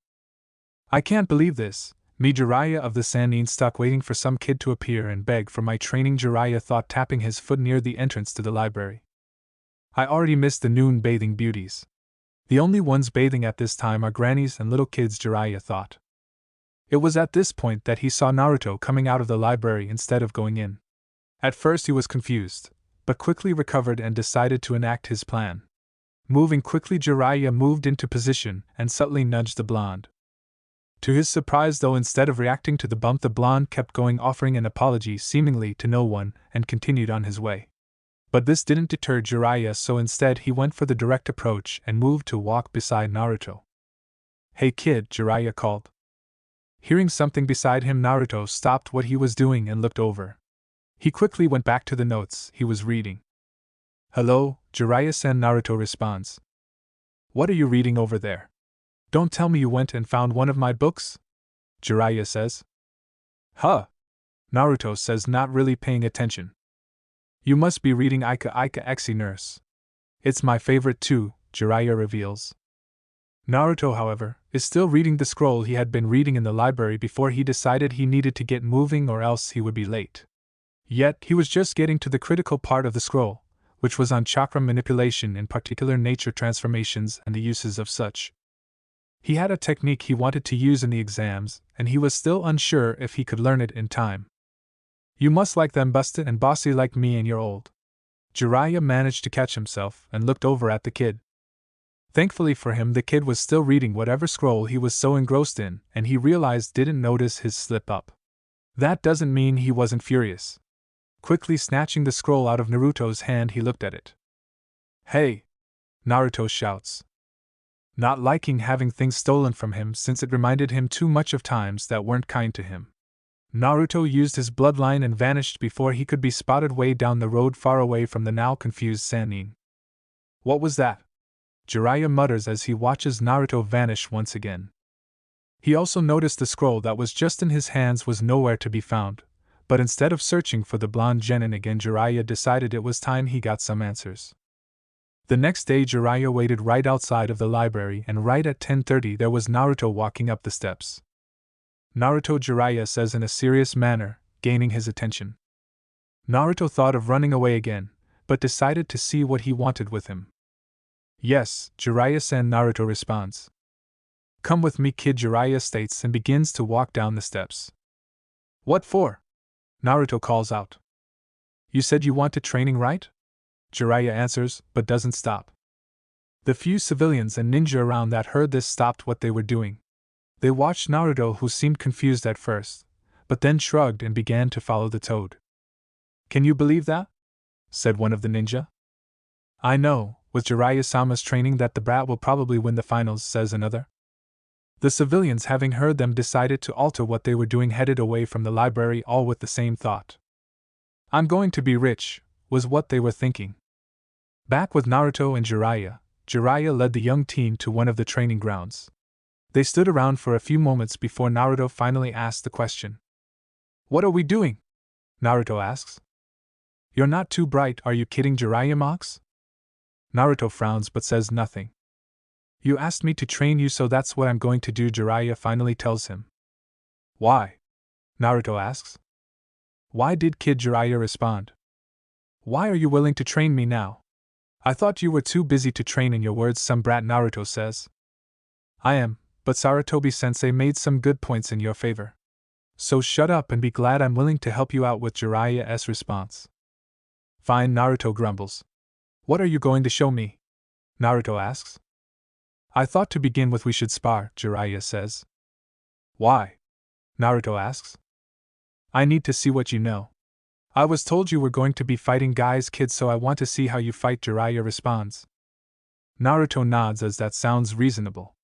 I can't believe this, me Jiraiya of the Sannin stuck waiting for some kid to appear and beg for my training, Jiraiya thought, tapping his foot near the entrance to the library. I already missed the noon bathing beauties. The only ones bathing at this time are grannies and little kids, Jiraiya thought. It was at this point that he saw Naruto coming out of the library instead of going in. At first he was confused, but quickly recovered and decided to enact his plan. Moving quickly, Jiraiya moved into position and subtly nudged the blonde. To his surprise, though, instead of reacting to the bump, the blonde kept going, offering an apology seemingly to no one, and continued on his way. But this didn't deter Jiraiya, so instead he went for the direct approach and moved to walk beside Naruto. Hey kid, Jiraiya called. Hearing something beside him, Naruto stopped what he was doing and looked over. He quickly went back to the notes he was reading. Hello, Jiraiya-san, Naruto responds. What are you reading over there? Don't tell me you went and found one of my books? Jiraiya says. Huh? Naruto says, not really paying attention. You must be reading Ika Ika Exi Nurse. It's my favorite too, Jiraiya reveals. Naruto, however, is still reading the scroll he had been reading in the library before he decided he needed to get moving or else he would be late. Yet, he was just getting to the critical part of the scroll, which was on chakra manipulation, in particular nature transformations and the uses of such. He had a technique he wanted to use in the exams, and he was still unsure if he could learn it in time. You must like them busted and bossy like me and you're old. Jiraiya managed to catch himself and looked over at the kid. Thankfully for him, the kid was still reading whatever scroll he was so engrossed in, and he realized didn't notice his slip up. That doesn't mean he wasn't furious. Quickly snatching the scroll out of Naruto's hand, he looked at it. Hey! Naruto shouts. Not liking having things stolen from him since it reminded him too much of times that weren't kind to him. Naruto used his bloodline and vanished before he could be spotted way down the road, far away from the now confused Sannin. What was that? Jiraiya mutters as he watches Naruto vanish once again. He also noticed the scroll that was just in his hands was nowhere to be found, but instead of searching for the blonde genin again, Jiraiya decided it was time he got some answers. The next day, Jiraiya waited right outside of the library, and right at 10:30 there was Naruto walking up the steps. Naruto, Jiraiya says in a serious manner, gaining his attention. Naruto thought of running away again, but decided to see what he wanted with him. Yes, Jiraiya-san, Naruto responds. Come with me, kid, Jiraiya states and begins to walk down the steps. What for? Naruto calls out. You said you wanted training, right? Jiraiya answers, but doesn't stop. The few civilians and ninja around that heard this stopped what they were doing. They watched Naruto, who seemed confused at first, but then shrugged and began to follow the toad. Can you believe that? Said one of the ninja. I know, with Jiraiya-sama's training, that the brat will probably win the finals, says another. The civilians, having heard them, decided to alter what they were doing, headed away from the library, all with the same thought. I'm going to be rich, was what they were thinking. Back with Naruto and Jiraiya, Jiraiya led the young team to one of the training grounds. They stood around for a few moments before Naruto finally asked the question. What are we doing? Naruto asks. You're not too bright, are you kidding? Jiraiya mocks. Naruto frowns but says nothing. You asked me to train you, so that's what I'm going to do, Jiraiya finally tells him. Why? Naruto asks. Why did Kid Jiraiya respond. Why are you willing to train me now? I thought you were too busy to train in your words, some brat, Naruto says. I am, but Sarutobi-sensei made some good points in your favor. So shut up and be glad I'm willing to help you out with Jiraiya's response. Fine, Naruto grumbles. What are you going to show me? Naruto asks. I thought to begin with we should spar, Jiraiya says. Why? Naruto asks. I need to see what you know. I was told you were going to be fighting guys, kid, so I want to see how you fight, Jiraiya responds. Naruto nods as that sounds reasonable.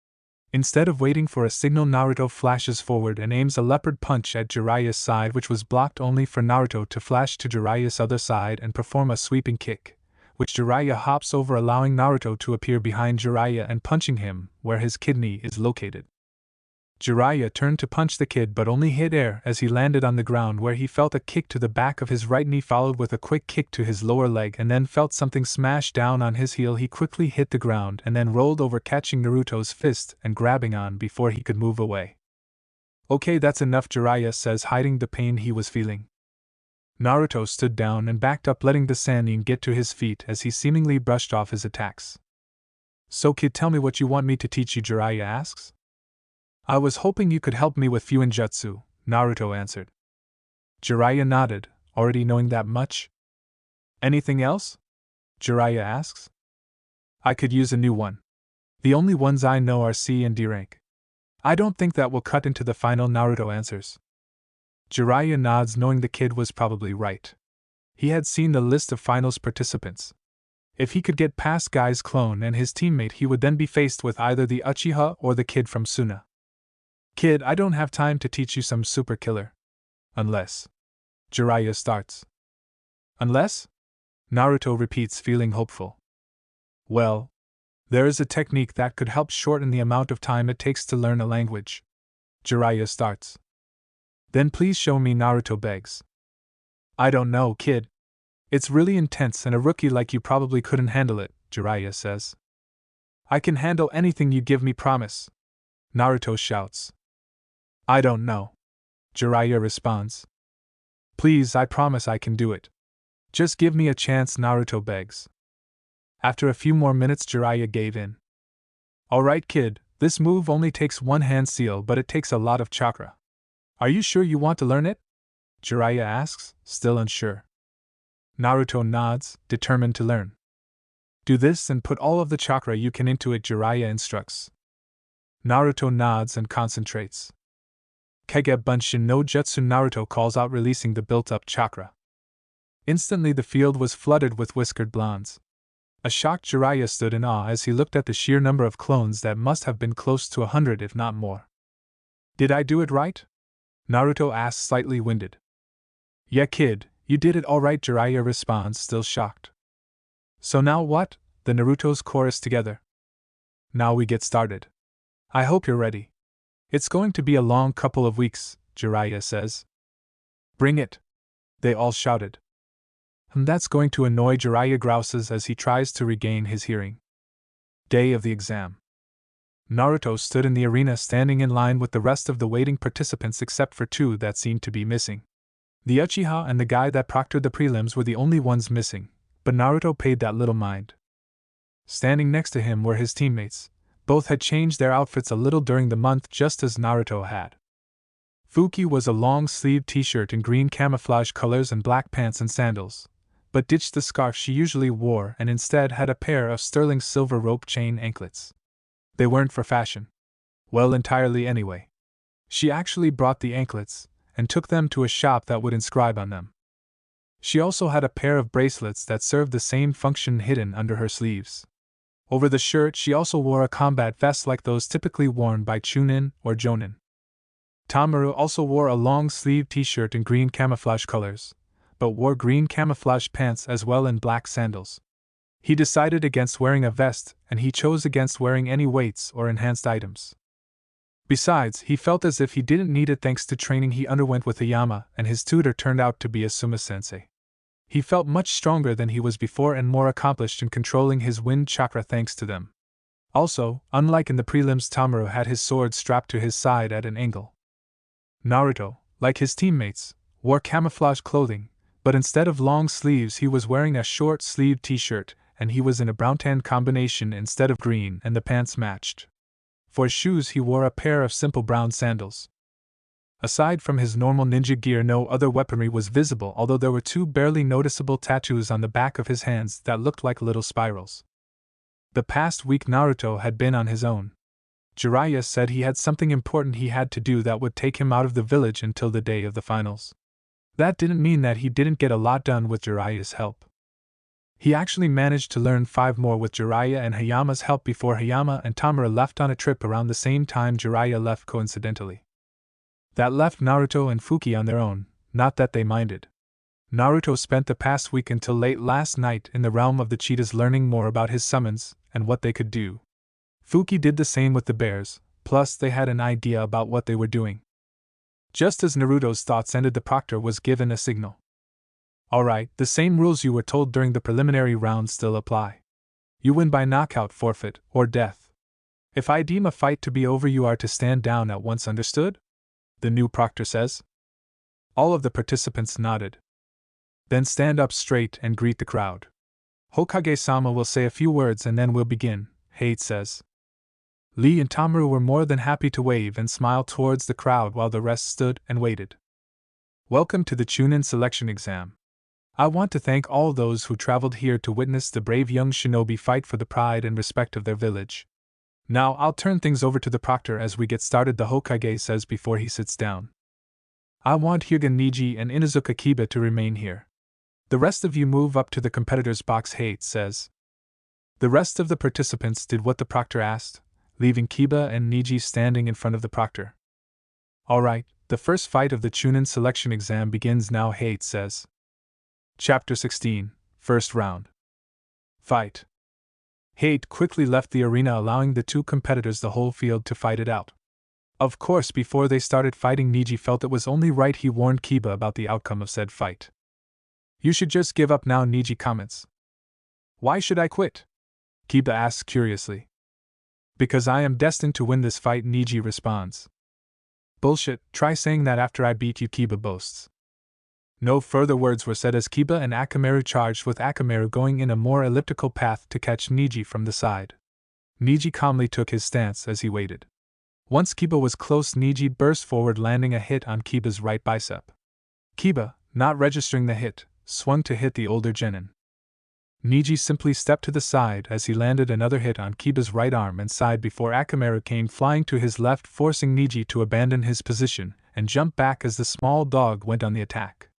Instead of waiting for a signal, Naruto flashes forward and aims a leopard punch at Jiraiya's side, which was blocked only for Naruto to flash to Jiraiya's other side and perform a sweeping kick, which Jiraiya hops over, allowing Naruto to appear behind Jiraiya and punching him where his kidney is located. Jiraiya turned to punch the kid but only hit air as he landed on the ground, where he felt a kick to the back of his right knee followed with a quick kick to his lower leg and then felt something smash down on his heel. He quickly hit the ground and then rolled over, catching Naruto's fist and grabbing on before he could move away. Okay, that's enough, Jiraiya says, hiding the pain he was feeling. Naruto stood down and backed up, letting the Sannin get to his feet as he seemingly brushed off his attacks. So kid, tell me what you want me to teach you, Jiraiya asks. I was hoping you could help me with Fuinjutsu, Naruto answered. Jiraiya nodded, already knowing that much. Anything else? Jiraiya asks. I could use a new one. The only ones I know are C and D rank. I don't think that will cut into the final, Naruto answers. Jiraiya nods, knowing the kid was probably right. He had seen the list of finals participants. If he could get past Guy's clone and his teammate, he would then be faced with either the Uchiha or the kid from Suna. Kid, I don't have time to teach you some super killer. Unless. Jiraiya starts. Unless? Naruto repeats, feeling hopeful. Well, there is a technique that could help shorten the amount of time it takes to learn a language. Jiraiya starts. Then please show me, Naruto begs. I don't know, kid. It's really intense and a rookie like you probably couldn't handle it, Jiraiya says. I can handle anything you give me, promise. Naruto shouts. I don't know. Jiraiya responds. Please, I promise I can do it. Just give me a chance, Naruto begs. After a few more minutes, Jiraiya gave in. Alright, kid, this move only takes one hand seal, but it takes a lot of chakra. Are you sure you want to learn it? Jiraiya asks, still unsure. Naruto nods, determined to learn. Do this and put all of the chakra you can into it, Jiraiya instructs. Naruto nods and concentrates. Kage Bunshin no Jutsu, Naruto calls out, releasing the built-up chakra. Instantly the field was flooded with whiskered blondes. A shocked Jiraiya stood in awe as he looked at the sheer number of clones that must have been close to 100 if not more. Did I do it right? Naruto asked, slightly winded. Yeah, kid, you did it all right, Jiraiya responds, still shocked. So now what? The Narutos chorus together. Now we get started. I hope you're ready. It's going to be a long couple of weeks, Jiraiya says. Bring it! They all shouted. That's going to annoy, Jiraiya grouses as he tries to regain his hearing. Day of the exam. Naruto stood in the arena, standing in line with the rest of the waiting participants except for two that seemed to be missing. The Uchiha and the guy that proctored the prelims were the only ones missing, but Naruto paid that little mind. Standing next to him were his teammates. Both had changed their outfits a little during the month, just as Naruto had. Fuki was a long-sleeved t-shirt in green camouflage colors and black pants and sandals, but ditched the scarf she usually wore and instead had a pair of sterling silver rope chain anklets. They weren't for fashion. Well, entirely anyway. She actually brought the anklets and took them to a shop that would inscribe on them. She also had a pair of bracelets that served the same function hidden under her sleeves. Over the shirt, she also wore a combat vest like those typically worn by Chunin or Jonin. Tamaru also wore a long-sleeved t-shirt in green camouflage colors, but wore green camouflage pants as well and black sandals. He decided against wearing a vest, and he chose against wearing any weights or enhanced items. Besides, he felt as if he didn't need it thanks to training he underwent with Oyama, and his tutor turned out to be Asuma-sensei. He felt much stronger than he was before and more accomplished in controlling his wind chakra thanks to them. Also, unlike in the prelims, Tamaru had his sword strapped to his side at an angle. Naruto, like his teammates, wore camouflage clothing, but instead of long sleeves he was wearing a short-sleeved t-shirt, and he was in a brown-tan combination instead of green, and the pants matched. For shoes he wore a pair of simple brown sandals. Aside from his normal ninja gear, no other weaponry was visible, although there were two barely noticeable tattoos on the back of his hands that looked like little spirals. The past week Naruto had been on his own. Jiraiya said he had something important he had to do that would take him out of the village until the day of the finals. That didn't mean that he didn't get a lot done with Jiraiya's help. He actually managed to learn 5 more with Jiraiya and Hayama's help before Hayama and Tamura left on a trip around the same time Jiraiya left coincidentally. That left Naruto and Fuki on their own, not that they minded. Naruto spent the past week until late last night in the realm of the cheetahs learning more about his summons and what they could do. Fuki did the same with the bears, plus they had an idea about what they were doing. Just as Naruto's thoughts ended, the proctor was given a signal. Alright, the same rules you were told during the preliminary round still apply. You win by knockout, forfeit, or death. If I deem a fight to be over, you are to stand down at once, understood? The new proctor says. All of the participants nodded. Then stand up straight and greet the crowd. Hokage-sama will say a few words and then we'll begin, Hate says. Lee and Tamura were more than happy to wave and smile towards the crowd while the rest stood and waited. Welcome to the Chunin selection exam. I want to thank all those who traveled here to witness the brave young shinobi fight for the pride and respect of their village. Now I'll turn things over to the proctor as we get started, the Hokage says before he sits down. I want Hyuga Niji and Inuzuka Kiba to remain here. The rest of you move up to the competitors' box, Hate says. The rest of the participants did what the proctor asked, leaving Kiba and Niji standing in front of the proctor. Alright, the first fight of the Chunin selection exam begins now, Hate says. Chapter 16, First Round. Fight. Hate quickly left the arena, allowing the two competitors the whole field to fight it out. Of course, before they started fighting, Niji felt it was only right he warned Kiba about the outcome of said fight. You should just give up now, Niji comments. Why should I quit? Kiba asks curiously. Because I am destined to win this fight, Niji responds. Bullshit, try saying that after I beat you, Kiba boasts. No further words were said as Kiba and Akamaru charged, with Akamaru going in a more elliptical path to catch Niji from the side. Niji calmly took his stance as he waited. Once Kiba was close, Niji burst forward, landing a hit on Kiba's right bicep. Kiba, not registering the hit, swung to hit the older genin. Niji simply stepped to the side as he landed another hit on Kiba's right arm and side before Akamaru came flying to his left, forcing Niji to abandon his position and jump back as the small dog went on the attack.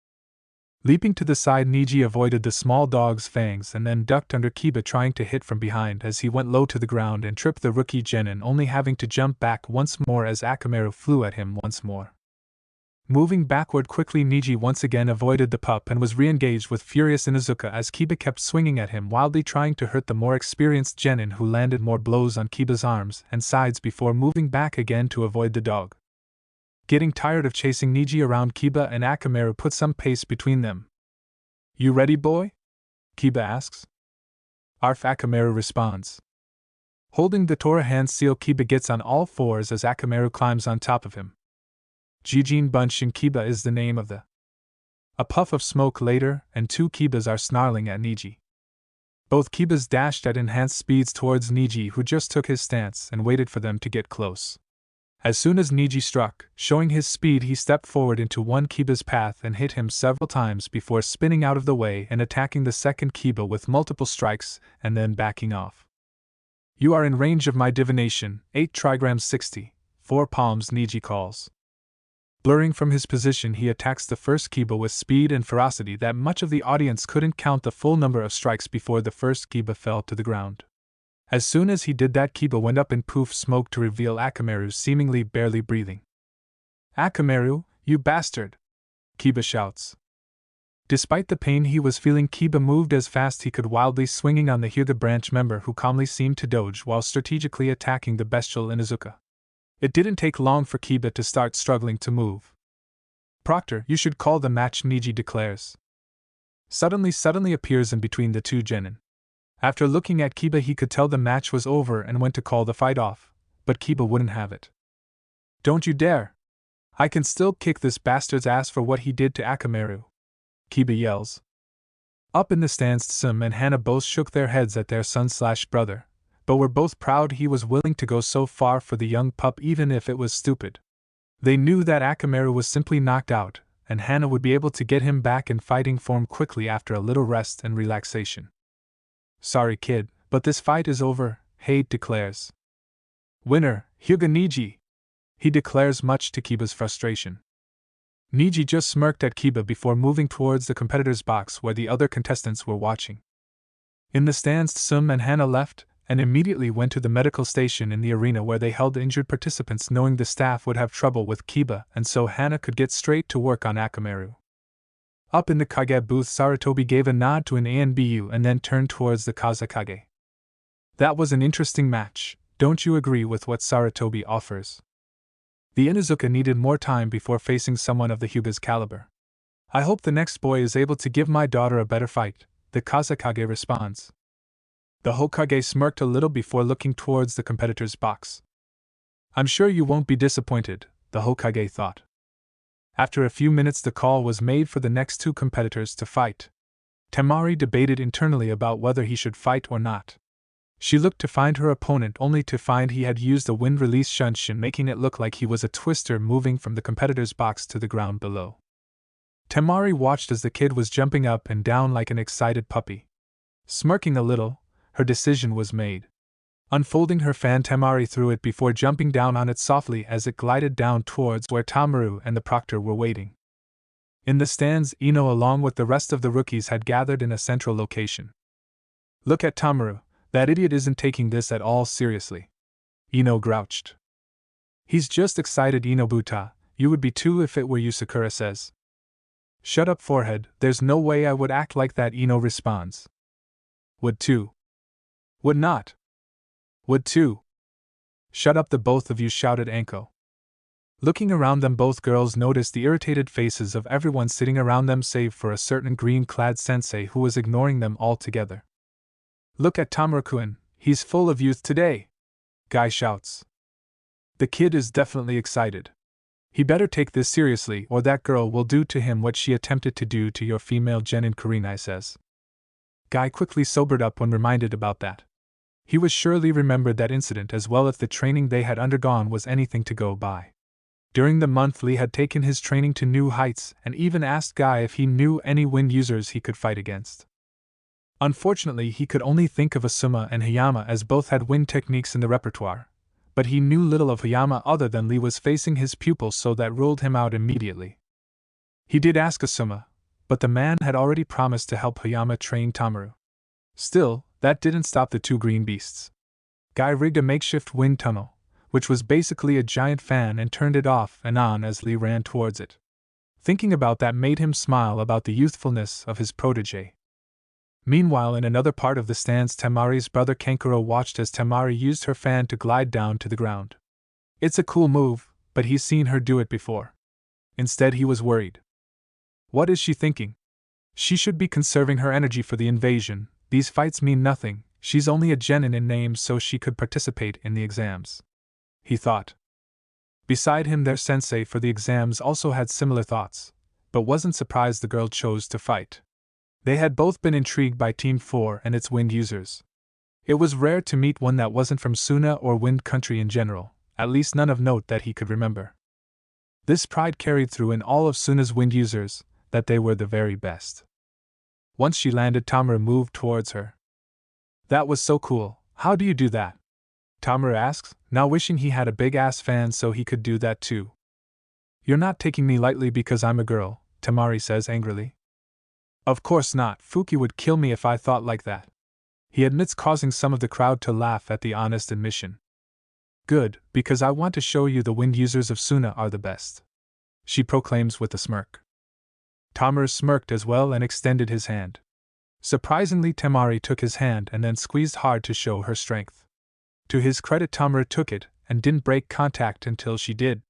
Leaping to the side, Niji avoided the small dog's fangs and then ducked under Kiba, trying to hit from behind as he went low to the ground and tripped the rookie genin, only having to jump back once more as Akamaru flew at him once more. Moving backward quickly, Niji once again avoided the pup and was re-engaged with furious Inuzuka as Kiba kept swinging at him, wildly trying to hurt the more experienced genin, who landed more blows on Kiba's arms and sides before moving back again to avoid the dog. Getting tired of chasing Niji around, Kiba and Akamaru put some pace between them. You ready, boy? Kiba asks. Arf, Akamaru responds. Holding the Tora hand seal, Kiba gets on all fours as Akamaru climbs on top of him. Jijin Bunshin Kiba is the name of the. A puff of smoke later, and two Kibas are snarling at Niji. Both Kibas dashed at enhanced speeds towards Niji, who just took his stance and waited for them to get close. As soon as Niji struck, showing his speed, he stepped forward into one Kiba's path and hit him several times before spinning out of the way and attacking the second Kiba with multiple strikes and then backing off. You are in range of my divination, 8 trigrams 60, 4 palms, Niji calls. Blurring from his position, he attacks the first Kiba with speed and ferocity that much of the audience couldn't count the full number of strikes before the first Kiba fell to the ground. As soon as he did that, Kiba went up in poof smoke to reveal Akamaru seemingly barely breathing. Akamaru, you bastard! Kiba shouts. Despite the pain he was feeling, Kiba moved as fast he could, wildly swinging on the Hyuga branch member, who calmly seemed to doge while strategically attacking the bestial Inuzuka. It didn't take long for Kiba to start struggling to move. Proctor, you should call the match, Niji declares. Suddenly appears in between the two genin. After looking at Kiba, he could tell the match was over and went to call the fight off, but Kiba wouldn't have it. Don't you dare! I can still kick this bastard's ass for what he did to Akamaru, Kiba yells. Up in the stands, Tsum and Hana both shook their heads at their son/brother, but were both proud he was willing to go so far for the young pup even if it was stupid. They knew that Akamaru was simply knocked out, and Hana would be able to get him back in fighting form quickly after a little rest and relaxation. "Sorry kid, but this fight is over," Hade declares. "Winner, Hyuga Niji!" he declares, much to Kiba's frustration. Niji just smirked at Kiba before moving towards the competitor's box where the other contestants were watching. In the stands, Tsum and Hana left, and immediately went to the medical station in the arena where they held the injured participants, knowing the staff would have trouble with Kiba, and so Hana could get straight to work on Akamaru. Up in the Kage booth, Sarutobi gave a nod to an ANBU and then turned towards the Kazakage. "That was an interesting match, don't you agree with what Sarutobi offers? The Inuzuka needed more time before facing someone of the Hyuga's caliber. I hope the next boy is able to give my daughter a better fight," the Kazakage responds. The Hokage smirked a little before looking towards the competitor's box. "I'm sure you won't be disappointed," the Hokage thought. After a few minutes, the call was made for the next two competitors to fight. Temari debated internally about whether he should fight or not. She looked to find her opponent only to find he had used a wind-release shunshin, making it look like he was a twister moving from the competitor's box to the ground below. Temari watched as the kid was jumping up and down like an excited puppy. Smirking a little, her decision was made. Unfolding her fan, Temari threw it before jumping down on it softly as it glided down towards where Tamaru and the proctor were waiting. In the stands, Ino along with the rest of the rookies had gathered in a central location. "Look at Tamaru. That idiot isn't taking this at all seriously," Ino grouched. "He's just excited, Inobuta. You would be too if it were you," Sakura says. "Shut up, forehead. There's no way I would act like that," Ino responds. "Would too." "Would not." "Would too." "Shut up, the both of you," shouted Anko. Looking around them, both girls noticed the irritated faces of everyone sitting around them save for a certain green-clad sensei who was ignoring them altogether. "Look at Tamaru-kun, he's full of youth today," Guy shouts. "The kid is definitely excited. He better take this seriously or that girl will do to him what she attempted to do to your female genin," Kurenai says. Guy quickly sobered up when reminded about that. He was surely remembered that incident as well if the training they had undergone was anything to go by. During the month, Lee had taken his training to new heights and even asked Guy if he knew any wind users he could fight against. Unfortunately, he could only think of Asuma and Hayama as both had wind techniques in the repertoire, but he knew little of Hayama other than Lee was facing his pupil, so that ruled him out immediately. He did ask Asuma, but the man had already promised to help Hayama train Tamaru. Still, that didn't stop the two green beasts. Guy rigged a makeshift wind tunnel, which was basically a giant fan, and turned it off and on as Lee ran towards it. Thinking about that made him smile about the youthfulness of his protege. Meanwhile, in another part of the stands, Temari's brother Kankuro watched as Temari used her fan to glide down to the ground. It's a cool move, but he's seen her do it before. Instead, he was worried. What is she thinking? She should be conserving her energy for the invasion. These fights mean nothing. She's only a genin in name, so she could participate in the exams, he thought. Beside him, their sensei for the exams also had similar thoughts, but wasn't surprised the girl chose to fight. They had both been intrigued by Team 4 and its wind users. It was rare to meet one that wasn't from Suna or Wind Country in general, at least none of note that he could remember. This pride carried through in all of Suna's wind users, that they were the very best. Once she landed, Tamaru moved towards her. "That was so cool. How do you do that?" Tamaru asks, now wishing he had a big-ass fan so he could do that too. "You're not taking me lightly because I'm a girl," Temari says angrily. "Of course not. Fuki would kill me if I thought like that," he admits, causing some of the crowd to laugh at the honest admission. "Good, because I want to show you the wind users of Suna are the best," she proclaims with a smirk. Tamaru smirked as well and extended his hand. Surprisingly, Temari took his hand and then squeezed hard to show her strength. To his credit, Tamaru took it and didn't break contact until she did.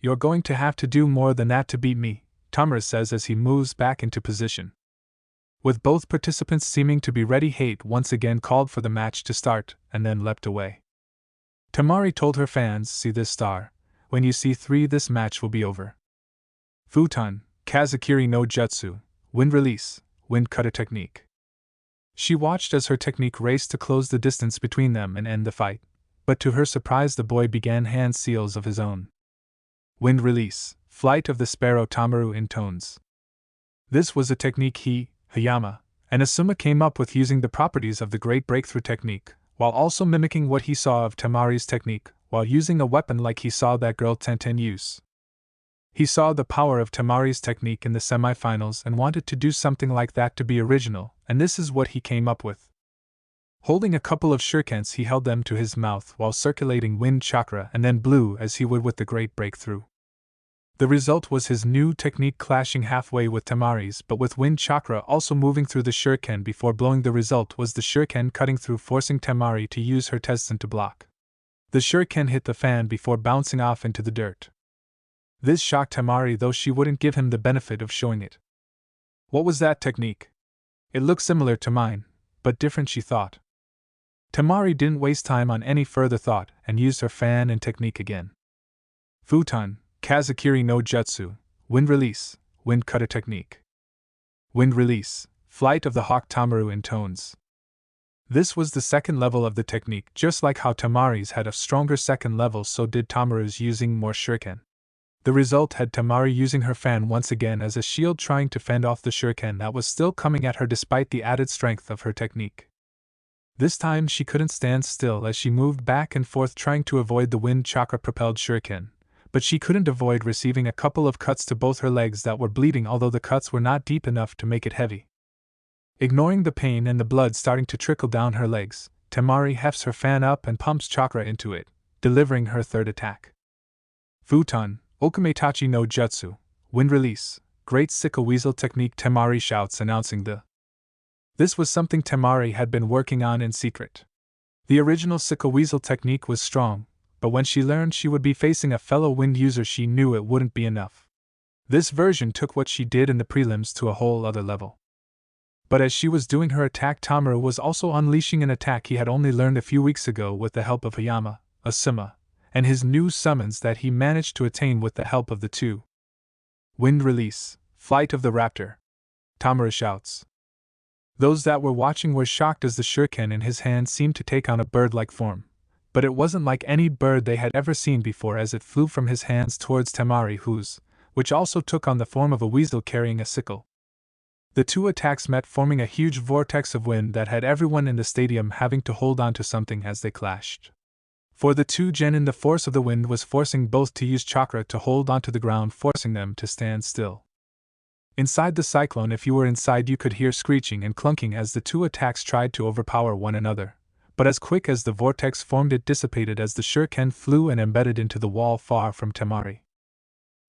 "You're going to have to do more than that to beat me," Tamaru says as he moves back into position. With both participants seeming to be ready, Hate once again called for the match to start and then leapt away. Temari told her fans, "See this star? When you see 3, this match will be over." Futon, Kazakiri no Jutsu, Wind Release, wind cutter technique. She watched as her technique raced to close the distance between them and end the fight, but to her surprise the boy began hand seals of his own. Wind release, flight of the sparrow Tamaru intones. This was a technique he, Hayama, and Asuma came up with using the properties of the Great Breakthrough technique, while also mimicking what he saw of Tamari's technique, while using a weapon like he saw that girl Tenten use. He saw the power of Tamari's technique in the semifinals and wanted to do something like that to be original, and this is what he came up with. Holding a couple of shurikens, he held them to his mouth while circulating wind chakra and then blew as he would with the Great Breakthrough. The result was his new technique clashing halfway with Tamari's, but with wind chakra also moving through the shuriken before blowing. The result was the shuriken cutting through, forcing Tamari to use her Tessen to block. The shuriken hit the fan before bouncing off into the dirt. This shocked Tamari, though she wouldn't give him the benefit of showing it. What was that technique? It looked similar to mine, but different, she thought. Tamari didn't waste time on any further thought and used her fan and technique again. Futon, Kazakiri no Jutsu, wind release, wind cutter technique. Wind release, flight of the hawk Tamaru intones. This was the second level of the technique. Just like how Tamari's had a stronger second level, so did Tamaru's, using more shuriken. The result had Tamari using her fan once again as a shield, trying to fend off the shuriken that was still coming at her despite the added strength of her technique. This time she couldn't stand still as she moved back and forth trying to avoid the wind chakra-propelled shuriken, but she couldn't avoid receiving a couple of cuts to both her legs that were bleeding, although the cuts were not deep enough to make it heavy. Ignoring the pain and the blood starting to trickle down her legs, Tamari hefts her fan up and pumps chakra into it, delivering her third attack. Futon, Okametachi no Jutsu, wind release, great sickle weasel technique, Tamari shouts, announcing This was something Tamari had been working on in secret. The original sickle weasel technique was strong, but when she learned she would be facing a fellow wind user, she knew it wouldn't be enough. This version took what she did in the prelims to a whole other level. But as she was doing her attack, Tamaru was also unleashing an attack he had only learned a few weeks ago with the help of Hayama, Asuma, and his new summons that he managed to attain with the help of the two. Wind release, flight of the raptor. Tamaru shouts. Those that were watching were shocked as the shuriken in his hand seemed to take on a bird-like form, but it wasn't like any bird they had ever seen before as it flew from his hands towards Tamari, which also took on the form of a weasel carrying a sickle. The two attacks met, forming a huge vortex of wind that had everyone in the stadium having to hold on to something as they clashed. For the two genin, the force of the wind was forcing both to use chakra to hold onto the ground, forcing them to stand still. Inside the cyclone, if you were inside, you could hear screeching and clunking as the two attacks tried to overpower one another, but as quick as the vortex formed, it dissipated as the shuriken flew and embedded into the wall far from Tamari.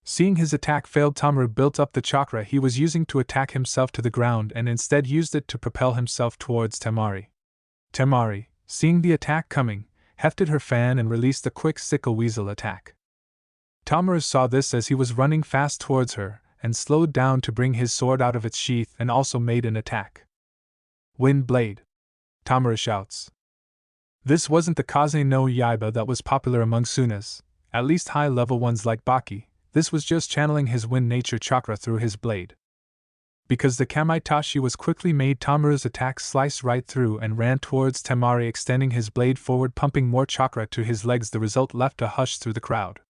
Seeing his attack failed, Tamaru built up the chakra he was using to attack himself to the ground and instead used it to propel himself towards Tamari. Tamari, seeing the attack coming, hefted her fan and released a quick sickle weasel attack. Tamaru saw this as he was running fast towards her and slowed down to bring his sword out of its sheath and also made an attack. Wind blade. Tamaru shouts. This wasn't the Kaze no Yaiba that was popular among Sunas, at least high-level ones like Baki. This was just channeling his wind nature chakra through his blade. Because the Kamaitachi was quickly made, Tamaru's attack sliced right through and ran towards Tamari, extending his blade forward, pumping more chakra to his legs. The result left a hush through the crowd.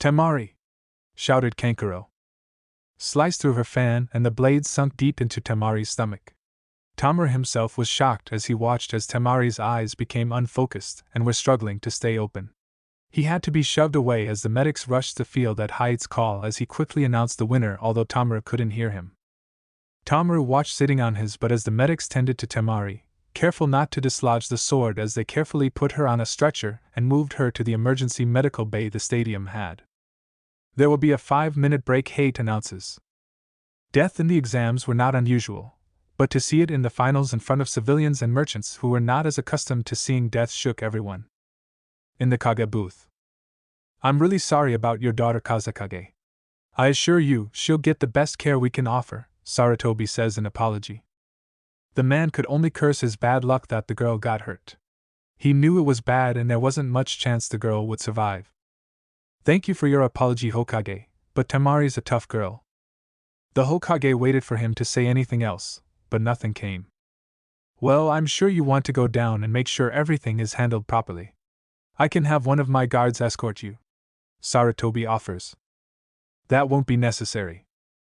Tamari! Shouted Kankuro. Sliced through her fan and the blade sunk deep into Tamari's stomach. Tamaru himself was shocked as he watched as Tamari's eyes became unfocused and were struggling to stay open. He had to be shoved away as the medics rushed the field at Hyde's call as he quickly announced the winner, although Tamaru couldn't hear him. Tamaru watched sitting on his butt as the medics tended to Tamari, careful not to dislodge the sword as they carefully put her on a stretcher and moved her to the emergency medical bay the stadium had. There will be a 5-minute break, Haidt announces. Death in the exams were not unusual, but to see it in the finals in front of civilians and merchants who were not as accustomed to seeing death shook everyone. In the Kage booth. I'm really sorry about your daughter Kazakage. I assure you, she'll get the best care we can offer, Sarutobi says in apology. The man could only curse his bad luck that the girl got hurt. He knew it was bad and there wasn't much chance the girl would survive. Thank you for your apology, Hokage, but Tamari's a tough girl. The Hokage waited for him to say anything else, but nothing came. Well, I'm sure you want to go down and make sure everything is handled properly. I can have one of my guards escort you, Sarutobi offers. That won't be necessary.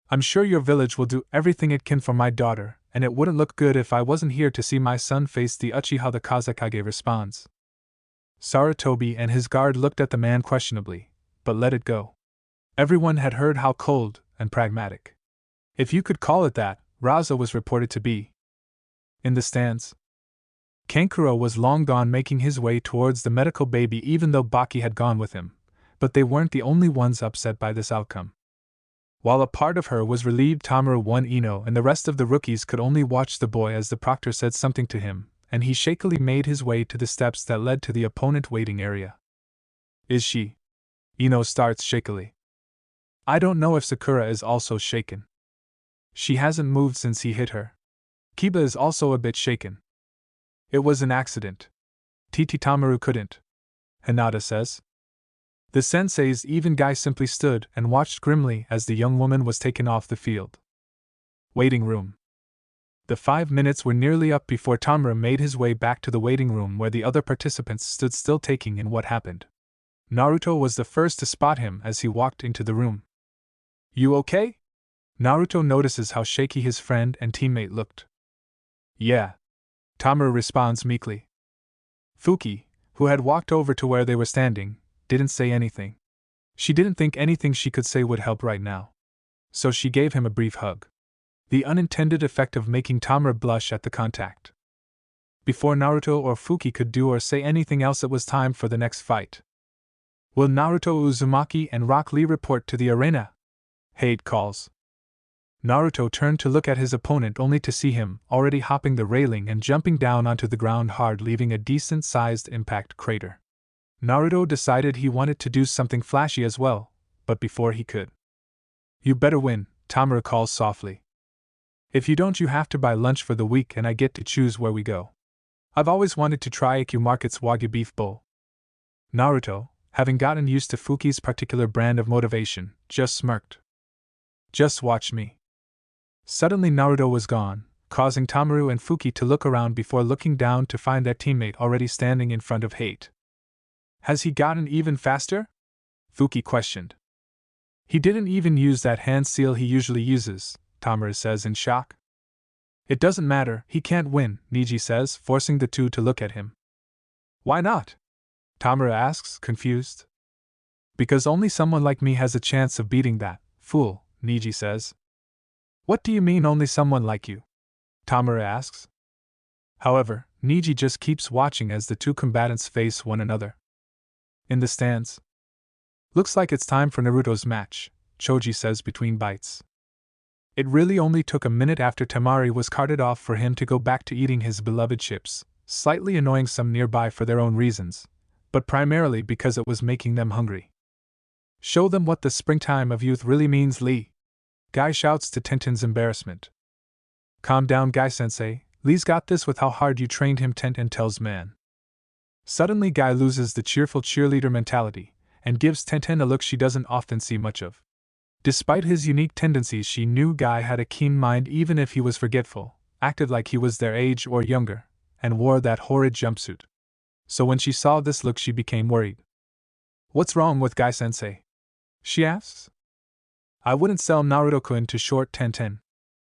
I'm sure your village will do everything it can for my daughter, and it wouldn't look good if I wasn't here to see my son face the Uchiha. The Kazekage responds. Sarutobi and his guard looked at the man questionably, but let it go. Everyone had heard how cold and pragmatic, if you could call it that, Raza was reported to be. In the stands, Kankuro was long gone, making his way towards the medical baby even though Baki had gone with him, but they weren't the only ones upset by this outcome. While a part of her was relieved, Tamaru won Ino and the rest of the rookies could only watch the boy as the proctor said something to him, and he shakily made his way to the steps that led to the opponent waiting area. Is she? Ino starts shakily. I don't know if Sakura is also shaken. She hasn't moved since he hit her. Kiba is also a bit shaken. It was an accident. Tamaru couldn't. Hinata says. The sensei's even guy simply stood and watched grimly as the young woman was taken off the field. Waiting room. The 5 minutes were nearly up before Tamaru made his way back to the waiting room where the other participants stood still taking in what happened. Naruto was the first to spot him as he walked into the room. You okay? Naruto notices how shaky his friend and teammate looked. Yeah. Tamaru responds meekly. Fuki, who had walked over to where they were standing, didn't say anything. She didn't think anything she could say would help right now. So she gave him a brief hug. The unintended effect of making Tamaru blush at the contact. Before Naruto or Fuki could do or say anything else, it was time for the next fight. Will Naruto, Uzumaki, and Rock Lee report to the arena? Hade calls. Naruto turned to look at his opponent only to see him already hopping the railing and jumping down onto the ground hard, leaving a decent-sized impact crater. Naruto decided he wanted to do something flashy as well, but before he could. You better win, Tamaru calls softly. If you don't, you have to buy lunch for the week and I get to choose where we go. I've always wanted to try Ikyu Market's Wagyu beef bowl. Naruto, having gotten used to Fuki's particular brand of motivation, just smirked. Just watch me. Suddenly Naruto was gone, causing Tamaru and Fuki to look around before looking down to find their teammate already standing in front of Hate. Has he gotten even faster? Fuki questioned. He didn't even use that hand seal he usually uses, Tamaru says in shock. It doesn't matter, he can't win, Niji says, forcing the two to look at him. Why not? Tamaru asks, confused. Because only someone like me has a chance of beating that fool, Niji says. What do you mean only someone like you? Tamaru asks. However, Niji just keeps watching as the two combatants face one another. In the stands. Looks like it's time for Naruto's match, Choji says between bites. It really only took a minute after Temari was carted off for him to go back to eating his beloved chips, slightly annoying some nearby for their own reasons, but primarily because it was making them hungry. Show them what the springtime of youth really means, Lee. Guy shouts to Tenten's embarrassment. Calm down, Guy-sensei, Lee's got this with how hard you trained him, Tenten tells Man. Suddenly Guy loses the cheerful cheerleader mentality, and gives Tenten a look she doesn't often see much of. Despite his unique tendencies, she knew Guy had a keen mind even if he was forgetful, acted like he was their age or younger, and wore that horrid jumpsuit. So when she saw this look she became worried. What's wrong with Guy-sensei? She asks. I wouldn't sell Naruto-kun to short Tenten.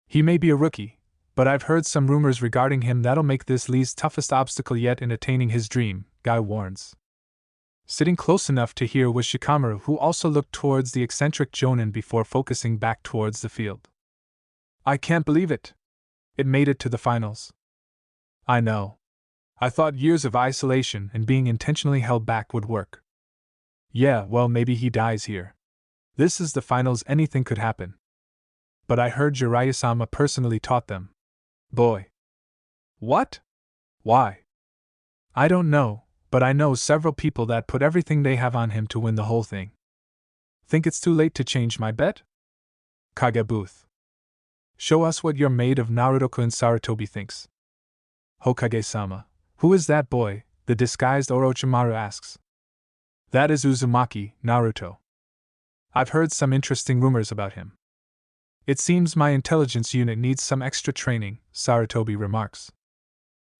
He may be a rookie, but I've heard some rumors regarding him that'll make this Lee's toughest obstacle yet in attaining his dream, Guy warns. Sitting close enough to hear was Shikamaru, who also looked towards the eccentric Jonin before focusing back towards the field. I can't believe it. It made it to the finals. I know. I thought years of isolation and being intentionally held back would work. Yeah, well, maybe he dies here. This is the finals, anything could happen. But I heard Jiraiya-sama personally taught them. Boy. What? Why? I don't know, but I know several people that put everything they have on him to win the whole thing. Think it's too late to change my bet? Kage Booth. Show us what you're made of, Naruto-kun, Sarutobi thinks. Hokage-sama. Who is that boy? The disguised Orochimaru asks. That is Uzumaki, Naruto. I've heard some interesting rumors about him. It seems my intelligence unit needs some extra training, Sarutobi remarks.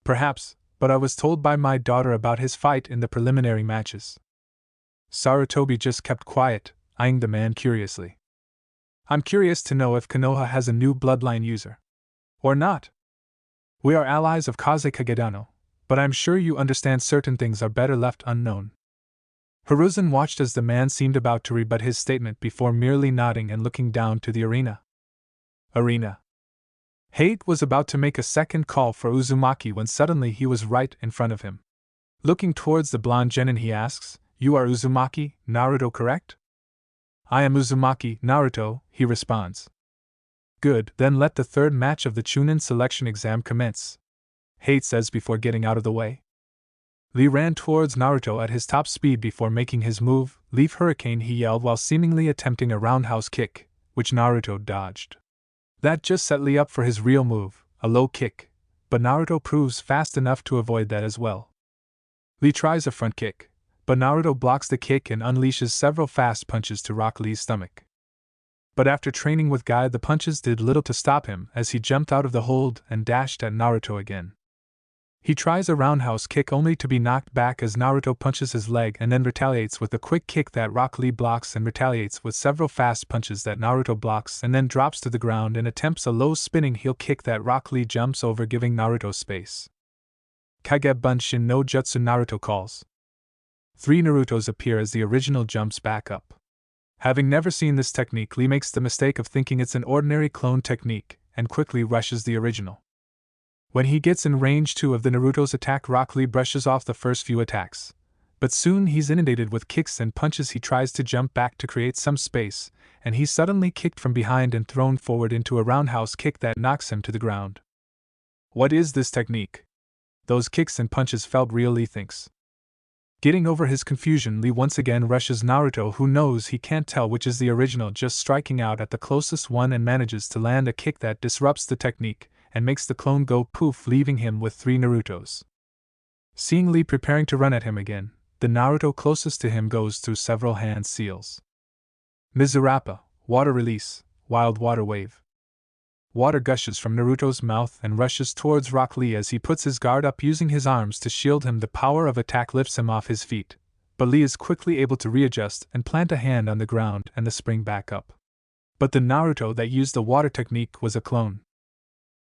Perhaps, but I was told by my daughter about his fight in the preliminary matches. Sarutobi just kept quiet, eyeing the man curiously. I'm curious to know if Konoha has a new bloodline user. Or not. We are allies of Kaze Kagedano, but I'm sure you understand certain things are better left unknown. Hiruzen watched as the man seemed about to rebut his statement before merely nodding and looking down to the arena. Hate was about to make a second call for Uzumaki when suddenly he was right in front of him. Looking towards the blonde genin, he asks, "You are Uzumaki, Naruto, correct?" "I am Uzumaki, Naruto," he responds. "Good, then let the third match of the Chunin selection exam commence," Hate says before getting out of the way. Lee ran towards Naruto at his top speed before making his move. "Leave Hurricane," he yelled while seemingly attempting a roundhouse kick, which Naruto dodged. That just set Lee up for his real move, a low kick, but Naruto proves fast enough to avoid that as well. Lee tries a front kick, but Naruto blocks the kick and unleashes several fast punches to rock Lee's stomach. But after training with Guy, the punches did little to stop him as he jumped out of the hold and dashed at Naruto again. He tries a roundhouse kick only to be knocked back as Naruto punches his leg and then retaliates with a quick kick that Rock Lee blocks and retaliates with several fast punches that Naruto blocks and then drops to the ground and attempts a low spinning heel kick that Rock Lee jumps over, giving Naruto space. Kage Bunshin no Jutsu, Naruto calls. 3 Narutos appear as the original jumps back up. Having never seen this technique, Lee makes the mistake of thinking it's an ordinary clone technique and quickly rushes the original. When he gets in range 2 of the Naruto's attack, Rock Lee brushes off the first few attacks. But soon he's inundated with kicks and punches. He tries to jump back to create some space, and he's suddenly kicked from behind and thrown forward into a roundhouse kick that knocks him to the ground. What is this technique? Those kicks and punches felt real, Lee thinks. Getting over his confusion, Lee once again rushes Naruto, who knows he can't tell which is the original, just striking out at the closest one and manages to land a kick that disrupts the technique and makes the clone go poof, leaving him with 3 Narutos. Seeing Lee preparing to run at him again, the Naruto closest to him goes through several hand seals. Mizurappa, water release, wild water wave. Water gushes from Naruto's mouth and rushes towards Rock Lee as he puts his guard up, using his arms to shield him. The power of attack lifts him off his feet, but Lee is quickly able to readjust and plant a hand on the ground and the spring back up. But the Naruto that used the water technique was a clone.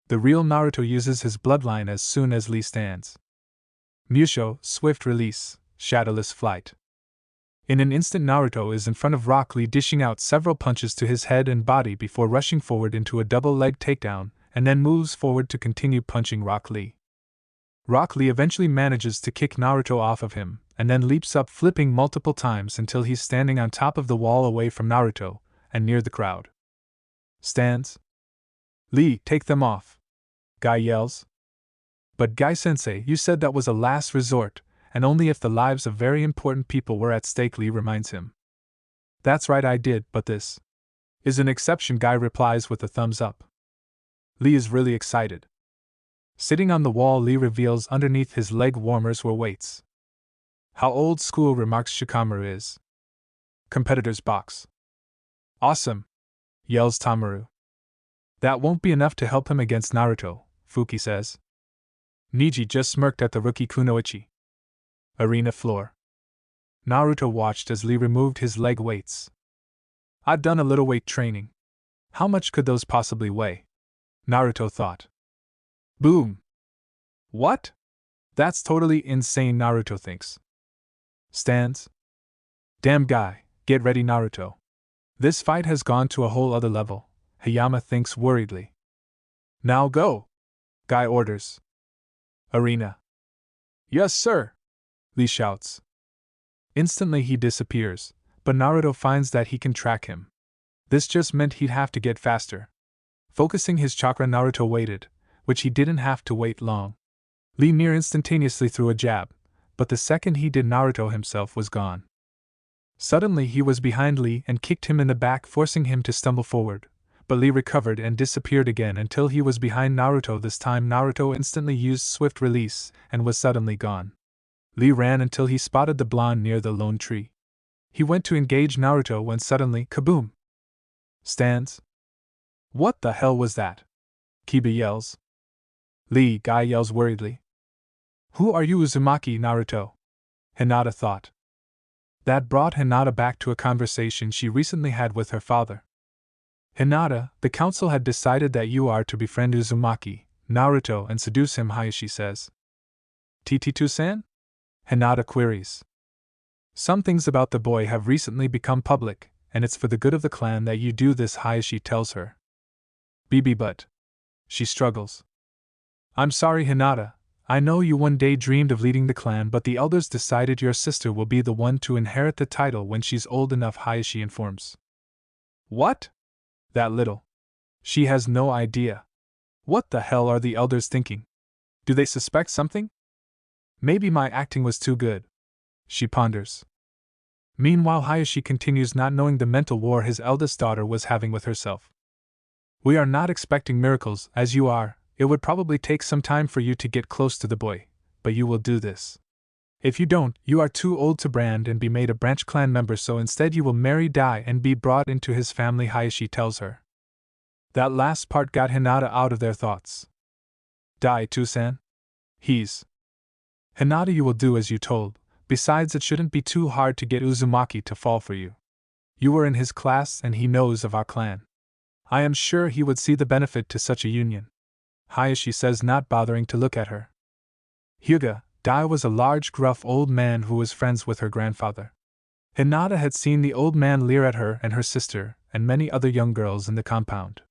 The real Naruto uses his bloodline as soon as Lee stands. Musho, swift release, shadowless flight. In an instant, Naruto is in front of Rock Lee, dishing out several punches to his head and body before rushing forward into a double-leg takedown, and then moves forward to continue punching Rock Lee. Rock Lee eventually manages to kick Naruto off of him, and then leaps up, flipping multiple times until he's standing on top of the wall away from Naruto, and near the crowd. Stands. "Lee, take them off," Guy yells. "But Guy-sensei, you said that was a last resort, and only if the lives of very important people were at stake," Lee reminds him. "That's right, I did, but this is an exception," Guy replies with a thumbs up. Lee is really excited. Sitting on the wall, Lee reveals underneath his leg warmers were weights. "How old school," remarks Shikamaru is. "Competitor's box." "Awesome," yells Tamaru. "That won't be enough to help him against Naruto," Fuki says. Niji just smirked at the rookie Kunoichi. Arena floor. Naruto watched as Lee removed his leg weights. "I've done a little weight training. How much could those possibly weigh?" Naruto thought. Boom! "What? That's totally insane," Naruto thinks. Stands. "Damn, Guy, get ready, Naruto. This fight has gone to a whole other level," Hayama thinks worriedly. "Now go!" Guy orders. Arena. "Yes, sir!" Lee shouts. Instantly he disappears, but Naruto finds that he can track him. This just meant he'd have to get faster. Focusing his chakra, Naruto waited, which he didn't have to wait long. Lee near instantaneously threw a jab, but the second he did, Naruto himself was gone. Suddenly he was behind Lee and kicked him in the back, forcing him to stumble forward. But Lee recovered and disappeared again until he was behind Naruto. This time Naruto instantly used swift release and was suddenly gone. Lee ran until he spotted the blonde near the lone tree. He went to engage Naruto when suddenly, kaboom! Stands. What the hell was that? Kiba yells. Guy yells worriedly. Who are you, Uzumaki Naruto? Hinata thought. That brought Hinata back to a conversation she recently had with her father. Hinata, the council had decided that you are to befriend Uzumaki, Naruto, and seduce him, Hayashi says. TT2-san? Hinata queries. Some things about the boy have recently become public, and it's for the good of the clan that you do this, Hayashi tells her. But. She struggles. I'm sorry, Hinata. I know you one day dreamed of leading the clan, but the elders decided your sister will be the one to inherit the title when she's old enough, Hayashi informs. What? That little. She has no idea. What the hell are the elders thinking? Do they suspect something? Maybe my acting was too good. She ponders. Meanwhile, Hayashi continues, not knowing the mental war his eldest daughter was having with herself. We are not expecting miracles, as you are. It would probably take some time for you to get close to the boy, but you will do this. If you don't, you are too old to brand and be made a branch clan member, so instead you will marry Dai and be brought into his family, Hayashi tells her. That last part got Hinata out of their thoughts. Dai Tusan? He's. Hinata, you will do as you told. Besides, it shouldn't be too hard to get Uzumaki to fall for you. You were in his class and he knows of our clan. I am sure he would see the benefit to such a union. Hayashi says, not bothering to look at her. Hyuga, Dai was a large, gruff old man who was friends with her grandfather. Hinata had seen the old man leer at her and her sister, and many other young girls in the compound.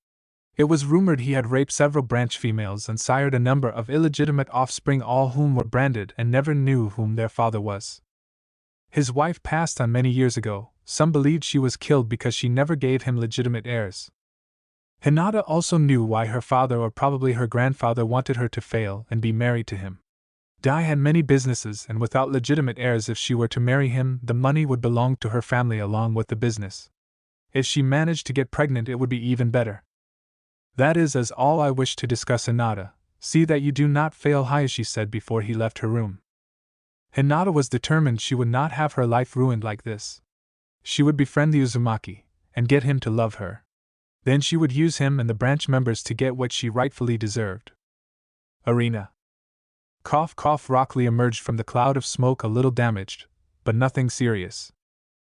It was rumored he had raped several branch females and sired a number of illegitimate offspring, all whom were branded and never knew whom their father was. His wife passed on many years ago. Some believed she was killed because she never gave him legitimate heirs. Hinata also knew why her father, or probably her grandfather, wanted her to fail and be married to him. Dai had many businesses, and without legitimate heirs, if she were to marry him, the money would belong to her family along with the business. If she managed to get pregnant, it would be even better. That is all I wish to discuss, Hinata. See that you do not fail, Hayashi said before he left her room. Hinata was determined she would not have her life ruined like this. She would befriend the Uzumaki, and get him to love her. Then she would use him and the branch members to get what she rightfully deserved. Arena. Cough, cough. Rock Lee emerged from the cloud of smoke, a little damaged, but nothing serious.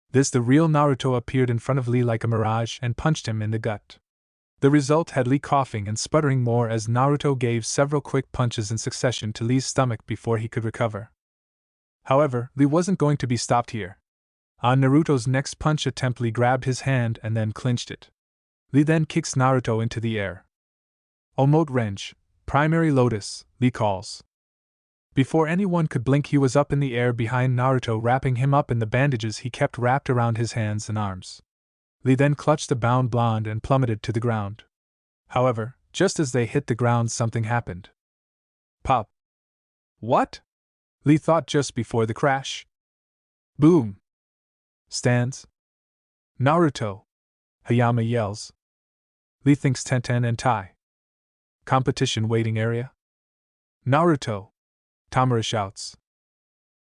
The real Naruto appeared in front of Lee like a mirage and punched him in the gut. The result had Lee coughing and sputtering more as Naruto gave several quick punches in succession to Lee's stomach before he could recover. However, Lee wasn't going to be stopped here. On Naruto's next punch attempt, Lee grabbed his hand and then clinched it. Lee then kicks Naruto into the air. Omote Renge, Primary Lotus, Lee calls. Before anyone could blink, he was up in the air behind Naruto, wrapping him up in the bandages he kept wrapped around his hands and arms. Lee then clutched the bound blonde and plummeted to the ground. However, just as they hit the ground, something happened. Pop. What? Lee thought just before the crash. Boom. Stands. Naruto. Hayama yells. Lee thinks Tenten and Tai. Competition waiting area. Naruto. Tamura shouts.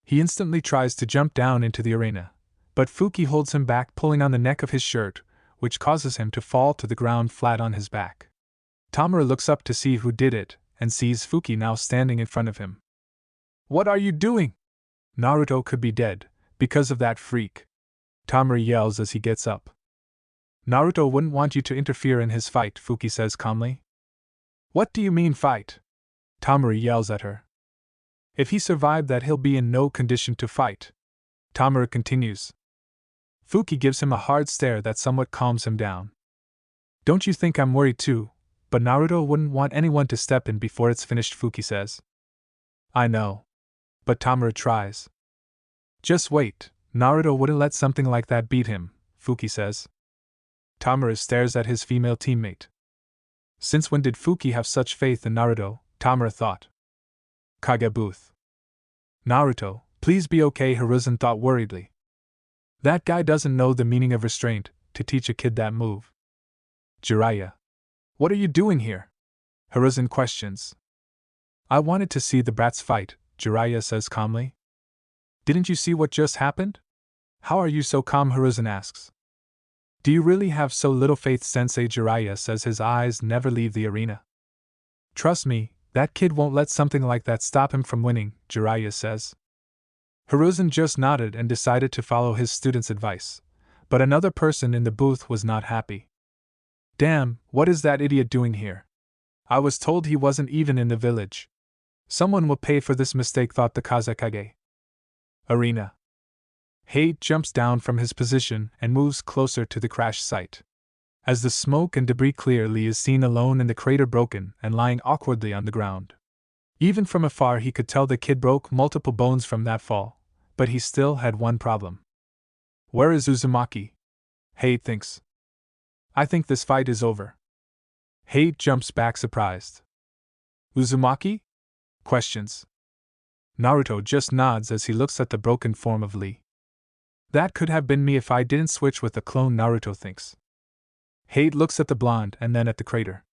He instantly tries to jump down into the arena, but Fuki holds him back, pulling on the neck of his shirt, which causes him to fall to the ground flat on his back. Tamura looks up to see who did it, and sees Fuki now standing in front of him. What are you doing? Naruto could be dead, because of that freak. Tamura yells as he gets up. Naruto wouldn't want you to interfere in his fight, Fuki says calmly. What do you mean fight? Tamura yells at her. If he survived that, he'll be in no condition to fight. Tamura continues. Fuki gives him a hard stare that somewhat calms him down. Don't you think I'm worried too? But Naruto wouldn't want anyone to step in before it's finished, Fuki says. I know. But Tamura tries. Just wait, Naruto wouldn't let something like that beat him, Fuki says. Tamura stares at his female teammate. Since when did Fuki have such faith in Naruto? Tamura thought. Kage Booth. Naruto, please be okay, Hiruzen thought worriedly. That guy doesn't know the meaning of restraint, to teach a kid that move. Jiraiya. What are you doing here? Hiruzen questions. I wanted to see the brats fight, Jiraiya says calmly. Didn't you see what just happened? How are you so calm? Hiruzen asks. Do you really have so little faith? Sensei Jiraiya says, his eyes never leave the arena. Trust me, that kid won't let something like that stop him from winning, Jiraiya says. Hiruzen just nodded and decided to follow his student's advice, but another person in the booth was not happy. Damn, what is that idiot doing here? I was told he wasn't even in the village. Someone will pay for this mistake, thought the Kazekage. Arena. Hate jumps down from his position and moves closer to the crash site. As the smoke and debris clear, Lee is seen alone in the crater, broken and lying awkwardly on the ground. Even from afar he could tell the kid broke multiple bones from that fall, but he still had one problem. Where is Uzumaki? Hate thinks. I think this fight is over. Hate jumps back surprised. Uzumaki? Questions. Naruto just nods as he looks at the broken form of Lee. That could have been me if I didn't switch with the clone, Naruto thinks. Hate looks at the blonde and then at the crater.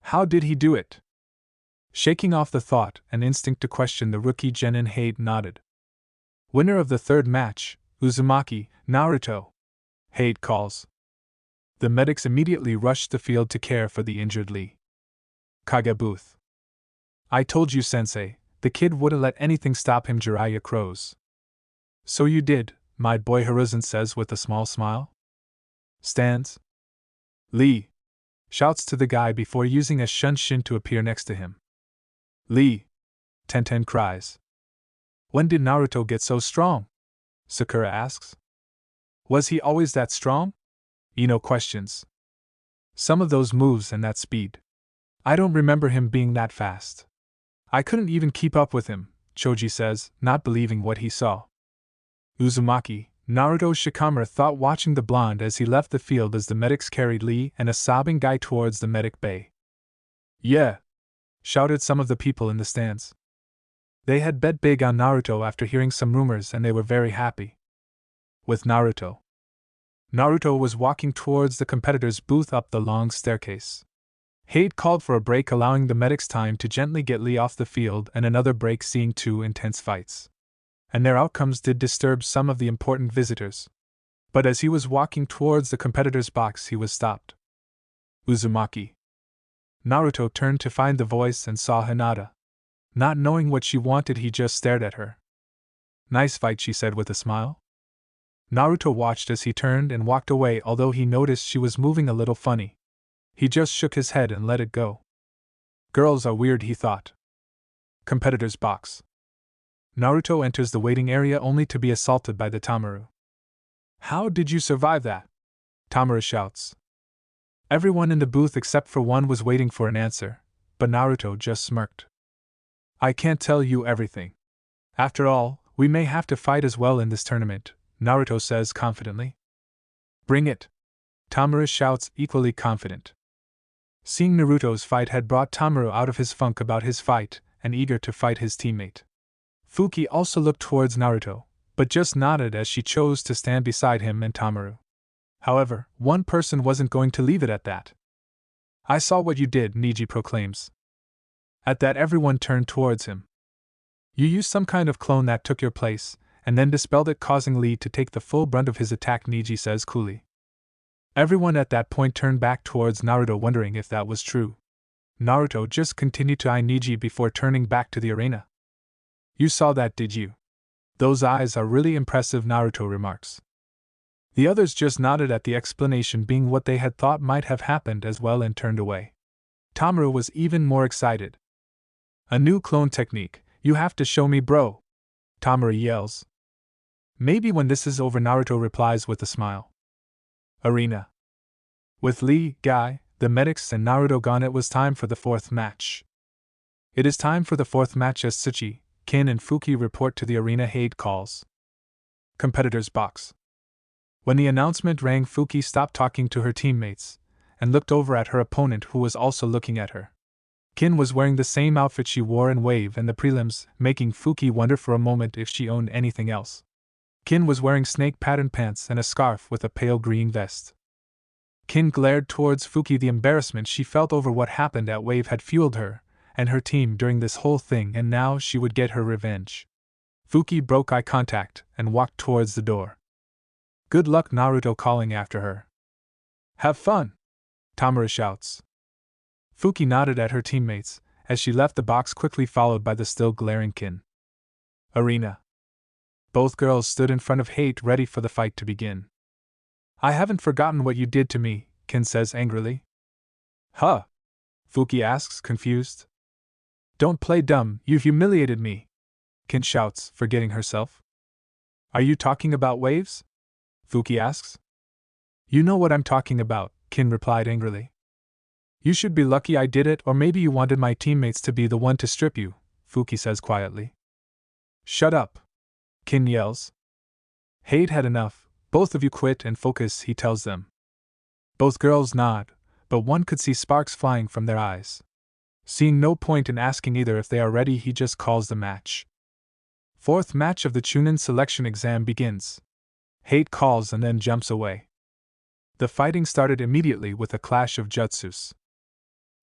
How did he do it? Shaking off the thought and instinct to question the rookie genin, Hate nodded. Winner of the third match, Uzumaki, Naruto. Hate calls. The medics immediately rushed the field to care for the injured Lee. Kage booth. I told you, sensei, the kid wouldn't let anything stop him, Jiraiya crows. So you did, my boy, Hiruzen says with a small smile. Stands. Lee. Shouts to the guy before using a shunshin to appear next to him. Lee. Tenten cries. When did Naruto get so strong? Sakura asks. Was he always that strong? Ino questions. Some of those moves and that speed. I don't remember him being that fast. I couldn't even keep up with him, Choji says, not believing what he saw. Uzumaki, Naruto Shikamaru thought, watching the blonde as he left the field as the medics carried Lee and a sobbing guy towards the medic bay. Yeah! Shouted some of the people in the stands. They had bet big on Naruto after hearing some rumors and they were very happy. With Naruto. Naruto was walking towards the competitor's booth up the long staircase. Hate called for a break, allowing the medics time to gently get Lee off the field, and another break, seeing two intense fights. And their outcomes did disturb some of the important visitors. But as he was walking towards the competitor's box, he was stopped. Uzumaki. Naruto turned to find the voice and saw Hinata. Not knowing what she wanted, he just stared at her. Nice fight, she said with a smile. Naruto watched as he turned and walked away, although he noticed she was moving a little funny. He just shook his head and let it go. Girls are weird, he thought. Competitor's box. Naruto enters the waiting area only to be assaulted by the Tamaru. How did you survive that? Tamaru shouts. Everyone in the booth except for one was waiting for an answer, but Naruto just smirked. I can't tell you everything. After all, we may have to fight as well in this tournament, Naruto says confidently. Bring it! Tamaru shouts, equally confident. Seeing Naruto's fight had brought Tamaru out of his funk about his fight and eager to fight his teammate. Fuki also looked towards Naruto, but just nodded as she chose to stand beside him and Tamaru. However, one person wasn't going to leave it at that. I saw what you did, Niji proclaims. At that, everyone turned towards him. You used some kind of clone that took your place, and then dispelled it, causing Lee to take the full brunt of his attack, Niji says coolly. Everyone at that point turned back towards Naruto, wondering if that was true. Naruto just continued to eye Niji before turning back to the arena. You saw that, did you? Those eyes are really impressive, Naruto remarks. The others just nodded at the explanation being what they had thought might have happened as well and turned away. Tamaru was even more excited. A new clone technique, you have to show me, bro! Tamaru yells. Maybe when this is over, Naruto replies with a smile. Arena. With Lee, Guy, the medics and Naruto gone, it was time for the fourth match. It is time for the fourth match as Tsuchi, Kin and Fuki report to the arena. Hate calls. Competitor's box. When the announcement rang, Fuki stopped talking to her teammates and looked over at her opponent, who was also looking at her. Kin was wearing the same outfit she wore in Wave and the prelims, making Fuki wonder for a moment if she owned anything else. Kin was wearing snake-patterned pants and a scarf with a pale green vest. Kin glared towards Fuki. The embarrassment she felt over what happened at Wave had fueled her and her team during this whole thing, and now she would get her revenge. Fuki broke eye contact and walked towards the door. Good luck, Naruto calling after her. Have fun! Tamara shouts. Fuki nodded at her teammates, as she left the box, quickly followed by the still glaring Kin. Arena. Both girls stood in front of Hate, ready for the fight to begin. I haven't forgotten what you did to me, Kin says angrily. Huh? Fuki asks, confused. Don't play dumb, you humiliated me, Kin shouts, forgetting herself. Are you talking about waves? Fuki asks. You know what I'm talking about, Kin replied angrily. You should be lucky I did it, or maybe you wanted my teammates to be the one to strip you, Fuki says quietly. Shut up, Kin yells. Hate had enough, both of you quit and focus, he tells them. Both girls nod, but one could see sparks flying from their eyes. Seeing no point in asking either if they are ready, he just calls the match. Fourth match of the Chunin selection exam begins. Hate calls and then jumps away. The fighting started immediately with a clash of jutsus.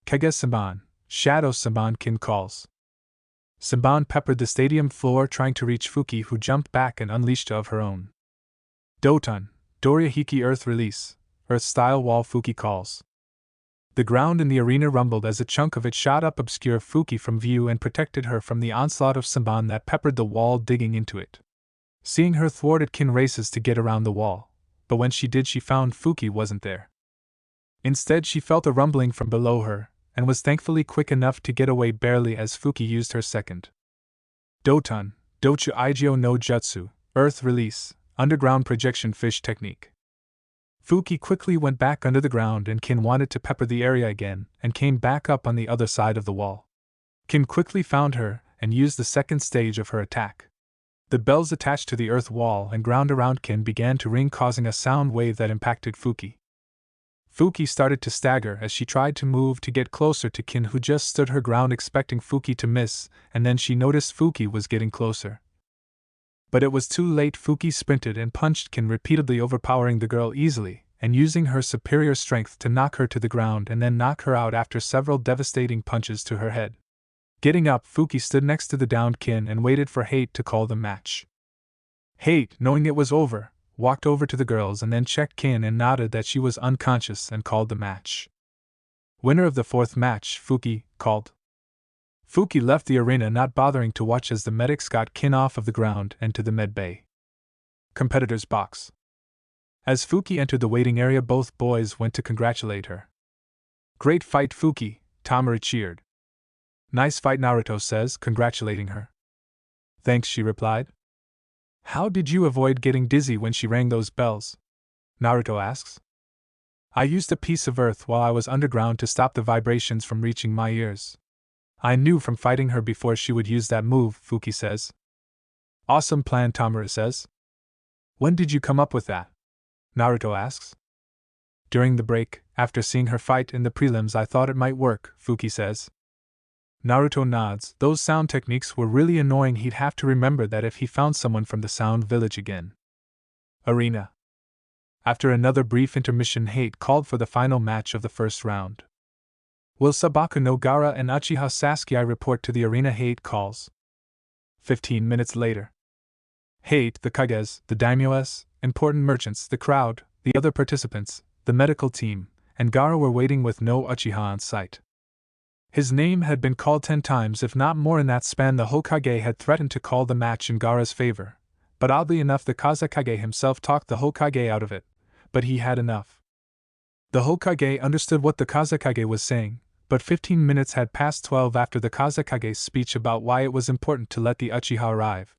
Kage Simban, Shadow Simban, Kin calls. Simban peppered the stadium floor trying to reach Fuki, who jumped back and unleashed of her own. Doton, Doria Hiki Earth Release, Earth Style Wall, Fuki calls. The ground in the arena rumbled as a chunk of it shot up, obscured Fuki from view and protected her from the onslaught of Simban that peppered the wall, digging into it. Seeing her thwarted, Kin races to get around the wall, but when she did, she found Fuki wasn't there. Instead, she felt a rumbling from below her, and was thankfully quick enough to get away barely as Fuki used her second Doton, Dochu Igyo no Jutsu, Earth Release, Underground Projection Fish technique. Fuki quickly went back under the ground, and Kin wanted to pepper the area again and came back up on the other side of the wall. Kin quickly found her and used the second stage of her attack. The bells attached to the earth wall and ground around Kin began to ring, causing a sound wave that impacted Fuki. Fuki started to stagger as she tried to move to get closer to Kin, who just stood her ground expecting Fuki to miss, and then she noticed Fuki was getting closer. But it was too late. Fuki sprinted and punched Kin repeatedly, overpowering the girl easily, and using her superior strength to knock her to the ground and then knock her out after several devastating punches to her head. Getting up, Fuki stood next to the downed Kin and waited for Hate to call the match. Hate, knowing it was over, walked over to the girls and then checked Kin and nodded that she was unconscious and called the match. Winner of the fourth match, Fuki, called. Fuki left the arena, not bothering to watch as the medics got Kin off of the ground and to the med bay. Competitor's box. As Fuki entered the waiting area, both boys went to congratulate her. Great fight, Fuki, Tamara cheered. Nice fight, Naruto says, congratulating her. Thanks, she replied. How did you avoid getting dizzy when she rang those bells? Naruto asks. I used a piece of earth while I was underground to stop the vibrations from reaching my ears. I knew from fighting her before she would use that move, Fuki says. Awesome plan, Tamara says. When did you come up with that? Naruto asks. During the break, after seeing her fight in the prelims, I thought it might work, Fuki says. Naruto nods. Those sound techniques were really annoying. He'd have to remember that if he found someone from the Sound Village again. Arena. After another brief intermission, Hate called for the final match of the first round. Will Sabaku no Gaara and Uchiha Sasuke report to the arena? Hate calls. 15 minutes later. Hate, the Kages, the daimyos, important merchants, the crowd, the other participants, the medical team, and Gaara were waiting with no Uchiha on site. His name had been called 10 times, if not more, in that span. The Hokage had threatened to call the match in Gaara's favor, but oddly enough the Kazekage himself talked the Hokage out of it, but he had enough. The Hokage understood what the Kazekage was saying, but 15 minutes had passed 12 after the Kazekage's speech about why it was important to let the Uchiha arrive.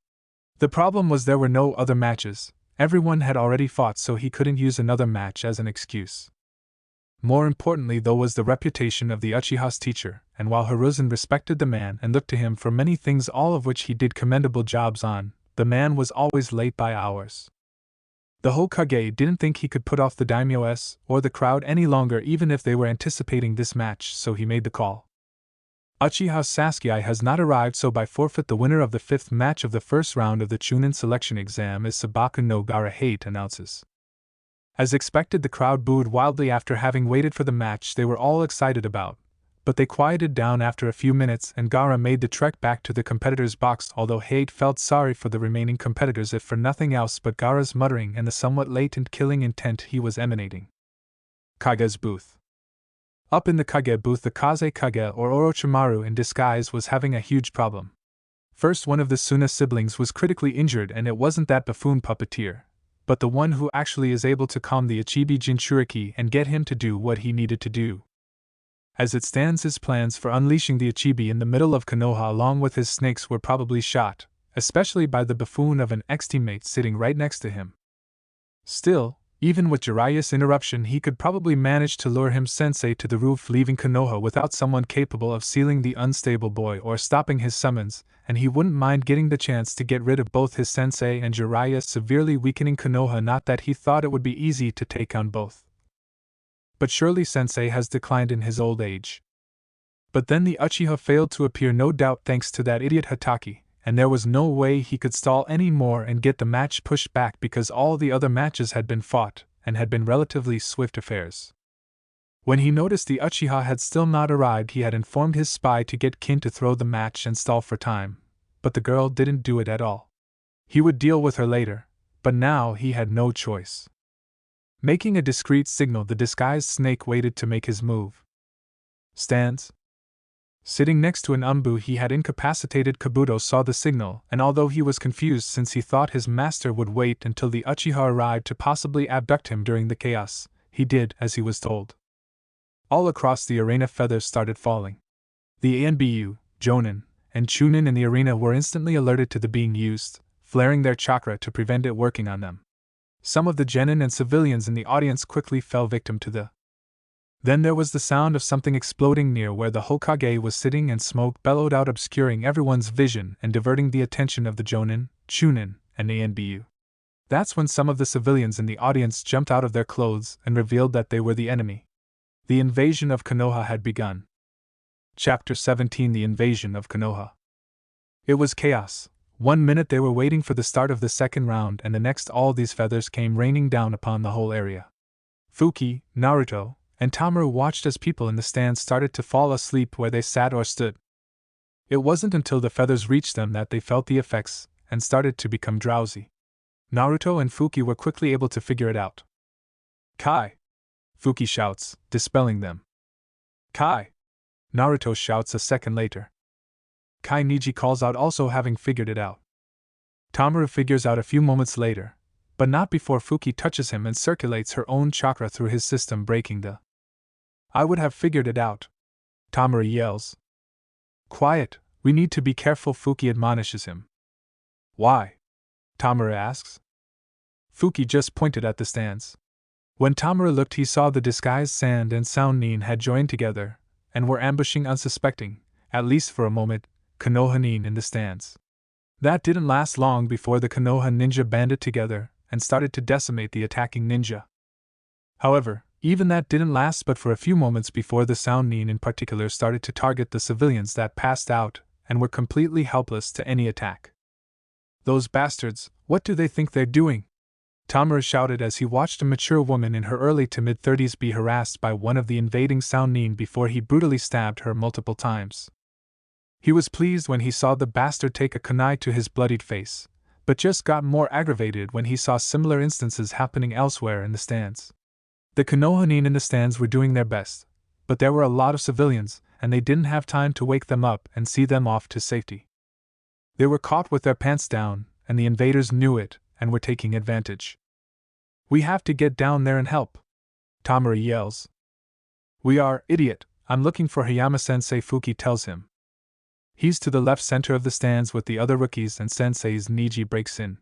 The problem was there were no other matches. Everyone had already fought, so he couldn't use another match as an excuse. More importantly, though, was the reputation of the Uchiha's teacher, and while Hiruzen respected the man and looked to him for many things, all of which he did commendable jobs on, the man was always late by hours. The Hokage didn't think he could put off the daimyos or the crowd any longer, even if they were anticipating this match, so he made the call. Uchiha Sasuke has not arrived, so by forfeit the winner of the fifth match of the first round of the Chunin selection exam is Sabaku no Gaara, Hate announces. As expected, the crowd booed wildly after having waited for the match they were all excited about, but they quieted down after a few minutes and Gaara made the trek back to the competitors' box, although Hate felt sorry for the remaining competitors, if for nothing else but Gaara's muttering and the somewhat latent killing intent he was emanating. Kage's booth. Up in the Kage booth, the Kaze Kage or Orochimaru in disguise was having a huge problem. First, one of the Suna siblings was critically injured, and it wasn't that buffoon puppeteer, but the one who actually is able to calm the Ichibi Jinchuriki and get him to do what he needed to do. As it stands, his plans for unleashing the Ichibi in the middle of Konoha along with his snakes were probably shot, especially by the buffoon of an ex-teammate sitting right next to him. Still, even with Jiraiya's interruption, he could probably manage to lure him sensei to the roof, leaving Konoha without someone capable of sealing the unstable boy or stopping his summons, and he wouldn't mind getting the chance to get rid of both his sensei and Jiraiya, severely weakening Konoha. Not that he thought it would be easy to take on both. But surely sensei has declined in his old age. But then the Uchiha failed to appear, no doubt thanks to that idiot Hatake, and there was no way he could stall any more and get the match pushed back because all the other matches had been fought and had been relatively swift affairs. When he noticed the Uchiha had still not arrived, he had informed his spy to get Kin to throw the match and stall for time, but the girl didn't do it at all. He would deal with her later, but now he had no choice. Making a discreet signal, the disguised snake waited to make his move. Stands. Sitting next to an umbu he had incapacitated, Kabuto saw the signal, and although he was confused since he thought his master would wait until the Uchiha arrived to possibly abduct him during the chaos, he did as he was told. All across the arena feathers started falling. The Anbu, Jonin, and Chunin in the arena were instantly alerted to the being used, flaring their chakra to prevent it working on them. Some of the genin and civilians in the audience quickly fell victim to the. Then there was the sound of something exploding near where the Hokage was sitting, and smoke bellowed out, obscuring everyone's vision and diverting the attention of the Jonin, Chunin, and Anbu. That's when some of the civilians in the audience jumped out of their clothes and revealed that they were the enemy. The invasion of Konoha had begun. Chapter 17: The Invasion of Konoha. It was chaos. 1 minute they were waiting for the start of the second round, and the next all these feathers came raining down upon the whole area. Fuki, Naruto, and Tamaru watched as people in the stands started to fall asleep where they sat or stood. It wasn't until the feathers reached them that they felt the effects and started to become drowsy. Naruto and Fuki were quickly able to figure it out. Kai! Fuki shouts, dispelling them. Kai! Naruto shouts a second later. Kai Niji calls out, also having figured it out. Tamaru figures out a few moments later, but not before Fuki touches him and circulates her own chakra through his system, breaking the. I would have figured it out. Tamaru yells. Quiet, we need to be careful, Fuki admonishes him. Why? Tamaru asks. Fuki just pointed at the stands. When Tamaru looked, he saw the disguised Sand and Sound Nin had joined together, and were ambushing unsuspecting, at least for a moment, Konoha Nin in the stands. That didn't last long before the Konoha ninja banded together and started to decimate the attacking ninja. However, even that didn't last but for a few moments before the Sound Nin in particular started to target the civilians that passed out and were completely helpless to any attack. Those bastards, what do they think they're doing? Tamaru shouted as he watched a mature woman in her early to mid-30s be harassed by one of the invading Sound Nin before he brutally stabbed her multiple times. He was pleased when he saw the bastard take a kunai to his bloodied face, but just got more aggravated when he saw similar instances happening elsewhere in the stands. The Konoha Nin in the stands were doing their best, but there were a lot of civilians, and they didn't have time to wake them up and see them off to safety. They were caught with their pants down, and the invaders knew it, and were taking advantage. We have to get down there and help, Tamaru yells. We are, idiot, I'm looking for Hayama-sensei, Fuki tells him. He's to the left center of the stands with the other rookies, and Sensei's Niji breaks in.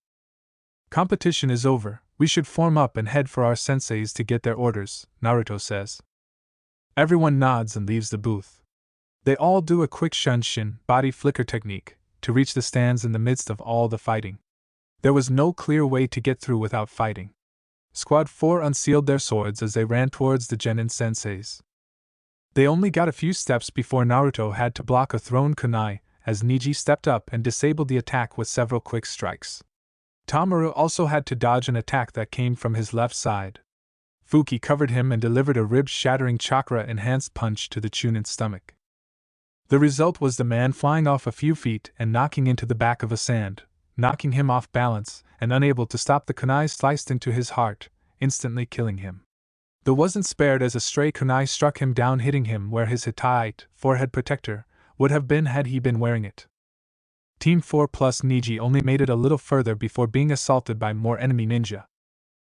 Competition is over, we should form up and head for our senseis to get their orders, Naruto says. Everyone nods and leaves the booth. They all do a quick shunshin body flicker technique to reach the stands in the midst of all the fighting. There was no clear way to get through without fighting. Squad 4 unsealed their swords as they ran towards the genin senseis. They only got a few steps before Naruto had to block a thrown kunai, as Niji stepped up and disabled the attack with several quick strikes. Tamaru also had to dodge an attack that came from his left side. Fuki covered him and delivered a rib-shattering chakra-enhanced punch to the Chunin's stomach. The result was the man flying off a few feet and knocking into the back of a sand, knocking him off balance and unable to stop. The kunai sliced into his heart, instantly killing him. though wasn't spared as a stray kunai struck him down, hitting him where his Hittite forehead protector would have been had he been wearing it. Team 4 plus Niji only made it a little further before being assaulted by more enemy ninja.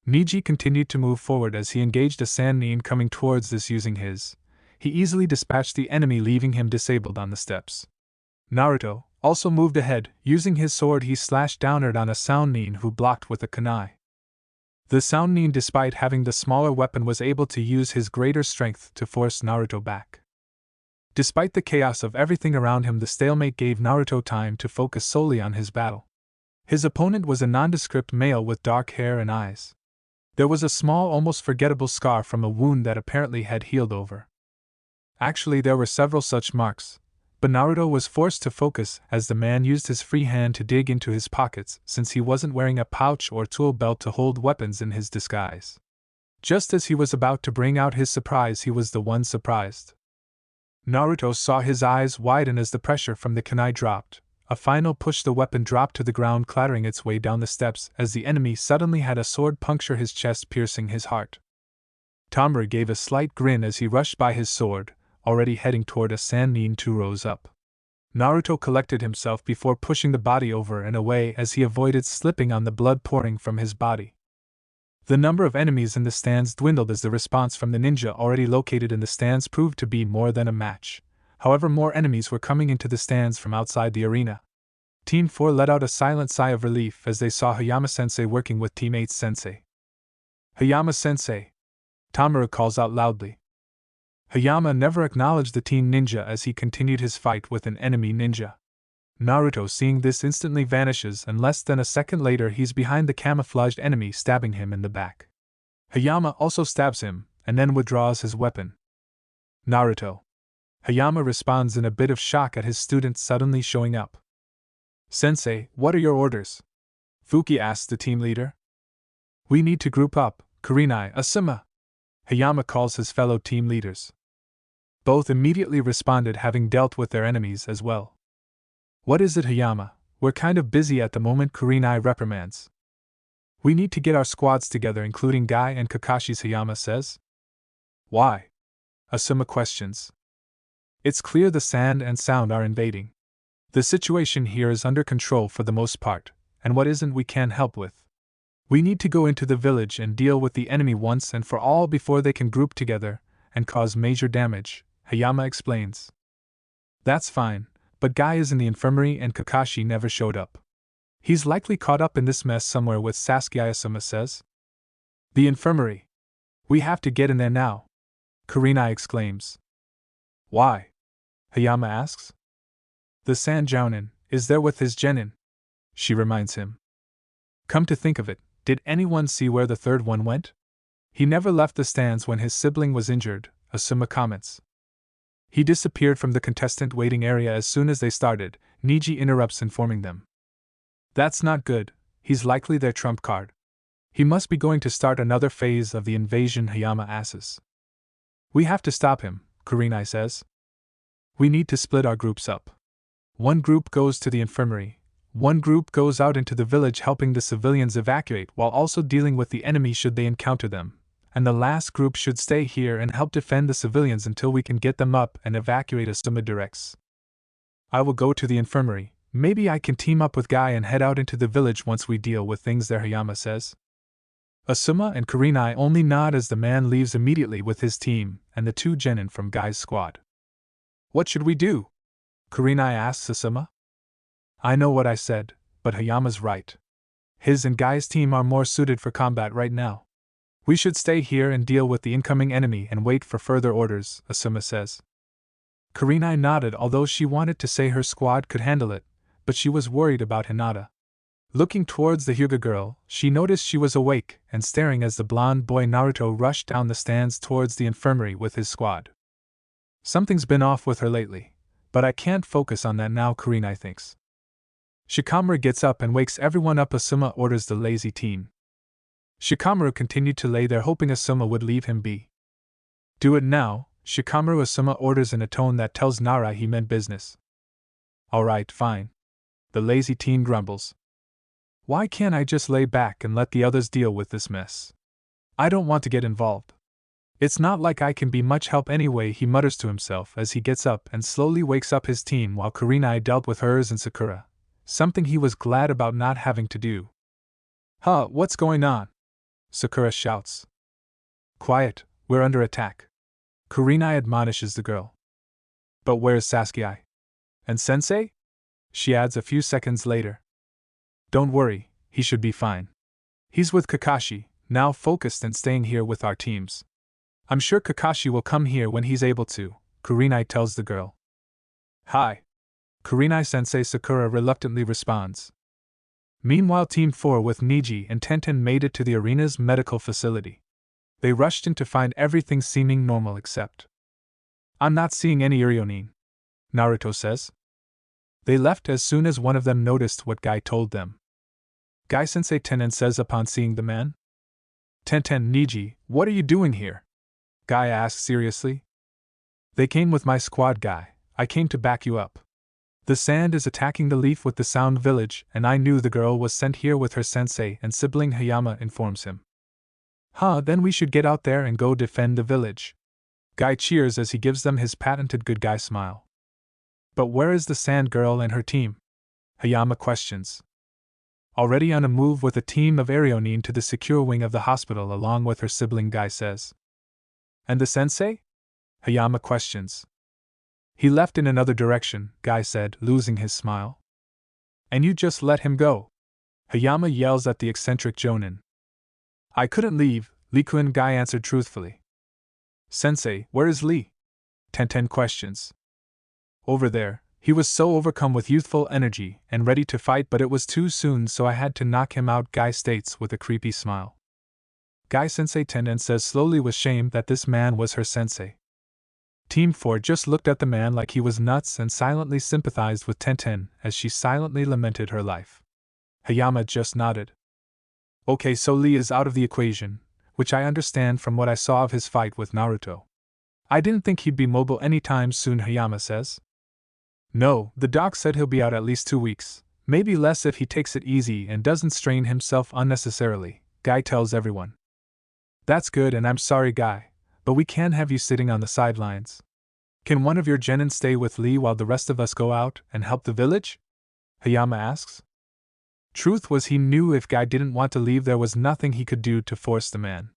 Niji continued to move forward as he engaged a sand nin coming towards this using his. He easily dispatched the enemy, leaving him disabled on the steps. Naruto also moved ahead. Using his sword, he slashed downward on a sound nin who blocked with a kunai. The sound nin, despite having the smaller weapon, was able to use his greater strength to force Naruto back. Despite the chaos of everything around him, the stalemate gave Naruto time to focus solely on his battle. His opponent was a nondescript male with dark hair and eyes. There was a small, almost forgettable scar from a wound that apparently had healed over. Actually, there were several such marks, but Naruto was forced to focus as the man used his free hand to dig into his pockets, since he wasn't wearing a pouch or tool belt to hold weapons in his disguise. Just as he was about to bring out his surprise, he was the one surprised. Naruto saw his eyes widen as the pressure from the kunai dropped. A final push, the weapon dropped to the ground, clattering its way down the steps as the enemy suddenly had a sword puncture his chest, piercing his heart. Tomura gave a slight grin as he rushed by his sword, already heading toward a sand nin 2 rows up. Naruto collected himself before pushing the body over and away as he avoided slipping on the blood pouring from his body. The number of enemies in the stands dwindled as the response from the ninja already located in the stands proved to be more than a match. However, more enemies were coming into the stands from outside the arena. Team 4 let out a silent sigh of relief as they saw Hayama-sensei working with teammate Sensei. Hayama-sensei! Tomura calls out loudly. Hayama never acknowledged the teen ninja as he continued his fight with an enemy ninja. Naruto, seeing this, instantly vanishes, and less than a second later he's behind the camouflaged enemy, stabbing him in the back. Hayama also stabs him, and then withdraws his weapon. Naruto. Hayama responds in a bit of shock at his student suddenly showing up. Sensei, what are your orders? Fuki asks the team leader. We need to group up, Kurenai, Asuma. Hayama calls his fellow team leaders. Both immediately responded, having dealt with their enemies as well. What is it, Hayama? We're kind of busy at the moment, Kurenai reprimands. We need to get our squads together, including Guy and Kakashi's, Hayama says. Why? Asuma questions. It's clear the sand and sound are invading. The situation here is under control for the most part, and what isn't we can't help with. We need to go into the village and deal with the enemy once and for all before they can group together and cause major damage, Hayama explains. That's fine, but Guy is in the infirmary and Kakashi never showed up. He's likely caught up in this mess somewhere with Sasuke, Asuma says. The infirmary. We have to get in there now, Kurenai exclaims. Why? Hayama asks. The Sand Jounin is there with his genin, she reminds him. Come to think of it, did anyone see where the third one went? He never left the stands when his sibling was injured, Asuma comments. He disappeared from the contestant waiting area as soon as they started, Niji interrupts, informing them. That's not good, he's likely their trump card. He must be going to start another phase of the invasion, Hayama asks. We have to stop him, Kurenai says. We need to split our groups up. One group goes to the infirmary, one group goes out into the village helping the civilians evacuate while also dealing with the enemy should they encounter them, and the last group should stay here and help defend the civilians until we can get them up and evacuate, Asuma directs. I will go to the infirmary, maybe I can team up with Guy and head out into the village once we deal with things there, Hayama says. Asuma and Kurenai only nod as the man leaves immediately with his team and the 2 genin from Guy's squad. What should we do? Kurenai asks Asuma. I know what I said, but Hayama's right. His and Guy's team are more suited for combat right now. We should stay here and deal with the incoming enemy and wait for further orders, Asuma says. Kurenai nodded, although she wanted to say her squad could handle it, but she was worried about Hinata. Looking towards the Hyuga girl, she noticed she was awake and staring as the blonde boy Naruto rushed down the stands towards the infirmary with his squad. Something's been off with her lately, but I can't focus on that now, Kurenai thinks. Shikamaru gets up and wakes everyone up. Asuma orders the lazy team. Shikamaru continued to lay there hoping Asuma would leave him be. Do it now, Shikamaru, Asuma orders in a tone that tells Nara he meant business. Alright, fine. The lazy teen grumbles. Why can't I just lay back and let the others deal with this mess? I don't want to get involved. It's not like I can be much help anyway, he mutters to himself as he gets up and slowly wakes up his team while Kurenai dealt with hers and Sakura, something he was glad about not having to do. Huh, what's going on? Sakura shouts. Quiet, we're under attack. Kurenai admonishes the girl. But where's Sasuke? And Sensei? She adds a few seconds later. Don't worry, he should be fine. He's with Kakashi, now focused and staying here with our teams. I'm sure Kakashi will come here when he's able to, Kurenai tells the girl. Hi. Kurenai-sensei, Sakura reluctantly responds. Meanwhile, Team 4 with Niji and Tenten made it to the arena's medical facility. They rushed in to find everything seeming normal except. I'm not seeing any Irionin, Naruto says. They left as soon as one of them noticed what Guy told them. Guy-sensei, Tenten says upon seeing the man. Tenten, Niji, what are you doing here? Guy asks seriously. They came with my squad, Guy. I came to back you up. The sand is attacking the leaf with the Sound Village, and I knew the girl was sent here with her sensei and sibling, Hayama informs him. Huh, then we should get out there and go defend the village. Guy cheers as he gives them his patented good guy smile. But where is the sand girl and her team? Hayama questions. Already on a move with a team of Irionin to the secure wing of the hospital along with her sibling, Guy says. And the sensei? Hayama questions. He left in another direction, Guy said, losing his smile. And you just let him go? Hayama yells at the eccentric Jonin. I couldn't leave, Lee-kun, Guy answered truthfully. Sensei, where is Lee? Tenten questions. Over there. He was so overcome with youthful energy and ready to fight, but it was too soon, so I had to knock him out, Guy states with a creepy smile. Guy-sensei, Tenten says slowly with shame that this man was her sensei. Team 4 just looked at the man like he was nuts and silently sympathized with Tenten as she silently lamented her life. Hayama just nodded. Okay, so Lee is out of the equation, which I understand from what I saw of his fight with Naruto. I didn't think he'd be mobile anytime soon, Hayama says. No, the doc said he'll be out at least 2 weeks, maybe less if he takes it easy and doesn't strain himself unnecessarily, Guy tells everyone. That's good, and I'm sorry, Guy, but we can't have you sitting on the sidelines. Can one of your genin stay with Lee while the rest of us go out and help the village? Hayama asks. Truth was, he knew if Guy didn't want to leave, there was nothing he could do to force the man.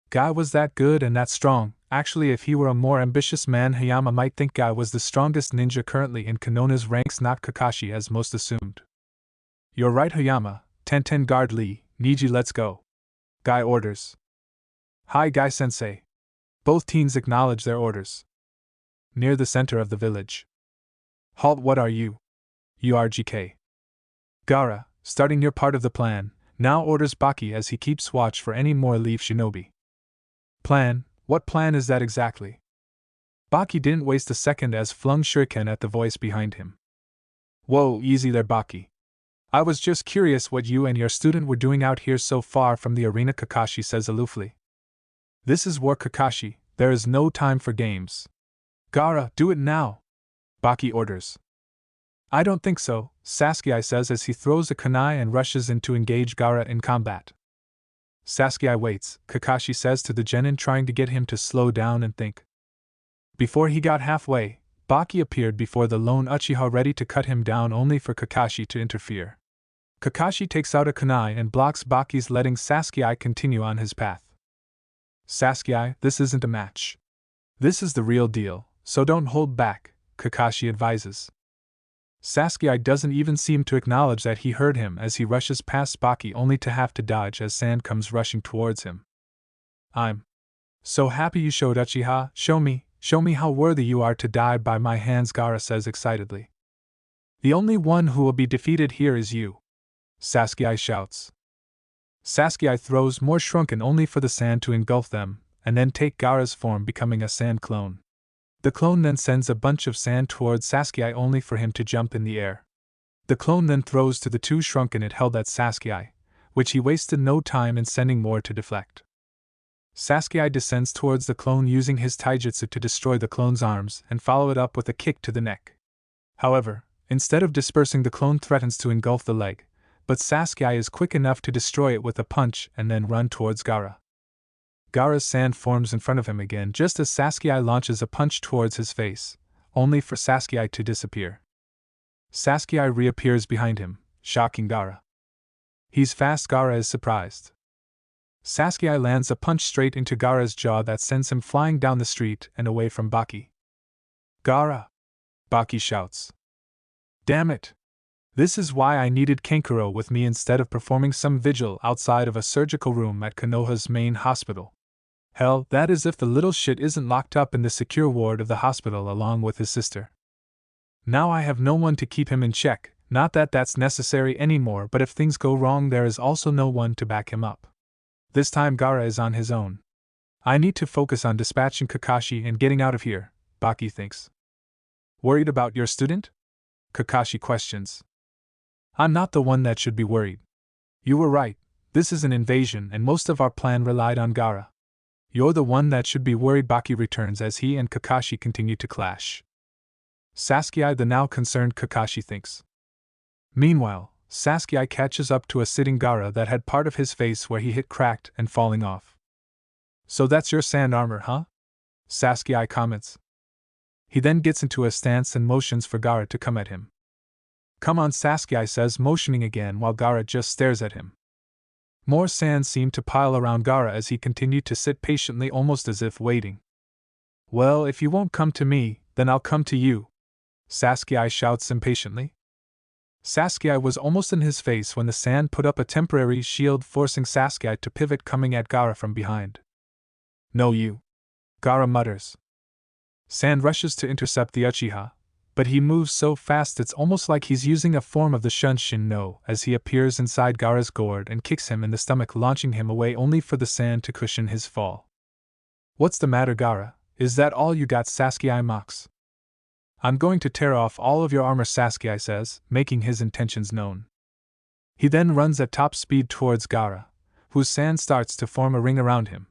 Guy was that good and that strong. Actually, if he were a more ambitious man, Hayama might think Guy was the strongest ninja currently in Konoha's ranks, not Kakashi as most assumed. You're right, Hayama. Tenten, guard Lee. Niji, let's go. Guy orders. Hi, Guy-sensei. Both teens acknowledge their orders. Near the center of the village. Halt, what are you? URGK. Gaara, starting your part of the plan, now orders Baki as he keeps watch for any more Leaf Shinobi. Plan? What plan is that exactly? Baki didn't waste a second as flung shuriken at the voice behind him. Whoa, easy there, Baki. I was just curious what you and your student were doing out here so far from the arena, Kakashi says aloofly. This is war, Kakashi, there is no time for games. Gaara, do it now! Baki orders. I don't think so, Sasuke says as he throws a kunai and rushes in to engage Gaara in combat. Sasuke waits, Kakashi says to the genin, trying to get him to slow down and think. Before he got halfway, Baki appeared before the lone Uchiha ready to cut him down, only for Kakashi to interfere. Kakashi takes out a kunai and blocks Baki's, letting Sasuke continue on his path. Sasuke, this isn't a match. This is the real deal, so don't hold back, Kakashi advises. Sasuke doesn't even seem to acknowledge that he heard him as he rushes past Baki, only to have to dodge as sand comes rushing towards him. I'm so happy you showed, Uchiha. Show me how worthy you are to die by my hands, Gaara says excitedly. The only one who will be defeated here is you, Sasuke shouts. Sasuke throws more shrunken, only for the sand to engulf them, and then take Gaara's form, becoming a sand clone. The clone then sends a bunch of sand towards Sasuke, only for him to jump in the air. The clone then throws to the two shrunken it held at Sasuke, which he wasted no time in sending more to deflect. Sasuke descends towards the clone using his taijutsu to destroy the clone's arms and follow it up with a kick to the neck. However, instead of dispersing, the clone threatens to engulf the leg, but Sasuke is quick enough to destroy it with a punch and then run towards Gaara. Gaara's sand forms in front of him again just as Sasuke launches a punch towards his face, only for Sasuke to disappear. Sasuke reappears behind him, shocking Gaara. He's fast. Gaara is surprised. Sasuke lands a punch straight into Gaara's jaw that sends him flying down the street and away from Baki. Gaara! Baki shouts. Damn it! This is why I needed Kankuro with me instead of performing some vigil outside of a surgical room at Konoha's main hospital. Hell, that is if the little shit isn't locked up in the secure ward of the hospital along with his sister. Now I have no one to keep him in check, not that that's necessary anymore, but if things go wrong there is also no one to back him up. This time Gaara is on his own. I need to focus on dispatching Kakashi and getting out of here, Baki thinks. Worried about your student? Kakashi questions. I'm not the one that should be worried. You were right, this is an invasion and most of our plan relied on Gaara. You're the one that should be worried, Baki returns as he and Kakashi continue to clash. Sasuke, the now concerned Kakashi thinks. Meanwhile, Sasuke catches up to a sitting Gaara that had part of his face where he hit cracked and falling off. So that's your sand armor, huh? Sasuke comments. He then gets into a stance and motions for Gaara to come at him. Come on, Sasuke says, motioning again while Gaara just stares at him. More sand seemed to pile around Gaara as he continued to sit patiently, almost as if waiting. Well, if you won't come to me, then I'll come to you, Sasuke shouts impatiently. Sasuke was almost in his face when the sand put up a temporary shield, forcing Sasuke to pivot, coming at Gaara from behind. No, you, Gaara mutters. Sand rushes to intercept the Uchiha, but he moves so fast it's almost like he's using a form of the Shunshin no as he appears inside Gaara's gourd and kicks him in the stomach, launching him away only for the sand to cushion his fall. What's the matter, Gaara? Is that all you got? Sasuke mocks. I'm going to tear off all of your armor, Sasuke says, making his intentions known. He then runs at top speed towards Gaara, whose sand starts to form a ring around him.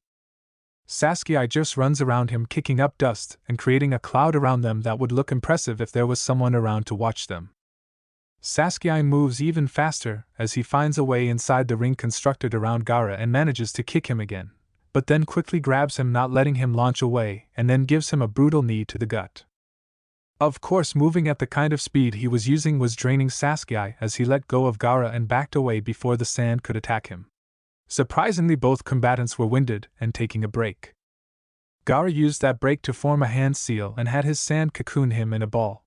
Sasuke just runs around him, kicking up dust and creating a cloud around them that would look impressive if there was someone around to watch them. Sasuke moves even faster as he finds a way inside the ring constructed around Gaara and manages to kick him again, but then quickly grabs him, not letting him launch away, and then gives him a brutal knee to the gut. Of course, moving at the kind of speed he was using was draining Sasuke as he let go of Gaara and backed away before the sand could attack him. Surprisingly, both combatants were winded and taking a break. Gaara used that break to form a hand seal and had his sand cocoon him in a ball.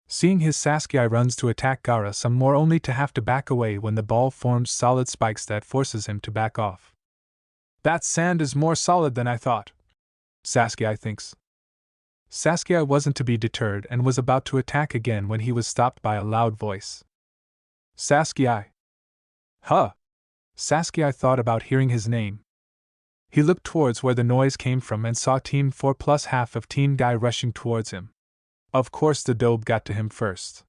Seeing his, Sasuke runs to attack Gaara some more, only to have to back away when the ball forms solid spikes that forces him to back off. That sand is more solid than I thought, Sasuke thinks. Sasuke wasn't to be deterred and was about to attack again when he was stopped by a loud voice. Sasuke! Huh! Sasuke thought about hearing his name. He looked towards where the noise came from and saw Team 4 plus half of Team Guy rushing towards him. Of course the dope got to him first.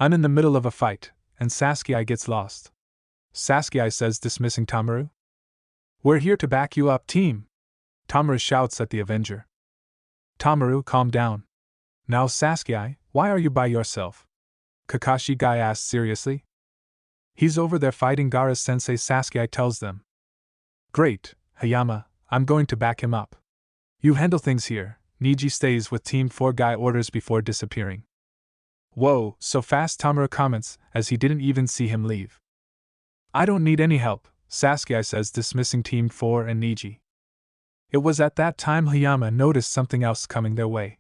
I'm in the middle of a fight, and Sasuke gets lost, Sasuke says, dismissing Tamaru. We're here to back you up, team, Tamaru shouts at the Avenger. Tamaru, calm down. Now Sasuke, why are you by yourself? Kakashi Guy asks seriously. He's over there fighting Gaara's sensei, Sasuke tells them. Great, Hayama, I'm going to back him up. You handle things here. Neji stays with Team 4, Guy orders before disappearing. Whoa, so fast, Tamaru comments, as he didn't even see him leave. I don't need any help, Sasuke says, dismissing Team 4 and Neji. It was at that time Hayama noticed something else coming their way.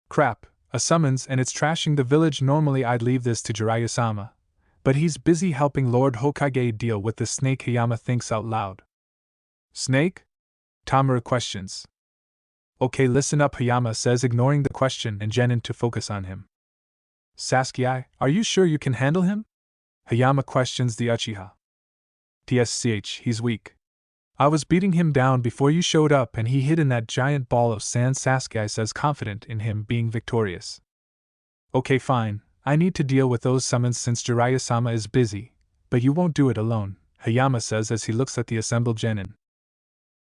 Crap, a summons, and it's trashing the village. Normally I'd leave this to Jiraiya-sama, but he's busy helping Lord Hokage deal with the snake, Hayama thinks out loud. Snake? Tamaru questions. Okay, listen up, Hayama says, ignoring the question and Genin to focus on him. Sasuke, are you sure you can handle him? Hayama questions the Uchiha. TSCH, he's weak. I was beating him down before you showed up and he hid in that giant ball of sand, Sasuke says, confident in him being victorious. Okay, fine, I need to deal with those summons since Jiraiya-sama is busy, but you won't do it alone, Hayama says as he looks at the assembled Genin.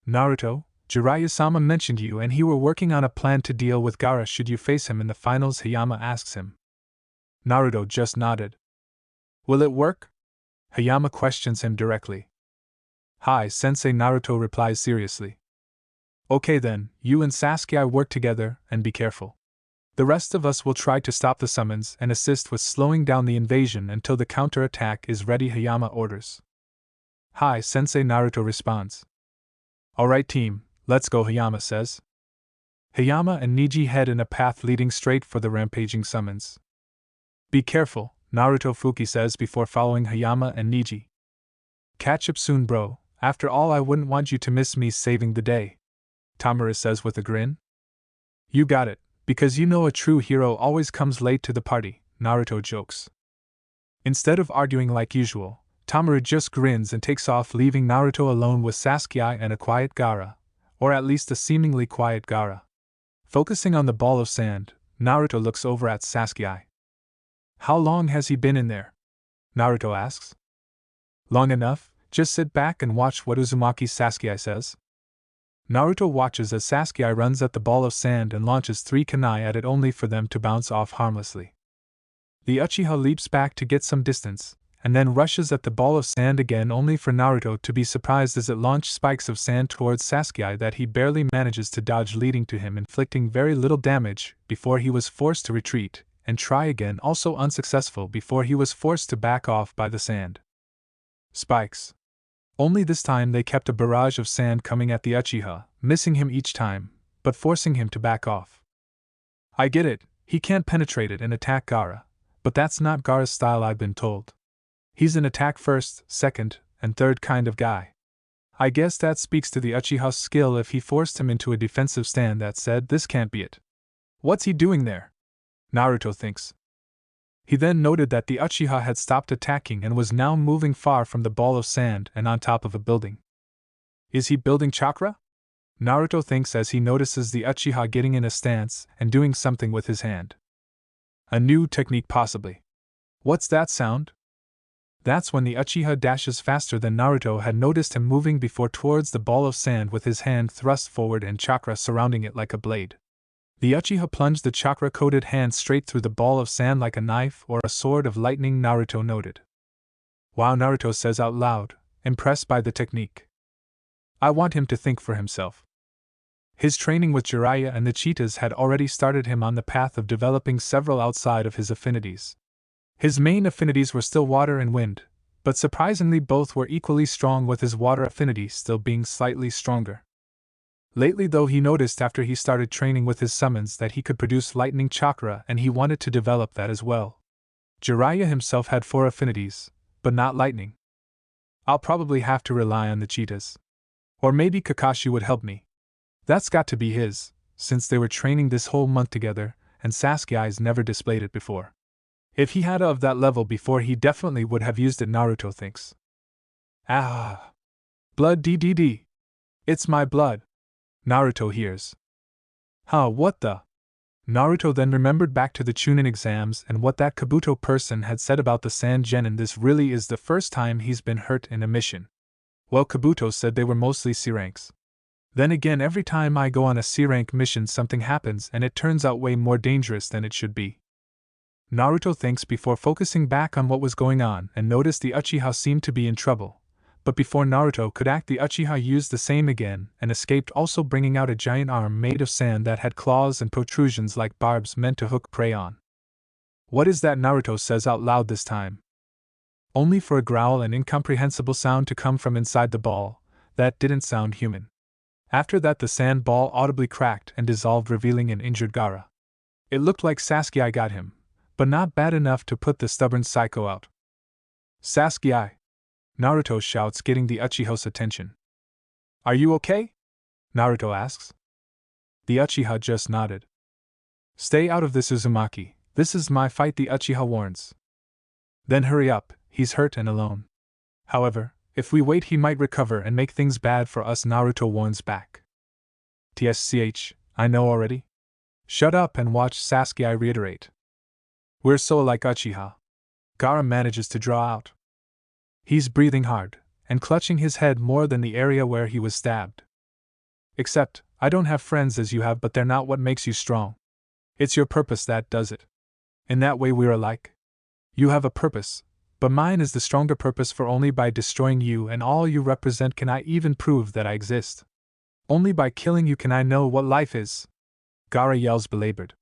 Naruto, Jiraiya-sama mentioned you and he were working on a plan to deal with Gaara should you face him in the finals, Hayama asks him. Naruto just nodded. Will it work? Hayama questions him directly. Hi, Sensei, Naruto replies seriously. Okay then, you and Sasuke work together, and be careful. The rest of us will try to stop the summons and assist with slowing down the invasion until the counter-attack is ready, Hayama orders. Hi, Sensei, Naruto responds. Alright team, let's go, Hayama says. Hayama and Neji head in a path leading straight for the rampaging summons. Be careful, Naruto Fuki says before following Hayama and Neji. Catch up soon, bro. After all, I wouldn't want you to miss me saving the day, Tamura says with a grin. You got it, because you know a true hero always comes late to the party, Naruto jokes. Instead of arguing like usual, Tamura just grins and takes off, leaving Naruto alone with Sasuke and a quiet Gaara, or at least a seemingly quiet Gaara. Focusing on the ball of sand, Naruto looks over at Sasuke. How long has he been in there? Naruto asks. Long enough, just sit back and watch what Uzumaki, Sasuke says. Naruto watches as Sasuke runs at the ball of sand and launches 3 kunai at it, only for them to bounce off harmlessly. The Uchiha leaps back to get some distance, and then rushes at the ball of sand again, only for Naruto to be surprised as it launched spikes of sand towards Sasuke that he barely manages to dodge, leading to him inflicting very little damage before he was forced to retreat, and try again, also unsuccessful before he was forced to back off by the sand. Spikes. Only this time they kept a barrage of sand coming at the Uchiha, missing him each time, but forcing him to back off. I get it, he can't penetrate it and attack Gaara, but that's not Gaara's style, I've been told. He's an attack first, second, and third kind of guy. I guess that speaks to the Uchiha's skill if he forced him into a defensive stand. That said, this can't be it. What's he doing there? Naruto thinks. He then noted that the Uchiha had stopped attacking and was now moving far from the ball of sand and on top of a building. Is he building chakra? Naruto thinks as he notices the Uchiha getting in a stance and doing something with his hand. A new technique possibly. What's that sound? That's when the Uchiha dashes faster than Naruto had noticed him moving before towards the ball of sand with his hand thrust forward and chakra surrounding it like a blade. The Uchiha plunged the chakra-coated hand straight through the ball of sand like a knife or a sword of lightning, Naruto noted. Wow, Naruto says out loud, impressed by the technique. I want him to think for himself. His training with Jiraiya and the cheetahs had already started him on the path of developing several outside of his affinities. His main affinities were still water and wind, but surprisingly both were equally strong, with his water affinity still being slightly stronger. Lately though, he noticed after he started training with his summons that he could produce lightning chakra, and he wanted to develop that as well. Jiraiya himself had 4 affinities, but not lightning. I'll probably have to rely on the cheetahs. Or maybe Kakashi would help me. That's got to be his, since they were training this whole month together, and Sasuke's never displayed it before. If he had of that level before, he definitely would have used it, Naruto thinks. Ah! Blood DDD! It's my blood! Naruto hears. Huh, what the? Naruto then remembered back to the Chunin exams and what that Kabuto person had said about the Sand Genin. This really is the first time he's been hurt in a mission. Well, Kabuto said they were mostly C ranks. Then again, every time I go on a C rank mission something happens and it turns out way more dangerous than it should be. Naruto thinks before focusing back on what was going on and noticed the Uchiha seemed to be in trouble. But before Naruto could act, the Uchiha used the same again and escaped, also bringing out a giant arm made of sand that had claws and protrusions like barbs meant to hook prey on. What is that? Naruto says out loud this time. Only for a growl and incomprehensible sound to come from inside the ball. That didn't sound human. After that, the sand ball audibly cracked and dissolved, revealing an injured Gaara. It looked like Sasuke got him, but not bad enough to put the stubborn psycho out. Sasuke! Naruto shouts, getting the Uchiha's attention. Are you okay? Naruto asks. The Uchiha just nodded. Stay out of this, Uzumaki. This is my fight, the Uchiha warns. Then hurry up, he's hurt and alone. However, if we wait he might recover and make things bad for us, Naruto warns back. TSCH, I know already. Shut up and watch, Sasuke reiterate. We're so like Uchiha. Gaara manages to draw out. He's breathing hard, and clutching his head more than the area where he was stabbed. Except, I don't have friends as you have, but they're not what makes you strong. It's your purpose that does it. In that way we're alike. You have a purpose, But mine is the stronger purpose, for only by destroying you and all you represent can I even prove that I exist. Only by killing you can I know what life is. Gaara yells, belabored.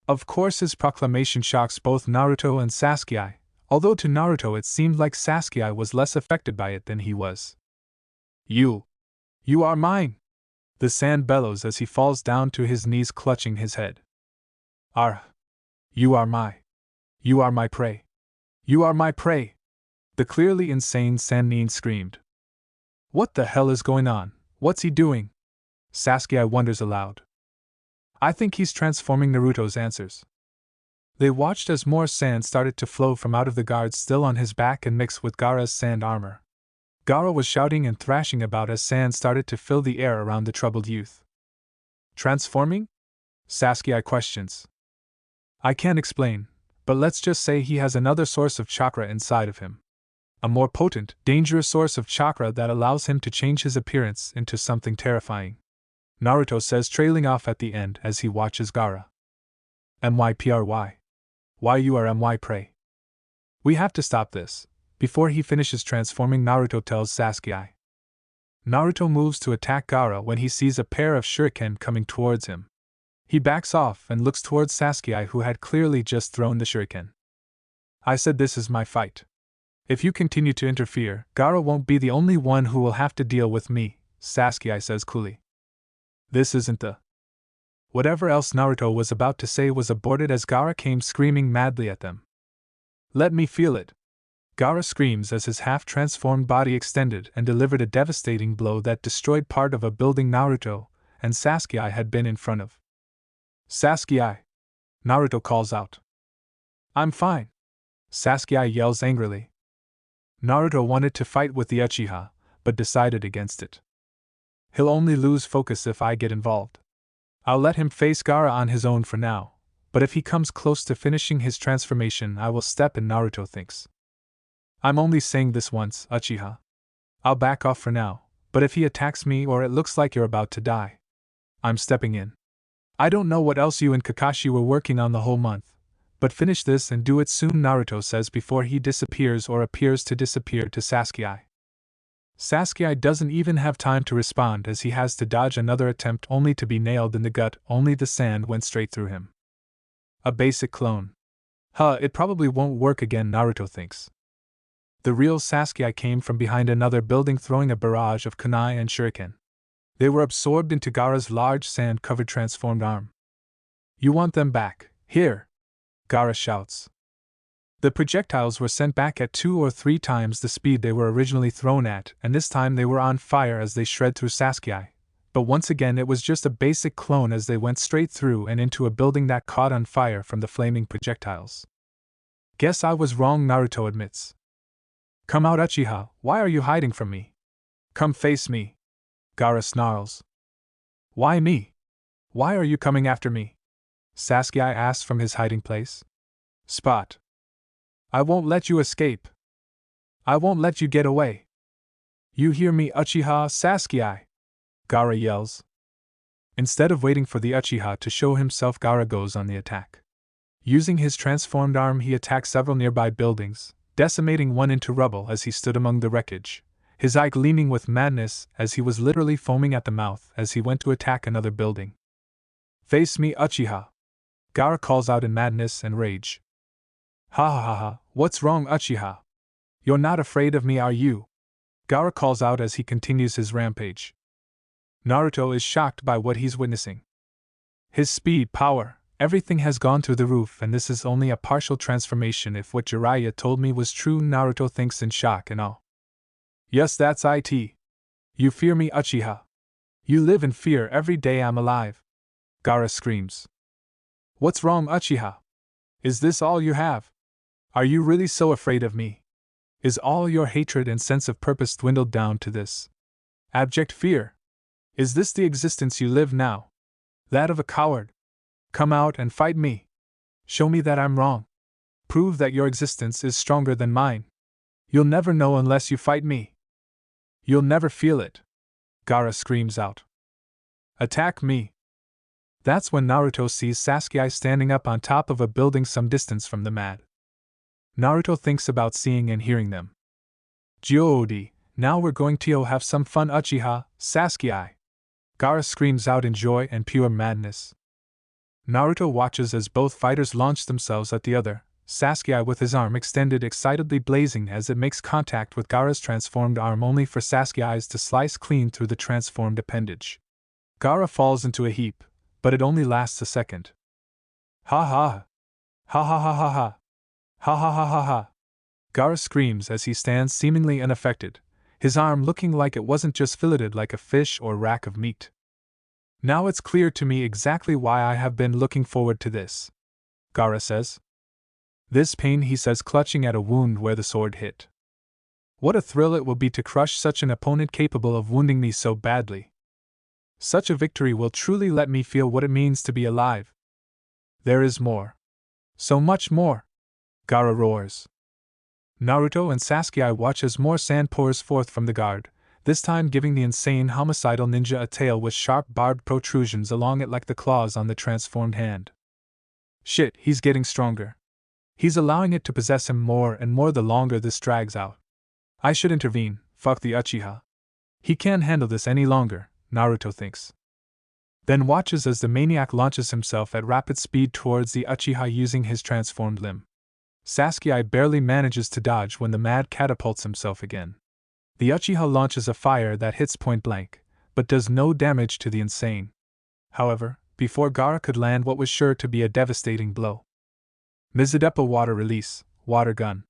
Of course, his proclamation shocks both Naruto and Sasuke, although to Naruto it seemed like Sasuke was less affected by it than he was. You are mine! The sand bellows as he falls down to his knees, clutching his head. You are my prey. You are my prey! The clearly insane Sannin screamed. What the hell is going on? What's he doing? Sasuke wonders aloud. I think he's transforming, Naruto's answers. They watched as more sand started to flow from out of the guards still on his back and mix with Gaara's sand armor. Gaara was shouting and thrashing about as sand started to fill the air around the troubled youth. Transforming? Sasuke questions. I can't explain, but let's just say he has another source of chakra inside of him. A more potent, dangerous source of chakra that allows him to change his appearance into something terrifying. Naruto says, trailing off at the end as he watches Gaara. MYPRY. Why you are my prey. We have to stop this. Before he finishes transforming, Naruto tells Sasuke. Naruto moves to attack Gaara when he sees a pair of shuriken coming towards him. He backs off and looks towards Sasuke, who had clearly just thrown the shuriken. I said this is my fight. If you continue to interfere, Gaara won't be the only one who will have to deal with me, Sasuke says coolly. This isn't the... Whatever else Naruto was about to say was aborted as Gaara came screaming madly at them. Let me feel it. Gaara screams as his half-transformed body extended and delivered a devastating blow that destroyed part of a building Naruto and Sasuke had been in front of. Sasuke! Naruto calls out. I'm fine. Sasuke yells angrily. Naruto wanted to fight with the Uchiha, but decided against it. He'll only lose focus if I get involved. I'll let him face Gaara on his own for now, but if he comes close to finishing his transformation I will step in, Naruto thinks. I'm only saying this once, Uchiha. I'll back off for now, but if he attacks me or it looks like you're about to die, I'm stepping in. I don't know what else you and Kakashi were working on the whole month, but finish this and do it soon, Naruto says before he disappears or appears to disappear to Sasuke. Sasuke doesn't even have time to respond as he has to dodge another attempt only to be nailed in the gut. Only the sand went straight through him. A basic clone. It probably won't work again, Naruto thinks. The real Sasuke came from behind another building throwing a barrage of kunai and shuriken. They were absorbed into Gaara's large sand-covered transformed arm. You want them back, here! Gaara shouts. The projectiles were sent back at 2 or 3 times the speed they were originally thrown at, and this time they were on fire as they shred through Sasuke. But once again it was just a basic clone as they went straight through and into a building that caught on fire from the flaming projectiles. Guess I was wrong, Naruto admits. Come out, Uchiha, why are you hiding from me? Come face me. Gaara snarls. Why me? Why are you coming after me? Sasuke asks from his hiding place. Spot. I won't let you escape. I won't let you get away. You hear me, Uchiha Sasuke? Gaara yells. Instead of waiting for the Uchiha to show himself, Gaara goes on the attack. Using his transformed arm he attacked several nearby buildings, decimating one into rubble as he stood among the wreckage, his eye gleaming with madness as he was literally foaming at the mouth as he went to attack another building. Face me, Uchiha! Gaara calls out in madness and rage. Ha ha ha ha, what's wrong, Uchiha? You're not afraid of me, are you? Gaara calls out as he continues his rampage. Naruto is shocked by what he's witnessing. His speed, power, everything has gone through the roof, and this is only a partial transformation if what Jiraiya told me was true, Naruto thinks in shock and awe. Yes, that's it. You fear me, Uchiha. You live in fear every day I'm alive. Gaara screams. What's wrong, Uchiha? Is this all you have? Are you really so afraid of me? Is all your hatred and sense of purpose dwindled down to this abject fear? Is this the existence you live now? That of a coward? Come out and fight me. Show me that I'm wrong. Prove that your existence is stronger than mine. You'll never know unless you fight me. You'll never feel it. Gaara screams out. Attack me. That's when Naruto sees Sasuke standing up on top of a building some distance from the mat. Naruto thinks about seeing and hearing them. Gyodi, now we're going to have some fun Uchiha, Sasuke. Gaara screams out in joy and pure madness. Naruto watches as both fighters launch themselves at the other, Sasuke with his arm extended excitedly blazing as it makes contact with Gaara's transformed arm only for Sasuke's to slice clean through the transformed appendage. Gaara falls into a heap, but it only lasts a second. Ha ha! Ha ha ha ha ha! Ha ha ha ha ha! Gaara screams as he stands seemingly unaffected, his arm looking like it wasn't just filleted like a fish or rack of meat. Now it's clear to me exactly why I have been looking forward to this, Gaara says. This pain, he says, clutching at a wound where the sword hit. What a thrill it will be to crush such an opponent capable of wounding me so badly. Such a victory will truly let me feel what it means to be alive. There is more. So much more! Gaara roars. Naruto and Sasuke watch as more sand pours forth from the guard, this time giving the insane homicidal ninja a tail with sharp barbed protrusions along it like the claws on the transformed hand. Shit, he's getting stronger. He's allowing it to possess him more and more the longer this drags out. I should intervene, fuck the Uchiha. He can't handle this any longer, Naruto thinks. Then watches as the maniac launches himself at rapid speed towards the Uchiha using his transformed limb. Sasuke barely manages to dodge when the mad catapults himself again. The Uchiha launches a fire that hits point blank, but does no damage to the insane. However, before Gaara could land what was sure to be a devastating blow. Mizudepa water release, water gun.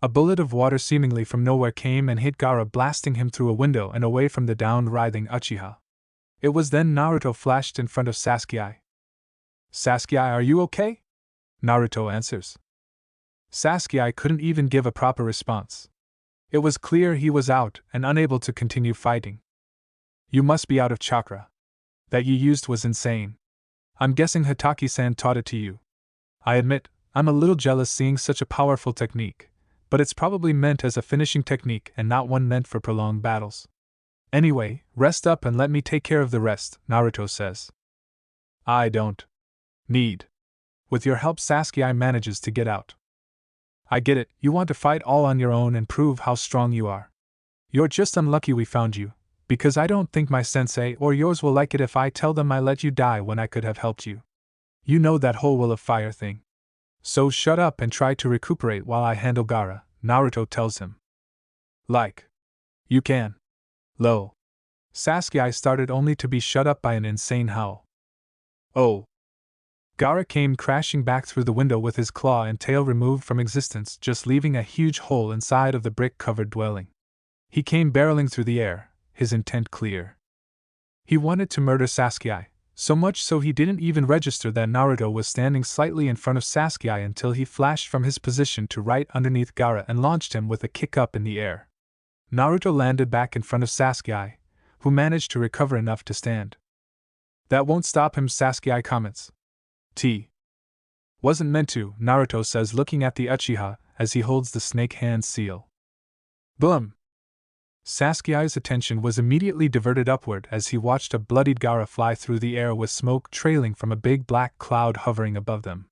A bullet of water seemingly from nowhere came and hit Gaara, blasting him through a window and away from the downed writhing Uchiha. It was then Naruto flashed in front of Sasuke. Sasuke, are you okay? Naruto answers. Sasuke couldn't even give a proper response. It was clear he was out and unable to continue fighting. You must be out of chakra. That you used was insane. I'm guessing Hatake-san taught it to you. I admit, I'm a little jealous seeing such a powerful technique, but it's probably meant as a finishing technique and not one meant for prolonged battles. Anyway, rest up and let me take care of the rest, Naruto says. I don't need. With your help, Sasuke manages to get out. I get it, you want to fight all on your own and prove how strong you are. You're just unlucky we found you, because I don't think my sensei or yours will like it if I tell them I let you die when I could have helped you. You know that whole will of fire thing. So shut up and try to recuperate while I handle Gaara, Naruto tells him. Like. You can. Lo. Sasuke started only to be shut up by an insane howl. Oh. Gaara came crashing back through the window with his claw and tail removed from existence, just leaving a huge hole inside of the brick-covered dwelling. He came barreling through the air, his intent clear. He wanted to murder Sasuke, so much so he didn't even register that Naruto was standing slightly in front of Sasuke until he flashed from his position to right underneath Gaara and launched him with a kick up in the air. Naruto landed back in front of Sasuke, who managed to recover enough to stand. That won't stop him, Sasuke comments. Wasn't meant to, Naruto says, looking at the Uchiha as he holds the snake hand seal. Boom! Sasuke's attention was immediately diverted upward as he watched a bloodied Gaara fly through the air with smoke trailing from a big black cloud hovering above them.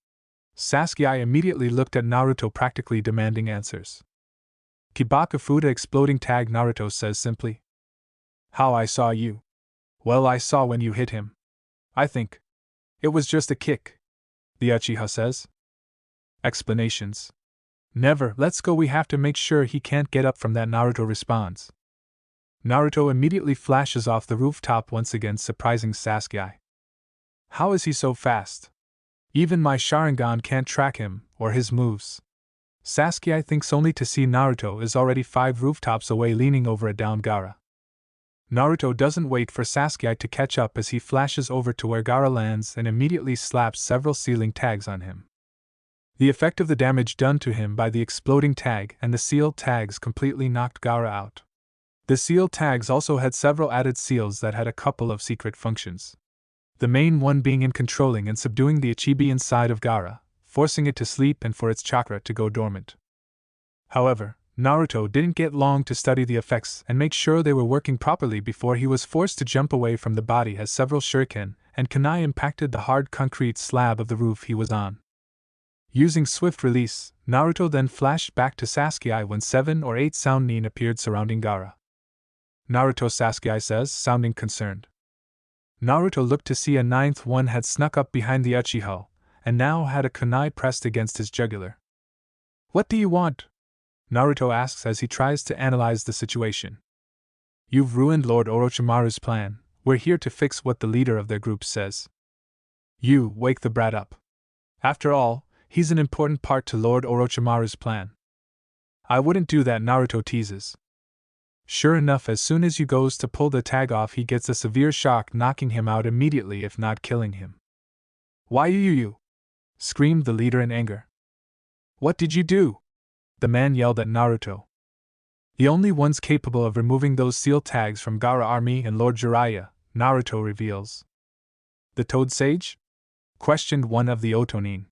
Sasuke immediately looked at Naruto, practically demanding answers. Kibakufuda exploding tag, Naruto says simply. How I saw you? Well, I saw when you hit him. I think. It was just a kick. The Uchiha says. Explanations. Never, let's go, we have to make sure he can't get up from that, Naruto responds. Naruto immediately flashes off the rooftop once again, surprising Sasuke. How is he so fast? Even my Sharingan can't track him, or his moves. Sasuke thinks only to see Naruto is already 5 rooftops away, leaning over a downed Gaara. Naruto doesn't wait for Sasuke to catch up as he flashes over to where Gaara lands and immediately slaps several sealing tags on him. The effect of the damage done to him by the exploding tag and the sealed tags completely knocked Gaara out. The sealed tags also had several added seals that had a couple of secret functions. The main one being in controlling and subduing the Ichibi inside of Gaara, forcing it to sleep and for its chakra to go dormant. However, Naruto didn't get long to study the effects and make sure they were working properly before he was forced to jump away from the body as several shuriken and kunai impacted the hard concrete slab of the roof he was on. Using swift release, Naruto then flashed back to Sasuke when 7 or 8 sound nin appeared surrounding Gaara. Naruto, Sasuke says, sounding concerned. Naruto looked to see a 9th one had snuck up behind the Uchiha, and now had a kunai pressed against his jugular. What do you want? Naruto asks as he tries to analyze the situation. You've ruined Lord Orochimaru's plan. We're here to fix what the leader of their group says. You wake the brat up. After all, he's an important part to Lord Orochimaru's plan. I wouldn't do that, Naruto teases. Sure enough, as soon as you goes to pull the tag off, he gets a severe shock, knocking him out immediately if not killing him. Why you? Screamed the leader in anger. What did you do? The man yelled at Naruto. The only ones capable of removing those seal tags from Gaara army and Lord Jiraiya, Naruto reveals. The Toad Sage? Questioned one of the Otonin.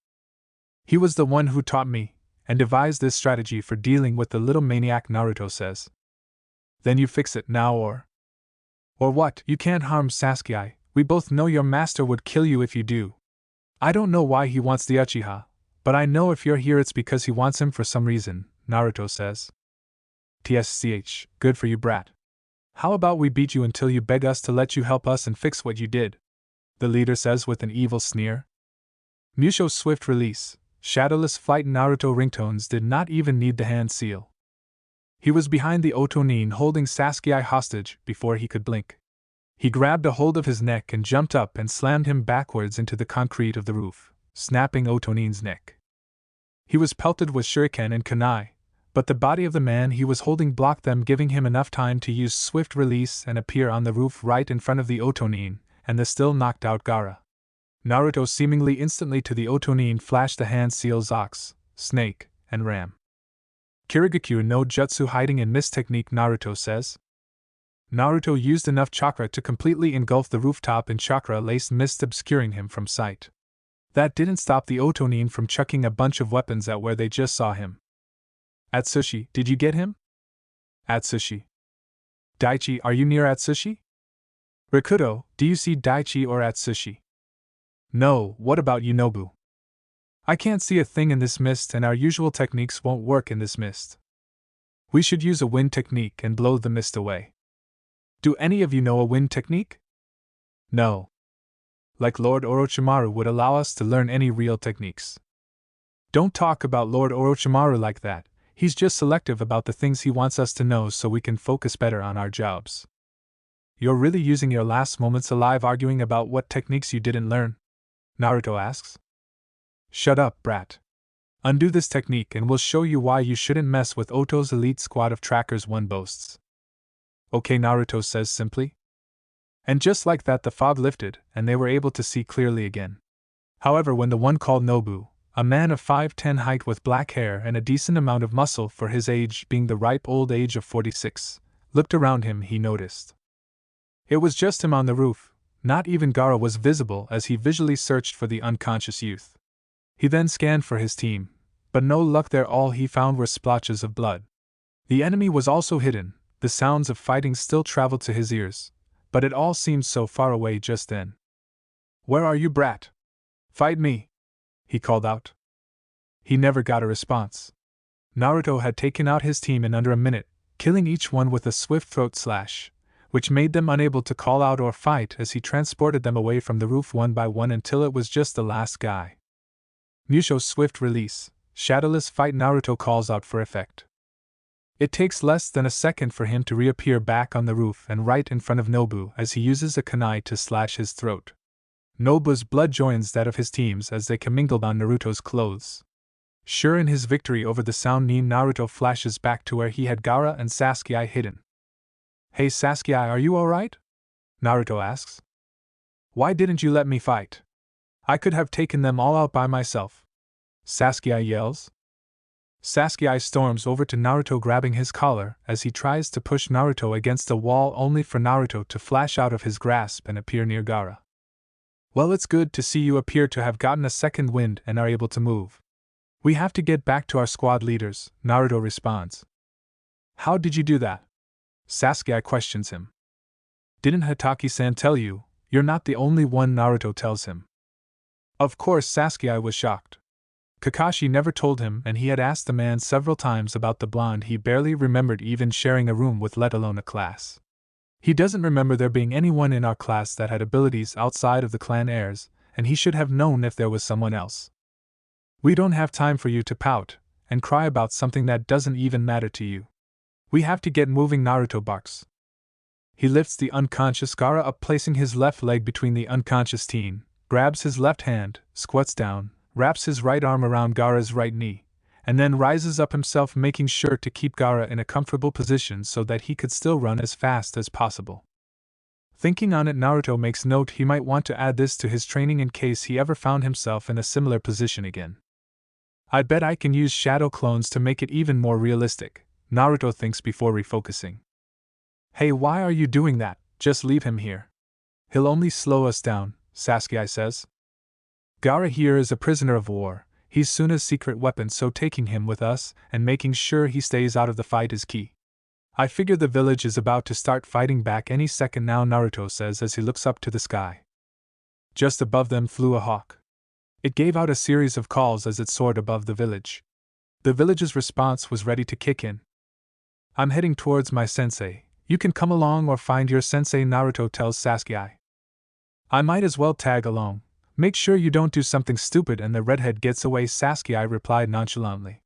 He was the one who taught me, and devised this strategy for dealing with the little maniac, Naruto says. Then you fix it now or what? You can't harm Sasuke, we both know your master would kill you if you do. I don't know why he wants the Uchiha, but I know if you're here it's because he wants him for some reason, Naruto says. TSCH, good for you, brat. How about we beat you until you beg us to let you help us and fix what you did? The leader says with an evil sneer. Musho's swift release, shadowless flight Naruto ringtones did not even need the hand seal. He was behind the Otonin holding Sasuke hostage before he could blink. He grabbed a hold of his neck and jumped up and slammed him backwards into the concrete of the roof, snapping Otonin's neck. He was pelted with shuriken and kunai, but the body of the man he was holding blocked them, giving him enough time to use swift release and appear on the roof right in front of the Otonin and the still knocked out Gaara. Naruto seemingly instantly to the Otonin flashed the hand seals Ox, Snake, and Ram. Kirigakyu no jutsu hiding in mist technique, Naruto says. Naruto used enough chakra to completely engulf the rooftop in chakra-laced mist, obscuring him from sight. That didn't stop the Otonin from chucking a bunch of weapons at where they just saw him. Atsushi, did you get him? Atsushi. Daichi, are you near Atsushi? Rikudo, do you see Daichi or Atsushi? No, what about you, Nobu? I can't see a thing in this mist, and our usual techniques won't work in this mist. We should use a wind technique and blow the mist away. Do any of you know a wind technique? No. Like Lord Orochimaru would allow us to learn any real techniques. Don't talk about Lord Orochimaru like that, he's just selective about the things he wants us to know so we can focus better on our jobs. You're really using your last moments alive arguing about what techniques you didn't learn? Naruto asks. Shut up, brat. Undo this technique and we'll show you why you shouldn't mess with Oto's elite squad of trackers, one boasts. Okay, Naruto says simply. And just like that the fog lifted and they were able to see clearly again. However, when the one called Nobu, a man of 5'10" height with black hair and a decent amount of muscle for his age, being the ripe old age of 46, looked around him, he noticed. It was just him on the roof, not even Gaara was visible as he visually searched for the unconscious youth. He then scanned for his team, but no luck there. All he found were splotches of blood. The enemy was also hidden, the sounds of fighting still traveled to his ears, but it all seemed so far away just then. Where are you, brat? Fight me! He called out. He never got a response. Naruto had taken out his team in under a minute, killing each one with a swift throat slash, which made them unable to call out or fight as he transported them away from the roof one by one until it was just the last guy. Musho's swift release, shadowless fight, Naruto calls out for effect. It takes less than a second for him to reappear back on the roof and right in front of Nobu as he uses a kunai to slash his throat. Nobu's blood joins that of his team's as they commingled on Naruto's clothes. Sure in his victory over the Sound Nin, Naruto flashes back to where he had Gaara and Sasuke hidden. Hey Sasuke, are you alright? Naruto asks. Why didn't you let me fight? I could have taken them all out by myself. Sasuke yells. Sasuke storms over to Naruto, grabbing his collar as he tries to push Naruto against a wall, only for Naruto to flash out of his grasp and appear near Gaara. Well, it's good to see you appear to have gotten a second wind and are able to move. We have to get back to our squad leaders, Naruto responds. How did you do that? Sasuke questions him. Didn't Hatake-san tell you? You're not the only one, Naruto tells him. Of course, Sasuke was shocked. Kakashi never told him, and he had asked the man several times about the blonde he barely remembered even sharing a room with, let alone a class. He doesn't remember there being anyone in our class that had abilities outside of the clan heirs, and he should have known if there was someone else. We don't have time for you to pout and cry about something that doesn't even matter to you. We have to get moving, Naruto barks. He lifts the unconscious Gaara up, placing his left leg between the unconscious teen, grabs his left hand, squats down, wraps his right arm around Gaara's right knee, and then rises up himself, making sure to keep Gaara in a comfortable position so that he could still run as fast as possible. Thinking on it, Naruto makes note he might want to add this to his training in case he ever found himself in a similar position again. I bet I can use shadow clones to make it even more realistic, Naruto thinks before refocusing. Hey, why are you doing that? Just leave him here. He'll only slow us down, Sasuke says. Gaara here is a prisoner of war. He's Suna's secret weapon, so taking him with us and making sure he stays out of the fight is key. I figure the village is about to start fighting back any second now, Naruto says as he looks up to the sky. Just above them flew a hawk. It gave out a series of calls as it soared above the village. The village's response was ready to kick in. I'm heading towards my sensei. You can come along or find your sensei, Naruto tells Sasuke. I might as well tag along. Make sure you don't do something stupid and the redhead gets away, Sasuke replied nonchalantly.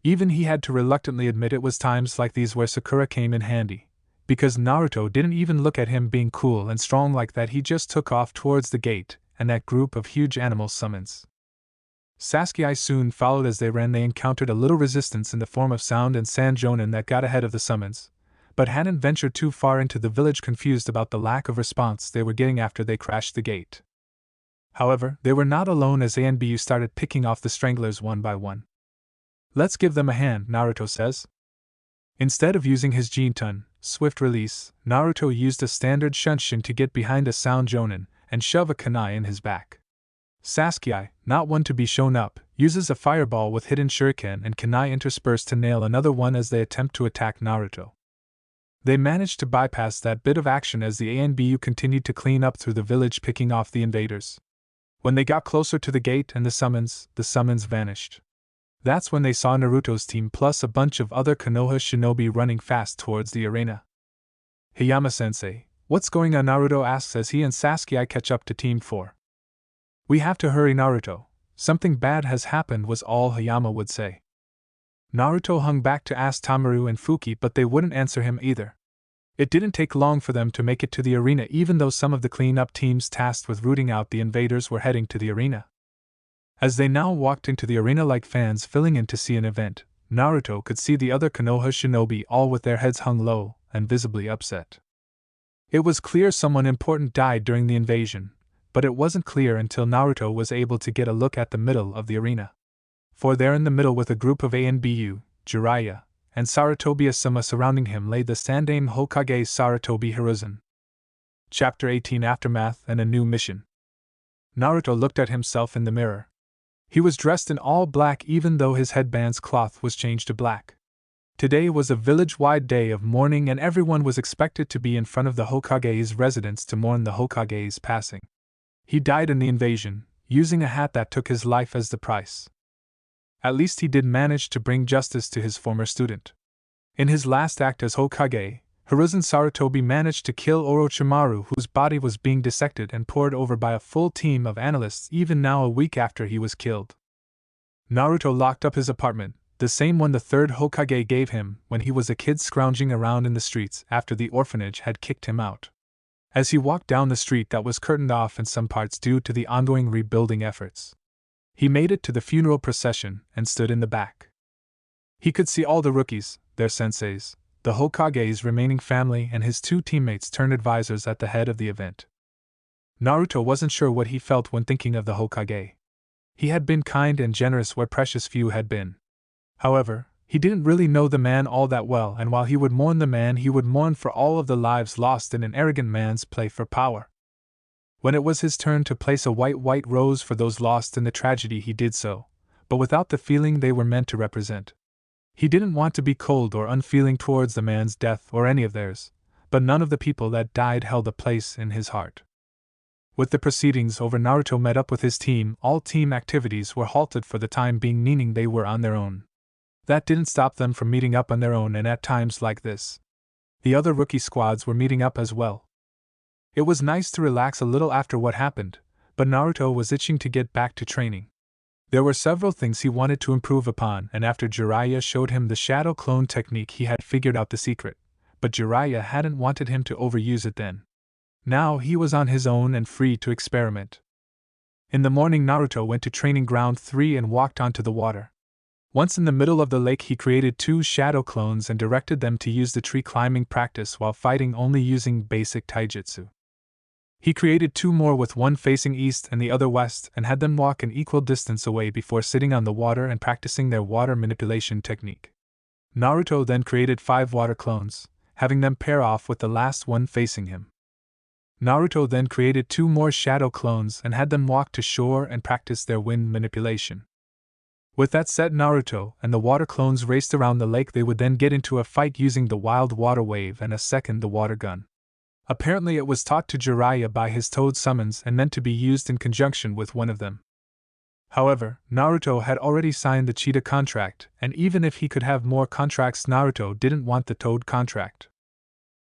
Even he had to reluctantly admit it was times like these where Sakura came in handy, because Naruto didn't even look at him being cool and strong like that. He just took off towards the gate and that group of huge animal summons. Sasuke soon followed. As they ran, they encountered a little resistance in the form of Sound and Sand Jonin that got ahead of the summons, but hadn't ventured too far into the village, confused about the lack of response they were getting after they crashed the gate. However, they were not alone as ANBU started picking off the stranglers one by one. Let's give them a hand, Naruto says. Instead of using his Jinton, swift release, Naruto used a standard Shunshin to get behind a Sound Jonin and shove a kunai in his back. Sasuke, not one to be shown up, uses a fireball with hidden shuriken and kunai interspersed to nail another one as they attempt to attack Naruto. They managed to bypass that bit of action as the ANBU continued to clean up through the village, picking off the invaders. When they got closer to the gate and the summons vanished. That's when they saw Naruto's team plus a bunch of other Konoha shinobi running fast towards the arena. Hayama-sensei, what's going on? Naruto asks as he and Sasuke catch up to Team 4. We have to hurry, Naruto. Something bad has happened, was all Hayama would say. Naruto hung back to ask Tamaru and Fuki, but they wouldn't answer him either. It didn't take long for them to make it to the arena, even though some of the cleanup teams tasked with rooting out the invaders were heading to the arena. As they now walked into the arena like fans filling in to see an event, Naruto could see the other Konoha shinobi all with their heads hung low and visibly upset. It was clear someone important died during the invasion, but it wasn't clear until Naruto was able to get a look at the middle of the arena. For there in the middle, with a group of ANBU, Jiraiya, and Sarutobi Asuma surrounding him, lay the Sandaime Hokage Sarutobi Hiruzen. Chapter 18: Aftermath and a New Mission. Naruto looked at himself in the mirror. He was dressed in all black, even though his headband's cloth was changed to black. Today was a village-wide day of mourning, and everyone was expected to be in front of the Hokage's residence to mourn the Hokage's passing. He died in the invasion, using a hat that took his life as the price. At least he did manage to bring justice to his former student. In his last act as Hokage, Hiruzen Sarutobi managed to kill Orochimaru, whose body was being dissected and pored over by a full team of analysts even now, a week after he was killed. Naruto locked up his apartment, the same one the third Hokage gave him when he was a kid scrounging around in the streets after the orphanage had kicked him out. As he walked down the street that was curtained off in some parts due to the ongoing rebuilding efforts, he made it to the funeral procession and stood in the back. He could see all the rookies, their senseis, the Hokage's remaining family, and his two teammates turned advisors at the head of the event. Naruto wasn't sure what he felt when thinking of the Hokage. He had been kind and generous where precious few had been. However, he didn't really know the man all that well, and while he would mourn the man, he would mourn for all of the lives lost in an arrogant man's play for power. When it was his turn to place a white rose for those lost in the tragedy, he did so, but without the feeling they were meant to represent. He didn't want to be cold or unfeeling towards the man's death or any of theirs, but none of the people that died held a place in his heart. With the proceedings over, Naruto met up with his team. All team activities were halted for the time being, meaning they were on their own. That didn't stop them from meeting up on their own, and at times like this, the other rookie squads were meeting up as well. It was nice to relax a little after what happened, but Naruto was itching to get back to training. There were several things he wanted to improve upon, and after Jiraiya showed him the shadow clone technique, he had figured out the secret, but Jiraiya hadn't wanted him to overuse it then. Now he was on his own and free to experiment. In the morning, Naruto went to Training Ground 3 and walked onto the water. Once in the middle of the lake, he created 2 shadow clones and directed them to use the tree climbing practice while fighting, only using basic taijutsu. He created 2 more, with one facing east and the other west, and had them walk an equal distance away before sitting on the water and practicing their water manipulation technique. Naruto then created 5 water clones, having them pair off with the last one facing him. Naruto then created 2 more shadow clones and had them walk to shore and practice their wind manipulation. With that said, Naruto and the water clones raced around the lake. They would then get into a fight using the wild water wave and the water gun. Apparently it was taught to Jiraiya by his toad summons and meant to be used in conjunction with one of them. However, Naruto had already signed the cheetah contract, and even if he could have more contracts, Naruto didn't want the toad contract.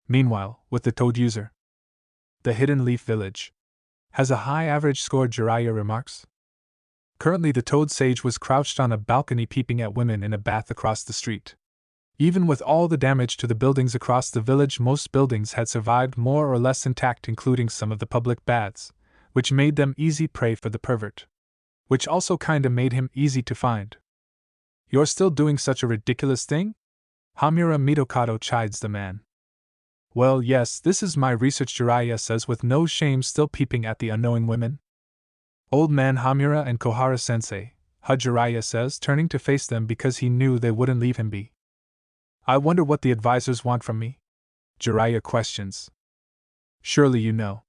Meanwhile, with the toad user, the Hidden Leaf Village has a high average score, Jiraiya remarks. Currently, the Toad Sage was crouched on a balcony peeping at women in a bath across the street. Even with all the damage to the buildings across the village, most buildings had survived more or less intact, including some of the public baths, which made them easy prey for the pervert. Which also kinda made him easy to find. "You're still doing such a ridiculous thing?" Hamura Mitokado chides the man. "Well, yes, this is my research," Jiraiya says with no shame, still peeping at the unknowing women. "Old man Hamura and Kohara-sensei," Jiraiya says, turning to face them because he knew they wouldn't leave him be. "I wonder what the advisors want from me?" Jiraiya questions. "Surely you know.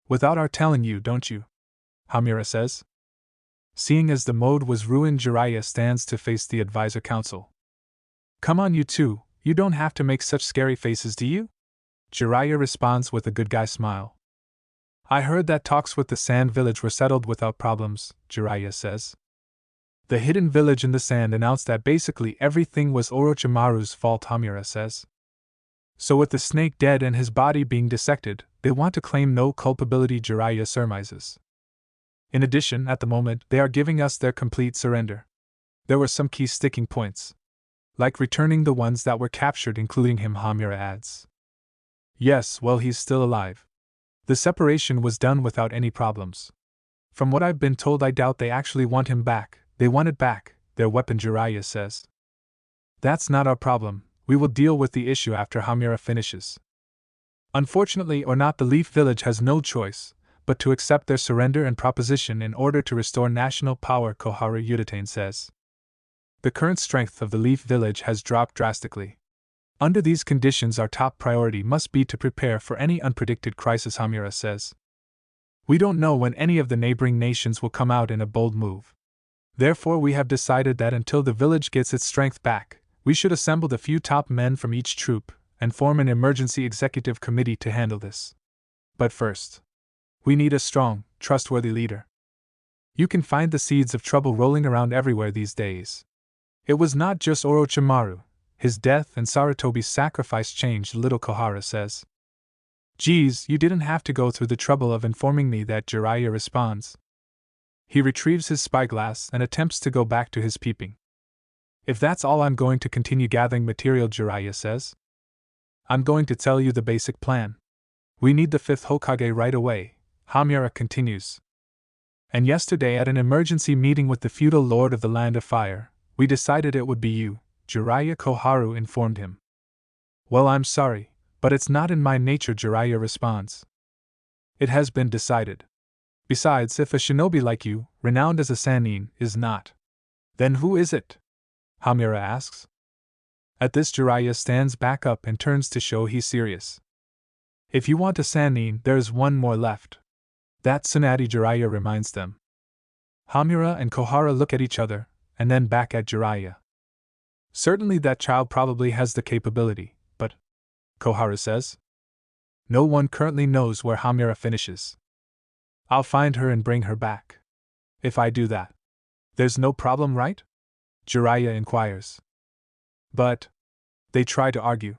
Without our telling you, don't you?" Hamura says. Seeing as the mode was ruined, Jiraiya stands to face the advisor council. "Come on, you two, you don't have to make such scary faces, do you?" Jiraiya responds with a good guy smile. "I heard that talks with the Sand Village were settled without problems," Jiraiya says. "The hidden village in the sand announced that basically everything was Orochimaru's fault," Hamura says. "So with the snake dead and his body being dissected, they want to claim no culpability," Jiraiya surmises. "In addition, at the moment, they are giving us their complete surrender. There were some key sticking points, like returning the ones that were captured, including him," Hamura adds. "Yes, well, he's still alive. The separation was done without any problems. From what I've been told, I doubt they actually want him back. They want it back, their weapon," Jiraiya says. "That's not our problem. We will deal with the issue after," Hamura finishes. "Unfortunately or not, the Leaf Village has no choice but to accept their surrender and proposition in order to restore national power," Koharu Udatane says. "The current strength of the Leaf Village has dropped drastically. Under these conditions, our top priority must be to prepare for any unpredicted crisis," Hamura says. "We don't know when any of the neighboring nations will come out in a bold move. Therefore, we have decided that until the village gets its strength back, we should assemble the few top men from each troop and form an emergency executive committee to handle this. But first, we need a strong, trustworthy leader. You can find the seeds of trouble rolling around everywhere these days. It was not just Orochimaru. His death and Sarutobi's sacrifice changed little," Kohara says. "Geez, you didn't have to go through the trouble of informing me that," Jiraiya responds. He retrieves his spyglass and attempts to go back to his peeping. "If that's all, I'm going to continue gathering material," Jiraiya says. "I'm going to tell you the basic plan. We need the 5th Hokage right away," Hamura continues. "And yesterday at an emergency meeting with the feudal lord of the Land of Fire, we decided it would be you," Jiraiya Koharu informed him. "Well, I'm sorry, but it's not in my nature," Jiraiya responds. "It has been decided. Besides, if a shinobi like you, renowned as a Sannin, is not, then who is it?" Hamura asks. At this, Jiraiya stands back up and turns to show he's serious. "If you want a Sannin, there's one more left. That's Tsunade," Jiraiya reminds them. Hamura and Kohara look at each other, and then back at Jiraiya. "Certainly that child probably has the capability, but," Kohara says. No one currently knows where Hamura finishes. I'll find her and bring her back. If I do that, there's no problem, right? Jiraiya inquires. But they try to argue.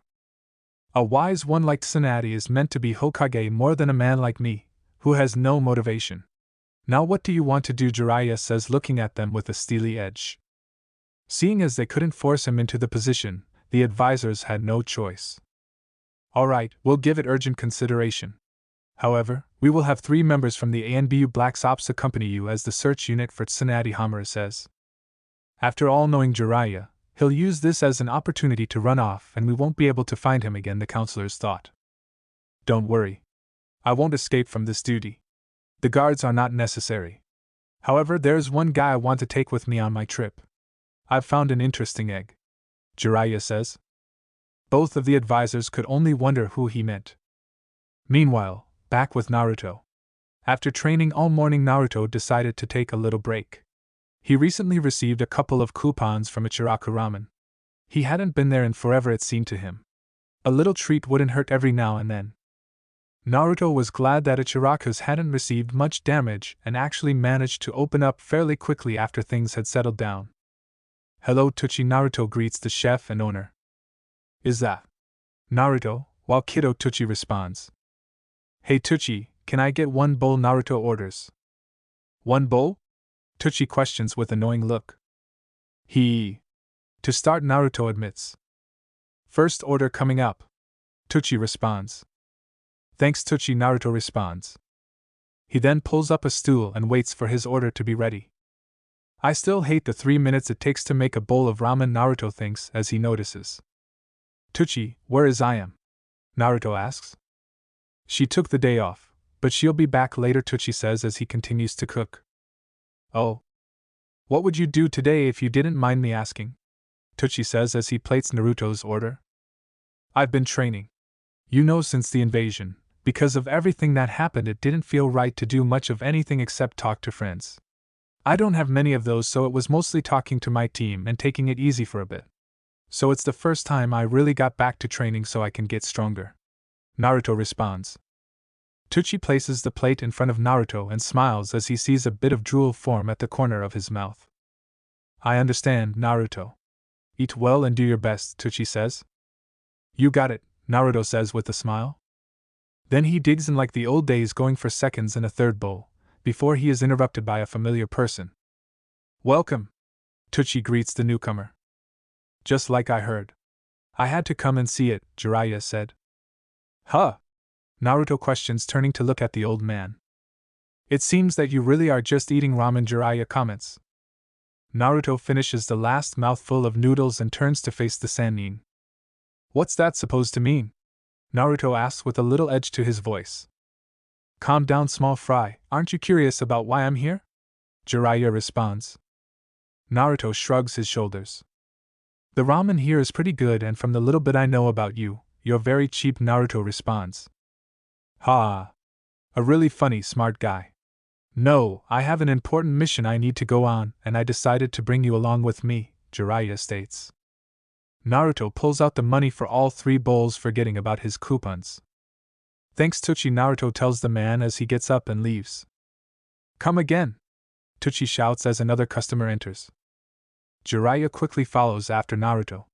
A wise one like Tsunade is meant to be Hokage more than a man like me, who has no motivation. Now what do you want to do? Jiraiya says, looking at them with a steely edge. Seeing as they couldn't force him into the position, the advisors had no choice. Alright, we'll give it urgent consideration. However, we will have 3 members from the ANBU Blacks Ops accompany you as the search unit for Tsunade, Hamura says. After all, knowing Jiraiya, he'll use this as an opportunity to run off and we won't be able to find him again, the counselors thought. Don't worry. I won't escape from this duty. The guards are not necessary. However, there's one guy I want to take with me on my trip. I've found an interesting egg, Jiraiya says. Both of the advisors could only wonder who he meant. Meanwhile, back with Naruto. After training all morning, Naruto decided to take a little break. He recently received a couple of coupons from Ichiraku Ramen. He hadn't been there in forever, it seemed to him. A little treat wouldn't hurt every now and then. Naruto was glad that Ichiraku's hadn't received much damage and actually managed to open up fairly quickly after things had settled down. Hello, Tsuchi, Naruto greets the chef and owner. Is that Naruto? While Kiddo Tsuchi responds. Hey Tsuchi, can I get 1 bowl? Naruto orders. 1 bowl? Tsuchi questions with a knowing look. To start, Naruto admits. First order coming up. Tsuchi responds. Thanks Tsuchi, Naruto responds. He then pulls up a stool and waits for his order to be ready. I still hate the 3 minutes it takes to make a bowl of ramen, Naruto thinks as he notices. Tsuchi, where is Ayam? Naruto asks. She took the day off, but she'll be back later, Tsuchi says as he continues to cook. Oh. What would you do today if you didn't mind me asking? Tsuchi says as he plates Naruto's order. I've been training. You know, since the invasion, because of everything that happened, it didn't feel right to do much of anything except talk to friends. I don't have many of those, so it was mostly talking to my team and taking it easy for a bit. So it's the first time I really got back to training so I can get stronger. Naruto responds. Tsuchi places the plate in front of Naruto and smiles as he sees a bit of drool form at the corner of his mouth. I understand, Naruto. Eat well and do your best, Tsuchi says. You got it, Naruto says with a smile. Then he digs in like the old days, going for seconds in a third bowl, before he is interrupted by a familiar person. Welcome, Tsuchi greets the newcomer. Just like I heard. I had to come and see it, Jiraiya said. Huh? Naruto questions, turning to look at the old man. It seems that you really are just eating ramen, Jiraiya comments. Naruto finishes the last mouthful of noodles and turns to face the Sannin. What's that supposed to mean? Naruto asks with a little edge to his voice. Calm down, small fry, aren't you curious about why I'm here? Jiraiya responds. Naruto shrugs his shoulders. The ramen here is pretty good, and from the little bit I know about you, you're very cheap, Naruto responds. Ha! A really funny, smart guy. No, I have an important mission I need to go on, and I decided to bring you along with me, Jiraiya states. Naruto pulls out the money for all 3 bowls, forgetting about his coupons. Thanks, Tsuchi, Naruto tells the man as he gets up and leaves. Come again! Tsuchi shouts as another customer enters. Jiraiya quickly follows after Naruto.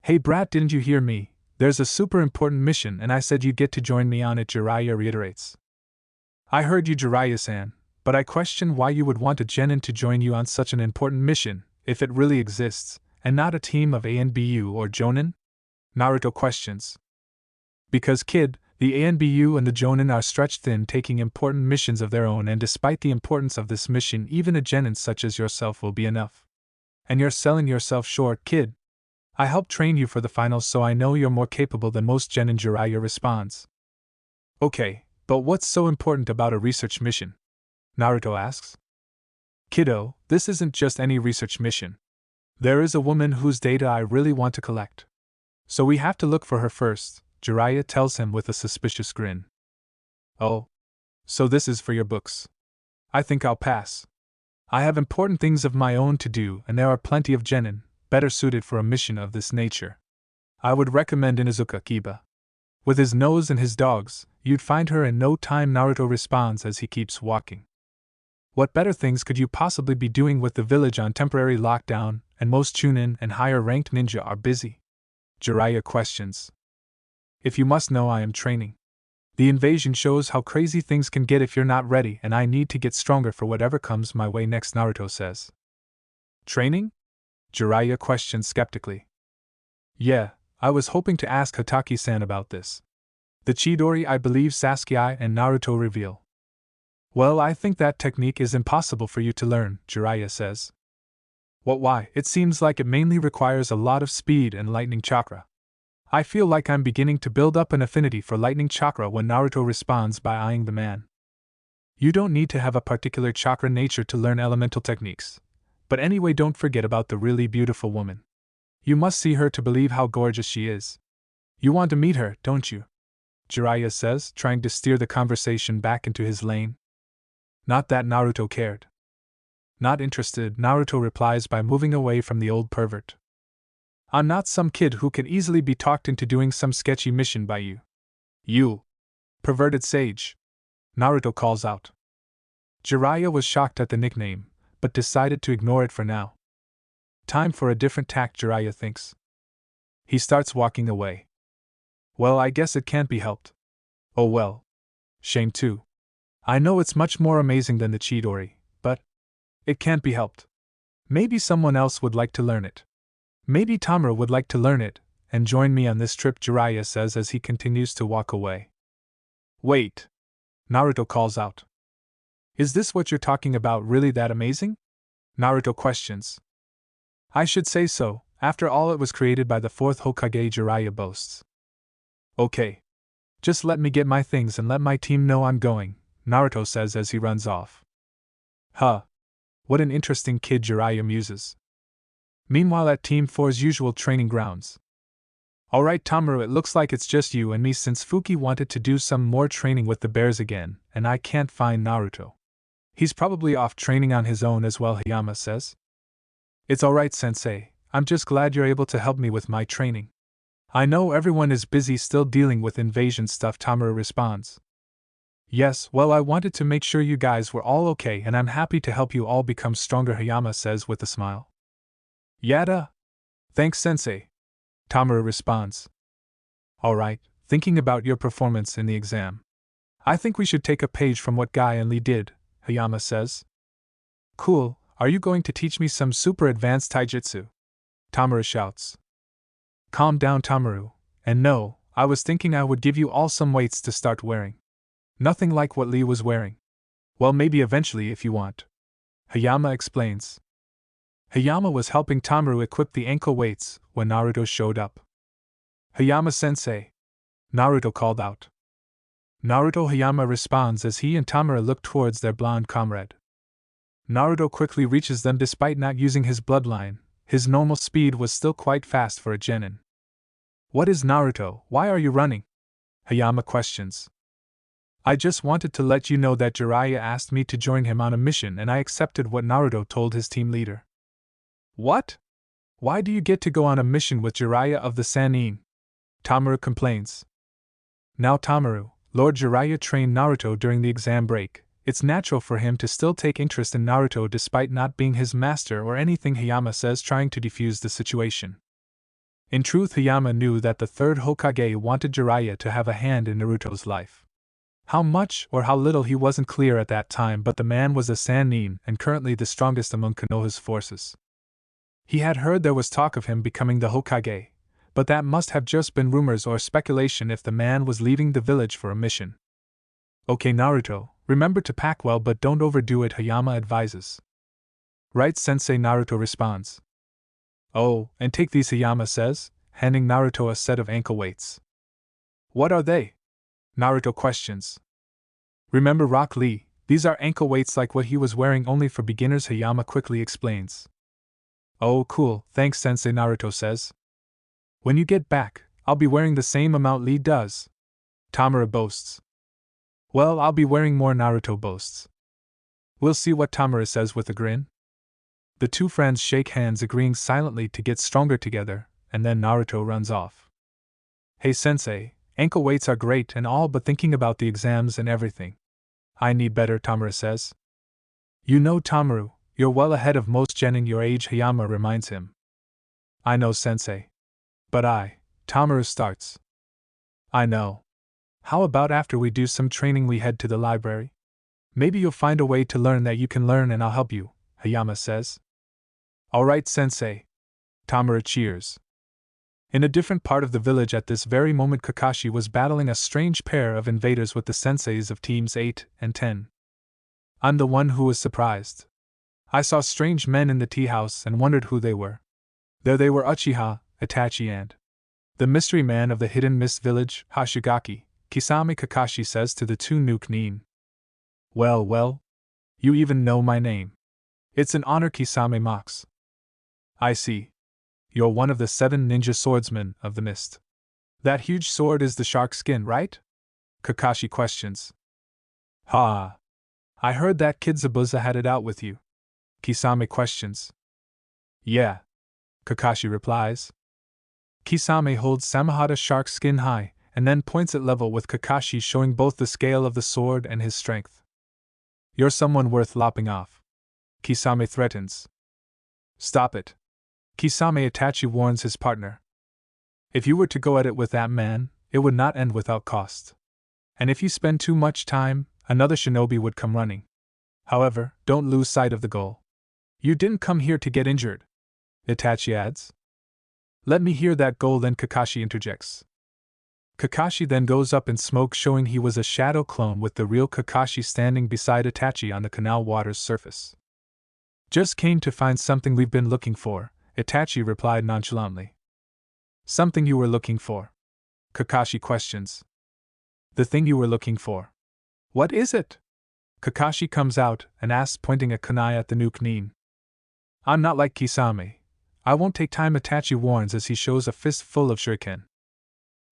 Hey brat, didn't you hear me? There's a super important mission and I said you'd get to join me on it, Jiraiya reiterates. I heard you, Jiraiya-san, but I question why you would want a genin to join you on such an important mission, if it really exists, and not a team of ANBU or Jonin? Naruto questions. Because kid, the ANBU and the Jonin are stretched thin taking important missions of their own, and despite the importance of this mission, even a genin such as yourself will be enough. And you're selling yourself short, kid. I helped train you for the finals, so I know you're more capable than most genin, Jiraiya responds. Okay, but what's so important about a research mission? Naruto asks. Kiddo, this isn't just any research mission. There is a woman whose data I really want to collect. So we have to look for her first, Jiraiya tells him with a suspicious grin. Oh. So this is for your books. I think I'll pass. I have important things of my own to do, and there are plenty of genin better suited for a mission of this nature. I would recommend Inuzuka Kiba. With his nose and his dogs, you'd find her in no time, Naruto responds as he keeps walking. What better things could you possibly be doing with the village on temporary lockdown, and most Chunin and higher-ranked ninja are busy? Jiraiya questions. If you must know, I am training. The invasion shows how crazy things can get if you're not ready, and I need to get stronger for whatever comes my way next, Naruto says. Training? Jiraiya questions skeptically. Yeah, I was hoping to ask Hatake-san about this. The Chidori I believe Sasuke and Naruto reveal. Well, I think that technique is impossible for you to learn, Jiraiya says. What, why? It seems like it mainly requires a lot of speed and lightning chakra. I feel like I'm beginning to build up an affinity for lightning chakra when Naruto responds by eyeing the man. You don't need to have a particular chakra nature to learn elemental techniques. But anyway, don't forget about the really beautiful woman. You must see her to believe how gorgeous she is. You want to meet her, don't you? Jiraiya says, trying to steer the conversation back into his lane. Not that Naruto cared. Not interested, Naruto replies by moving away from the old pervert. I'm not some kid who can easily be talked into doing some sketchy mission by you. You perverted sage, Naruto calls out. Jiraiya was shocked at the nickname, but decided to ignore it for now. Time for a different tack, Jiraiya thinks. He starts walking away. Well, I guess it can't be helped. Oh well. Shame too. I know it's much more amazing than the Chidori, but it can't be helped. Maybe someone else would like to learn it. Maybe Tamura would like to learn it, and join me on this trip, Jiraiya says as he continues to walk away. Wait! Naruto calls out. Is this what you're talking about really that amazing? Naruto questions. I should say so, after all it was created by the fourth Hokage, Jiraiya boasts. Okay. Just let me get my things and let my team know I'm going, Naruto says as he runs off. Huh. What an interesting kid, Jiraiya muses. Meanwhile at Team 4's usual training grounds. Alright Tamura, it looks like it's just you and me since Fuki wanted to do some more training with the bears again, and I can't find Naruto. He's probably off training on his own as well, Hayama says. It's alright, Sensei, I'm just glad you're able to help me with my training. I know everyone is busy still dealing with invasion stuff, Tamura responds. Yes, well, I wanted to make sure you guys were all okay and I'm happy to help you all become stronger, Hayama says with a smile. Yada! Thanks, Sensei, Tamura responds. Alright, thinking about your performance in the exam. I think we should take a page from what Guy and Lee did, Hayama says. Cool, are you going to teach me some super advanced taijutsu? Tamura shouts. Calm down, Tamuru, and no, I was thinking I would give you all some weights to start wearing. Nothing like what Lee was wearing. Well, maybe eventually if you want. Hayama explains. Hayama was helping Tamuru equip the ankle weights when Naruto showed up. Hayama-sensei, Naruto called out. Naruto, Hayama responds as he and Tamura look towards their blonde comrade. Naruto quickly reaches them despite not using his bloodline. His normal speed was still quite fast for a genin. What is Naruto, why are you running? Hayama questions. I just wanted to let you know that Jiraiya asked me to join him on a mission and I accepted what Naruto told his team leader. What? Why do you get to go on a mission with Jiraiya of the Sannin? Tamura complains. Now Tamuru, Lord Jiraiya trained Naruto during the exam break. It's natural for him to still take interest in Naruto despite not being his master or anything, Hayama says, trying to defuse the situation. In truth, Hayama knew that the third Hokage wanted Jiraiya to have a hand in Naruto's life. How much or how little he wasn't clear at that time, but the man was a Sannin and currently the strongest among Konoha's forces. He had heard there was talk of him becoming the Hokage, but that must have just been rumors or speculation if the man was leaving the village for a mission. Okay, Naruto, remember to pack well but don't overdo it, Hayama advises. Right, Sensei, Naruto responds. Oh, and take these, Hayama says, handing Naruto a set of ankle weights. What are they? Naruto questions. Remember Rock Lee, these are ankle weights like what he was wearing only for beginners, Hayama quickly explains. Oh cool, thanks Sensei, Naruto says. When you get back, I'll be wearing the same amount Lee does. Tamura boasts. Well, I'll be wearing more, Naruto boasts. We'll see what Tamura says with a grin. The two friends shake hands, agreeing silently to get stronger together, and then Naruto runs off. Hey Sensei, Ankle weights are great and all, but thinking about the exams and everything, I need better, Tamaru says. You know, Tamaru, you're well ahead of most genin your age, Hayama reminds him. I know, sensei. But Tamaru starts. I know. How about after we do some training we head to the library? Maybe you'll find a way to learn that you can learn and I'll help you, Hayama says. Alright, sensei. Tamaru cheers. In a different part of the village at this very moment, Kakashi was battling a strange pair of invaders with the senseis of teams 8 and 10. I'm the one who was surprised. I saw strange men in the tea house and wondered who they were. There they were, Uchiha, Itachi, and the mystery man of the hidden mist village, Hashigaki, Kisame, Kakashi says to the two Nuke Nin. Well, you even know my name. It's an honor, Kisame mocks. I see. You're one of the 7 ninja swordsmen of the mist. That huge sword is the shark skin, right? Kakashi questions. Ha! I heard that Kid Zabuza had it out with you. Kisame questions. Yeah. Kakashi replies. Kisame holds Samahata shark skin high, and then points at level with Kakashi, showing both the scale of the sword and his strength. You're someone worth lopping off. Kisame threatens. Stop it. Kisame, Itachi warns his partner. If you were to go at it with that man, it would not end without cost. And if you spend too much time, another shinobi would come running. However, don't lose sight of the goal. You didn't come here to get injured, Itachi adds. Let me hear that goal, then Kakashi interjects. Kakashi then goes up in smoke, showing he was a shadow clone with the real Kakashi standing beside Itachi on the canal water's surface. Just came to find something we've been looking for, Itachi replied nonchalantly. Something you were looking for? Kakashi questions. The thing you were looking for. What is it? Kakashi comes out and asks, pointing a kunai at the Nuke Nin. I'm not like Kisame. I won't take time, Itachi warns as he shows a fist full of shuriken.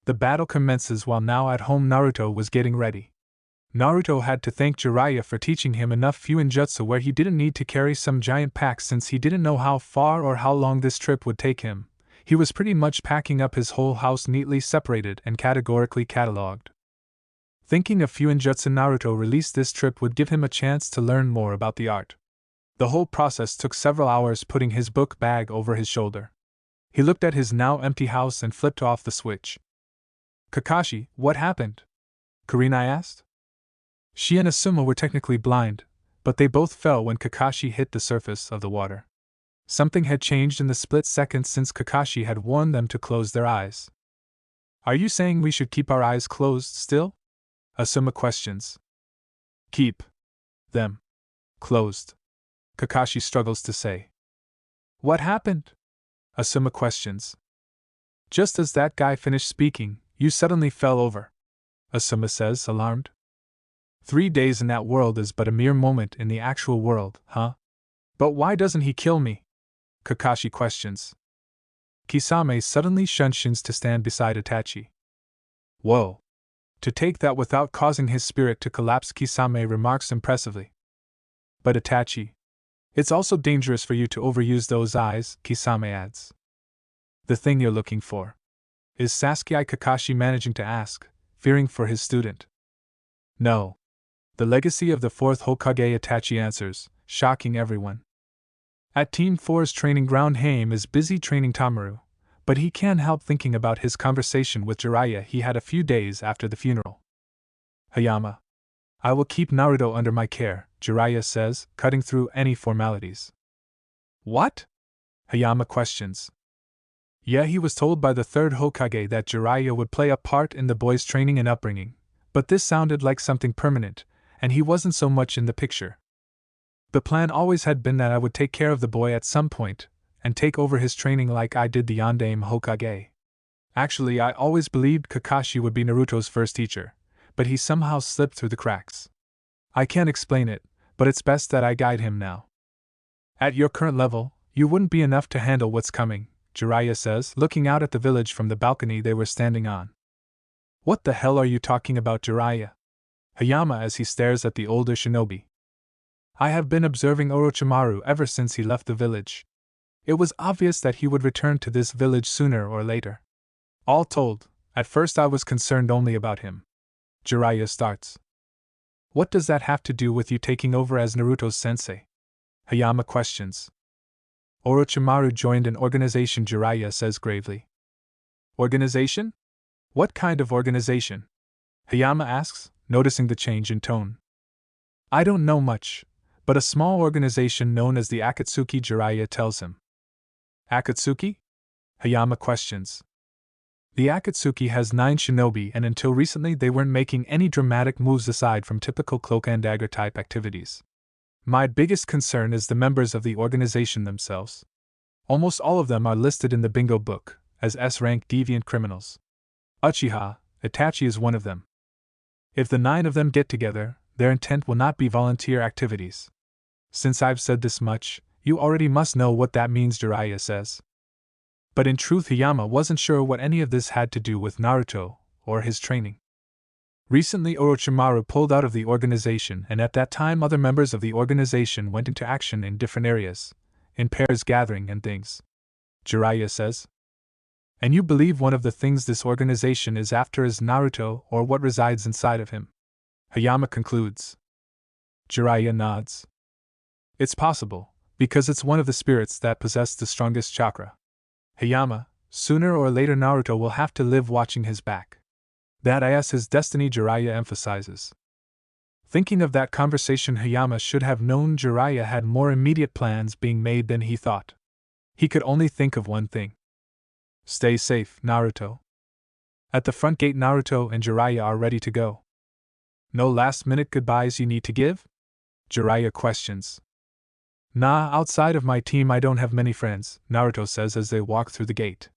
The battle commences while now at home Naruto was getting ready. Naruto had to thank Jiraiya for teaching him enough Fuinjutsu where he didn't need to carry some giant pack, since he didn't know how far or how long this trip would take him. He was pretty much packing up his whole house neatly separated and categorically catalogued. Thinking of Fuinjutsu, Naruto released this trip would give him a chance to learn more about the art. The whole process took several hours, putting his book bag over his shoulder. He looked at his now empty house and flipped off the switch. Kakashi, what happened? Kurenai asked. She and Asuma were technically blind, but they both fell when Kakashi hit the surface of the water. Something had changed in the split second since Kakashi had warned them to close their eyes. Are you saying we should keep our eyes closed still? Asuma questions. Keep them closed, Kakashi struggles to say. What happened? Asuma questions. Just as that guy finished speaking, you suddenly fell over, Asuma says, alarmed. 3 days in that world is but a mere moment in the actual world, huh? But why doesn't he kill me? Kakashi questions. Kisame suddenly shunshins to stand beside Itachi. Whoa. To take that without causing his spirit to collapse, Kisame remarks impressively. But Itachi, it's also dangerous for you to overuse those eyes, Kisame adds. The thing you're looking for. Is Sasuke, Kakashi managing to ask, fearing for his student. No. The legacy of the 4th Hokage, Itachi answers, shocking everyone. At Team 4's training ground, Haim is busy training Tamaru, but he can't help thinking about his conversation with Jiraiya he had a few days after the funeral. Hayama. I will keep Naruto under my care, Jiraiya says, cutting through any formalities. What? Hayama questions. Yeah, he was told by the 3rd Hokage that Jiraiya would play a part in the boy's training and upbringing, but this sounded like something permanent, and he wasn't so much in the picture. The plan always had been that I would take care of the boy at some point, and take over his training like I did the Yondaime Hokage. Actually, I always believed Kakashi would be Naruto's first teacher, but he somehow slipped through the cracks. I can't explain it, but it's best that I guide him now. At your current level, you wouldn't be enough to handle what's coming, Jiraiya says, looking out at the village from the balcony they were standing on. What the hell are you talking about, Jiraiya? Hayama as he stares at the older shinobi. I have been observing Orochimaru ever since he left the village. It was obvious that he would return to this village sooner or later. All told, At first I was concerned only about him. Jiraiya starts. What does that have to do with you taking over as Naruto's sensei? Hayama questions. Orochimaru joined an organization, Jiraiya says gravely. Organization? What kind of organization? Hayama asks, noticing the change in tone. I don't know much, but a small organization known as the Akatsuki, Jiraiya tells him. Akatsuki? Hayama questions. The Akatsuki has 9 shinobi, and until recently they weren't making any dramatic moves aside from typical cloak and dagger type activities. My biggest concern is the members of the organization themselves. Almost all of them are listed in the bingo book as S-rank deviant criminals. Uchiha, Itachi is one of them. If the 9 of them get together, their intent will not be volunteer activities. Since I've said this much, you already must know what that means, Jiraiya says. But in truth, Hayama wasn't sure what any of this had to do with Naruto or his training. Recently Orochimaru pulled out of the organization, and at that time other members of the organization went into action in different areas, in pairs gathering and things. Jiraiya says. And you believe one of the things this organization is after is Naruto or what resides inside of him? Hayama concludes. Jiraiya nods. It's possible, because it's one of the spirits that possess the strongest chakra. Hayama, sooner or later Naruto will have to live watching his back. That is his destiny, Jiraiya emphasizes. Thinking of that conversation, Hayama should have known Jiraiya had more immediate plans being made than he thought. He could only think of one thing. Stay safe, Naruto. At the front gate, Naruto and Jiraiya are ready to go. No last-minute goodbyes you need to give? Jiraiya questions. Nah, outside of my team I don't have many friends, Naruto says as they walk through the gate.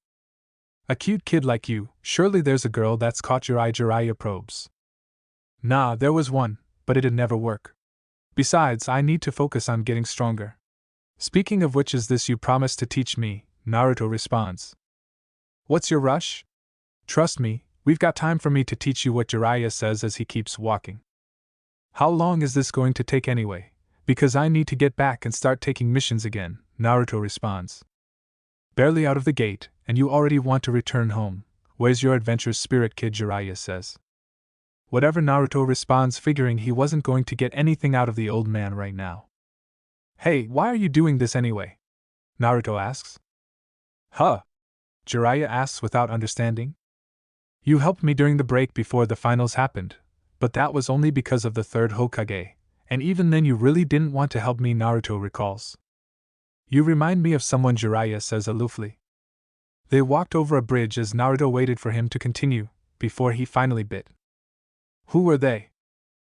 A cute kid like you, surely there's a girl that's caught your eye, Jiraiya probes. Nah, there was one, but it'd never work. Besides, I need to focus on getting stronger. Speaking of which, is this you promised to teach me? Naruto responds. What's your rush? Trust me, we've got time for me to teach you what, Jiraiya says as he keeps walking. How long is this going to take anyway? Because I need to get back and start taking missions again, Naruto responds. Barely out of the gate, and you already want to return home. Where's your adventurous spirit, kid? Jiraiya says. Whatever, Naruto responds, figuring he wasn't going to get anything out of the old man right now. Hey, why are you doing this anyway? Naruto asks. Huh? Jiraiya asks without understanding. You helped me during the break before the finals happened, but that was only because of the third Hokage. And even then you really didn't want to help me, Naruto recalls. You remind me of someone, Jiraiya says aloofly. They walked over a bridge as Naruto waited for him to continue, before he finally bit. Who were they?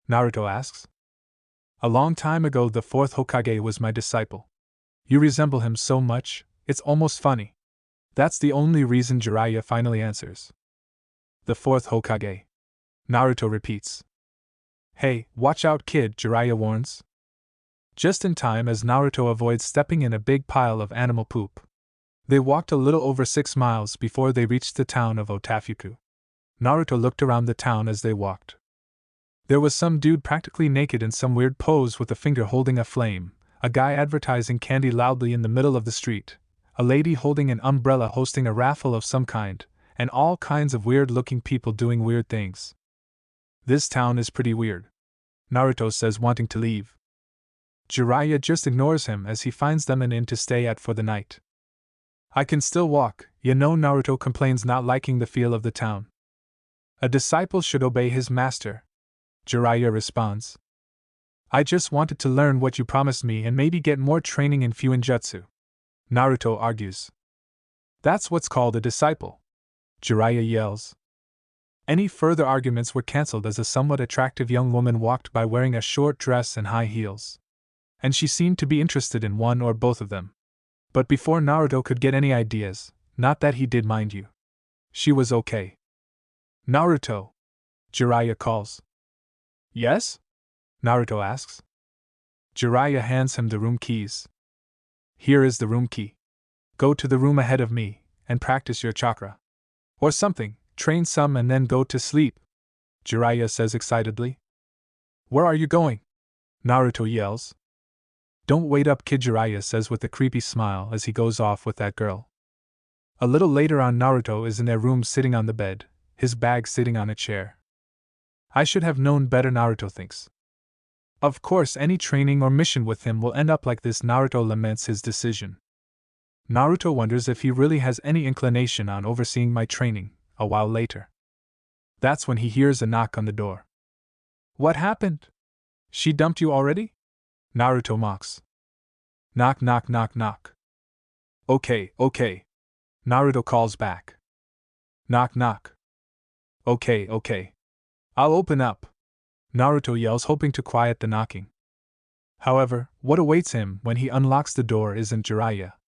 Naruto asks. A long time ago the 4th Hokage was my disciple. You resemble him so much, it's almost funny. That's the only reason, Jiraiya finally answers. The 4th Hokage. Naruto repeats. Hey, watch out, kid, Jiraiya warns. Just in time as Naruto avoids stepping in a big pile of animal poop. They walked a little over 6 miles before they reached the town of Otafuku. Naruto looked around the town as they walked. There was some dude practically naked in some weird pose with a finger holding a flame, a guy advertising candy loudly in the middle of the street, a lady holding an umbrella hosting a raffle of some kind, and all kinds of weird-looking people doing weird things. This town is pretty weird, Naruto says, wanting to leave. Jiraiya just ignores him as he finds them an inn to stay at for the night. I can still walk, you know, Naruto complains, not liking the feel of the town. A disciple should obey his master, Jiraiya responds. I just wanted to learn what you promised me and maybe get more training in Fuinjutsu, Naruto argues. That's what's called a disciple, Jiraiya yells. Any further arguments were cancelled as a somewhat attractive young woman walked by wearing a short dress and high heels. And she seemed to be interested in one or both of them. But before Naruto could get any ideas, not that he did, mind you, she was okay. Naruto, Jiraiya calls. Yes? Naruto asks. Jiraiya hands him the room keys. Here is the room key. Go to the room ahead of me, and practice your chakra. Or something. Train some and then go to sleep, Jiraiya says excitedly. Where are you going? Naruto yells. Don't wait up, kid, Jiraiya says with a creepy smile as he goes off with that girl. A little later on, Naruto is in their room sitting on the bed, his bag sitting on a chair. I should have known better, Naruto thinks. Of course, any training or mission with him will end up like this. Naruto laments his decision. Naruto wonders if he really has any inclination on overseeing my training. A while later, that's when he hears a knock on the door. What happened? She dumped you already? Naruto mocks. Knock, knock, knock, knock. Okay, okay. Naruto calls back. Knock, knock. Okay, okay. I'll open up. Naruto yells, hoping to quiet the knocking. However, what awaits him when he unlocks the door isn't Jiraiya.